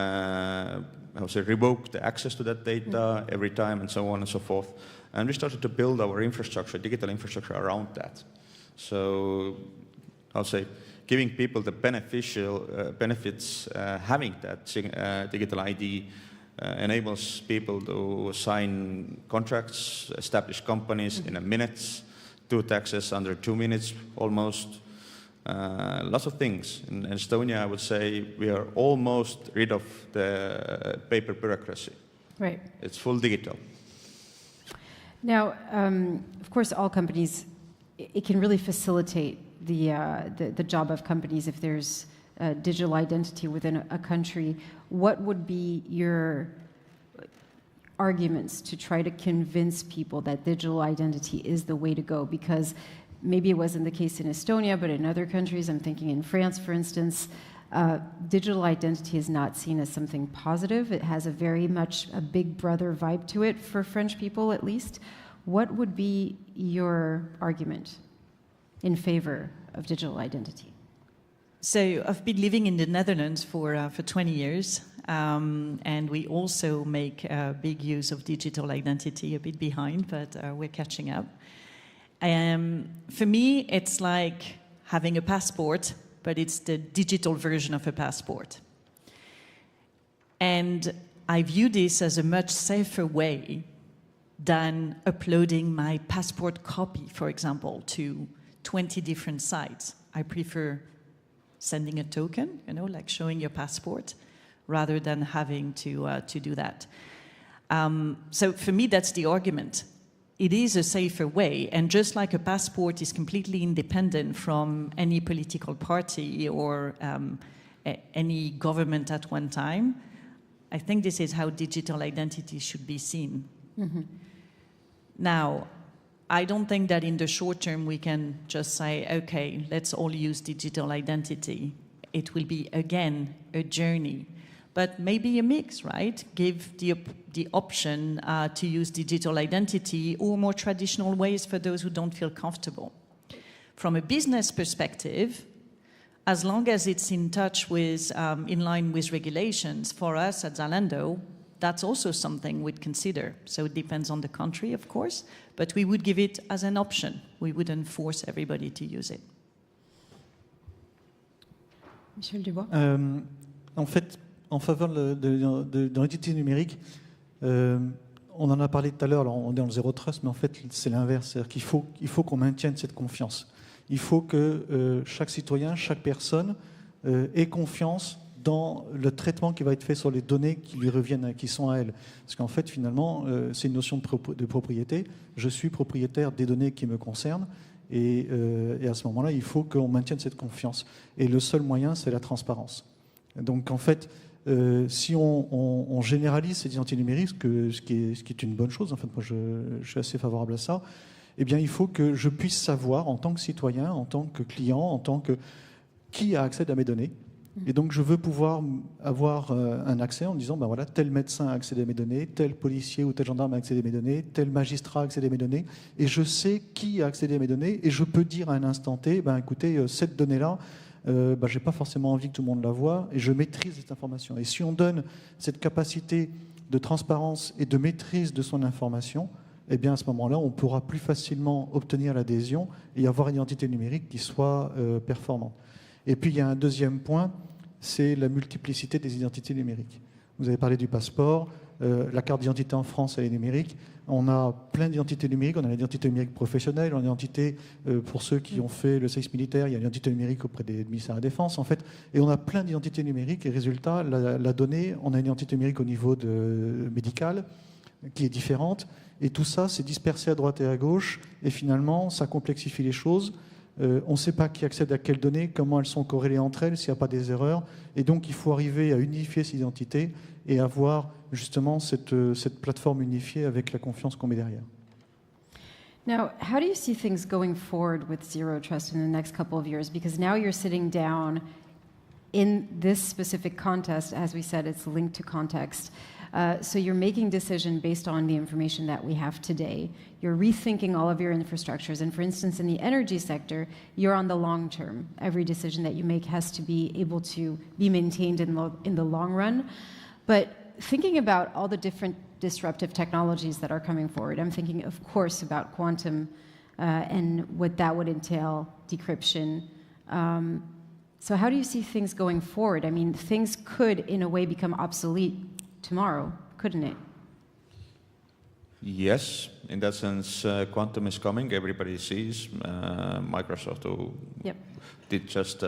revoke the access to that data every time, and so on and so forth. And we started to build our infrastructure, digital infrastructure around that. So giving people the benefits, having that digital ID enables people to sign contracts, establish companies in a minute, do taxes under 2 minutes almost. Lots of things. In Estonia, I would say we are almost rid of the paper bureaucracy. Right. It's full digital. Now, of course, all companies, it can really facilitate the job of companies if there's digital identity within a country. What would be your arguments to try to convince people that digital identity is the way to go? Because maybe it wasn't the case in Estonia, but in other countries, I'm thinking in France, for instance, digital identity is not seen as something positive. It has a very much a big brother vibe to it, for French people at least. What would be your argument in favor of digital identity? So I've been living in the Netherlands for 20 years, and we also make big use of digital identity, a bit behind, but we're catching up. For me, it's like having a passport, but it's the digital version of a passport. And I view this as a much safer way than uploading my passport copy, for example, to 20 different sites. I prefer sending a token, like showing your passport, rather than having to do that. So for me, that's the argument. It is a safer way, and just like a passport is completely independent from any political party or any government at one time, I think this is how digital identity should be seen. Mm-hmm. Now, I don't think that in the short term we can just say, okay, let's all use digital identity. It will be, again, a journey. But maybe a mix, right? Give the option to use digital identity or more traditional ways for those who don't feel comfortable. From a business perspective, as long as it's in touch with, in line with regulations, for us at Zalando, that's also something we'd consider. So it depends on the country, of course, but we would give it as an option. We wouldn't force everybody to use it. Michel Dubois. En fait, en faveur de l'identité numérique, on en a parlé tout à l'heure, alors on est dans le Zéro Trust, mais en fait c'est l'inverse, c'est-à-dire qu'il faut qu'on maintienne cette confiance. Il faut que chaque citoyen, chaque personne ait confiance dans le traitement qui va être fait sur les données qui lui reviennent, qui sont à elle. Parce qu'en fait, finalement, c'est une notion de propriété. Je suis propriétaire des données qui me concernent. Et à ce moment-là, il faut qu'on maintienne cette confiance. Et le seul moyen, c'est la transparence. Donc, en fait, si on généralise cette identité numérique, ce qui est une bonne chose, en fait, moi, je suis assez favorable à ça, eh bien, il faut que je puisse savoir, en tant que citoyen, en tant que client, en tant que qui a accès à mes données. Et donc, je veux pouvoir avoir un accès en disant, ben voilà, tel médecin a accédé à mes données, tel policier ou tel gendarme a accédé à mes données, tel magistrat a accédé à mes données, et je sais qui a accédé à mes données, et je peux dire à un instant T, ben écoutez, cette donnée-là, je n'ai pas forcément envie que tout le monde la voie, et je maîtrise cette information. Et si on donne cette capacité de transparence et de maîtrise de son information, eh bien à ce moment-là, on pourra plus facilement obtenir l'adhésion et avoir une identité numérique qui soit performante. Et puis, il y a un deuxième point, c'est la multiplicité des identités numériques. Vous avez parlé du passeport, la carte d'identité en France, elle est numérique. On a plein d'identités numériques, on a l'identité numérique professionnelle, on a l'identité pour ceux qui ont fait le service militaire, il y a l'identité numérique auprès des ministères de la Défense, en fait. Et on a plein d'identités numériques, et résultat, la donnée, on a une identité numérique au niveau médical, qui est différente, et tout ça, c'est dispersé à droite et à gauche, et finalement, ça complexifie les choses. On ne sait pas qui accède à quelles données, comment elles sont corrélées entre elles, s'il n'y a pas des erreurs. Et donc, il faut arriver à unifier ces identités et avoir justement cette plateforme unifiée avec la confiance qu'on met derrière. Now, how do you see things going forward with Zero Trust in the next couple of years? Because now you're sitting down in this specific contest. As we said, it's linked to context. So you're making decisions based on the information that we have today. You're rethinking all of your infrastructures. And for instance, in the energy sector, you're on the long term. Every decision that you make has to be able to be maintained in the long run. But thinking about all the different disruptive technologies that are coming forward, I'm thinking, of course, about quantum and what that would entail, decryption. So how do you see things going forward? I mean, things could, in a way, become obsolete tomorrow, couldn't it? Yes, in that sense, quantum is coming. Everybody sees. Microsoft did just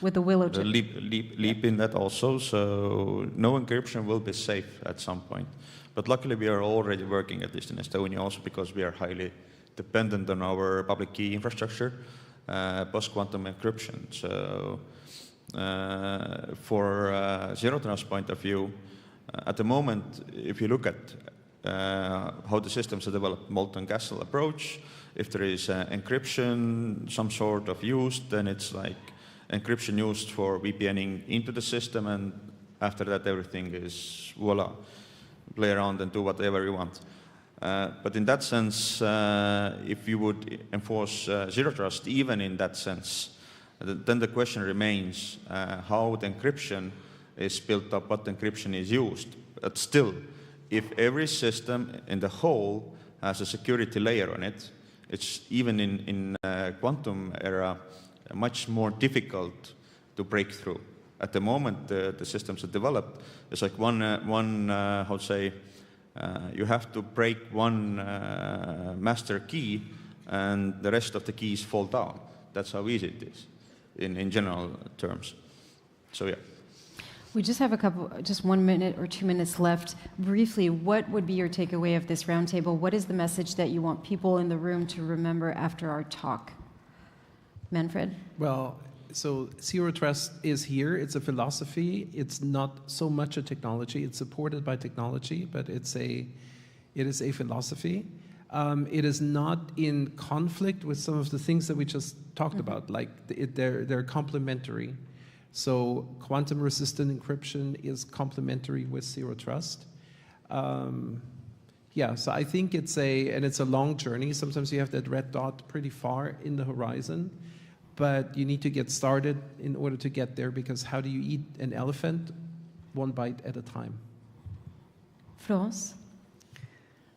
with the Willow chip. leap in that also. So no encryption will be safe at some point. But luckily, we are already working, at least in Estonia, also because we are highly dependent on our public key infrastructure, post-quantum encryption. So for Zero Trust point of view, at the moment, if you look at how the systems are developed, molten castle approach, if there is encryption, some sort of used, then it's like encryption used for VPNing into the system, and after that everything is voila, play around and do whatever you want. But in that sense, if you would enforce Zero Trust, even in that sense, then the question remains how the encryption is built up, what encryption is used. But still, if every system in the whole has a security layer on it, it's even in quantum era much more difficult to break through. At the moment, the systems are developed. It's like how to say, you have to break one master key, and the rest of the keys fall down. That's how easy it is, in general terms. So yeah. We just have just 1 minute or 2 minutes left. Briefly, what would be your takeaway of this roundtable? What is the message that you want people in the room to remember after our talk? Manfred? Well, so Zero Trust is here. It's a philosophy. It's not so much a technology. It's supported by technology, but it is a philosophy. It is not in conflict with some of the things that we just talked about, like they're complementary. So quantum resistant encryption is complementary with Zero Trust. Yeah, so I think it's a long journey. Sometimes you have that red dot pretty far in the horizon, but you need to get started in order to get there, because how do you eat an elephant? One bite at a time. Florence?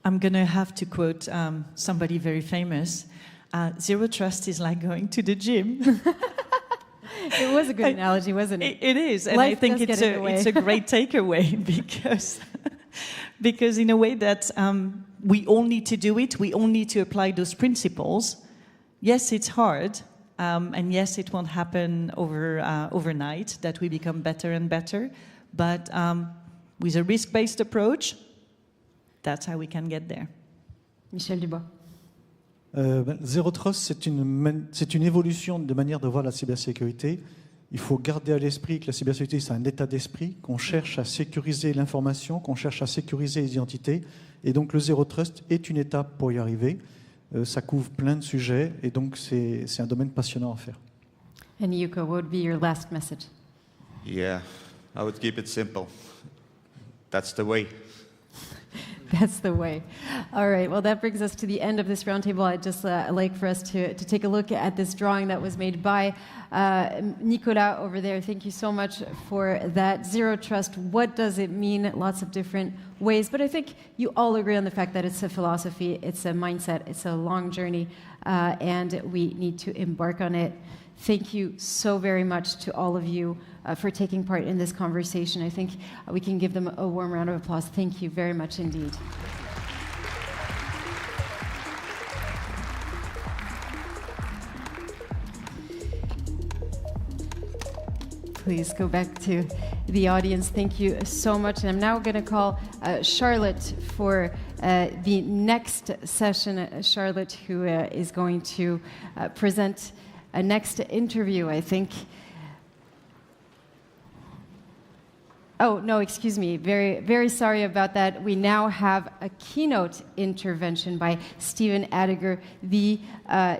I'm going to have to quote somebody very famous. Zero Trust is like going to the gym. It was a good analogy, wasn't it? It is, and Life I think it's a great takeaway because in a way that we all need to do it, we all need to apply those principles. Yes, it's hard, and yes, it won't happen overnight that we become better and better, but with a risk-based approach, that's how we can get there. Michel Dubois. Zero Trust, c'est une évolution de manière de voir la cybersécurité. Il faut garder à l'esprit que la cybersécurité, c'est un état d'esprit, qu'on cherche à sécuriser l'information, qu'on cherche à sécuriser les identités. Et donc le Zero Trust est une étape pour y arriver. Ça couvre plein de sujets, et donc c'est un domaine passionnant à faire. And Yuko, what would be your last message? Yeah, I would keep it simple. That's the way. That's the way. All right, well, that brings us to the end of this roundtable. I'd just like for us to take a look at this drawing that was made by Nicolas over there. Thank you so much for that. Zero Trust, what does it mean? Lots of different ways, but I think you all agree on the fact that it's a philosophy, it's a mindset, it's a long journey, and we need to embark on it. Thank you so very much to all of you for taking part in this conversation. I think we can give them a warm round of applause. Thank you very much indeed. Please go back to the audience. Thank you so much. And I'm now going to call Charlotte for the next session. Charlotte, who is going to present a next interview, I think. Oh, no, excuse me. Very, very sorry about that. We now have a keynote intervention by Stephen Adiger, the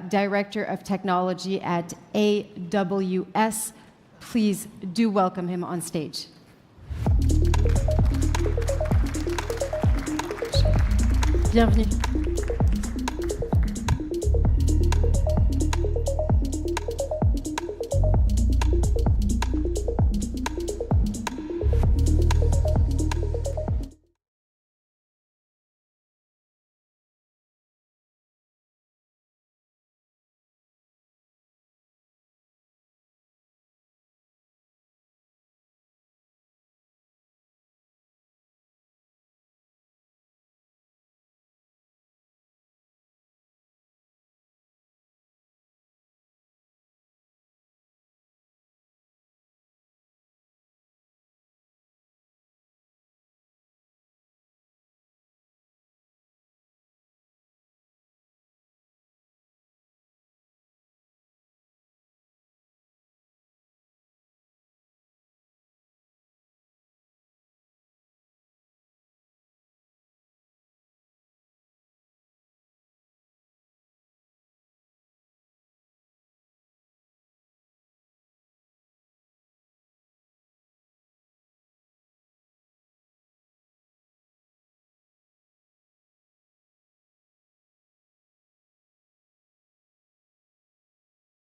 Director of Technology at AWS. Please do welcome him on stage. Bienvenue.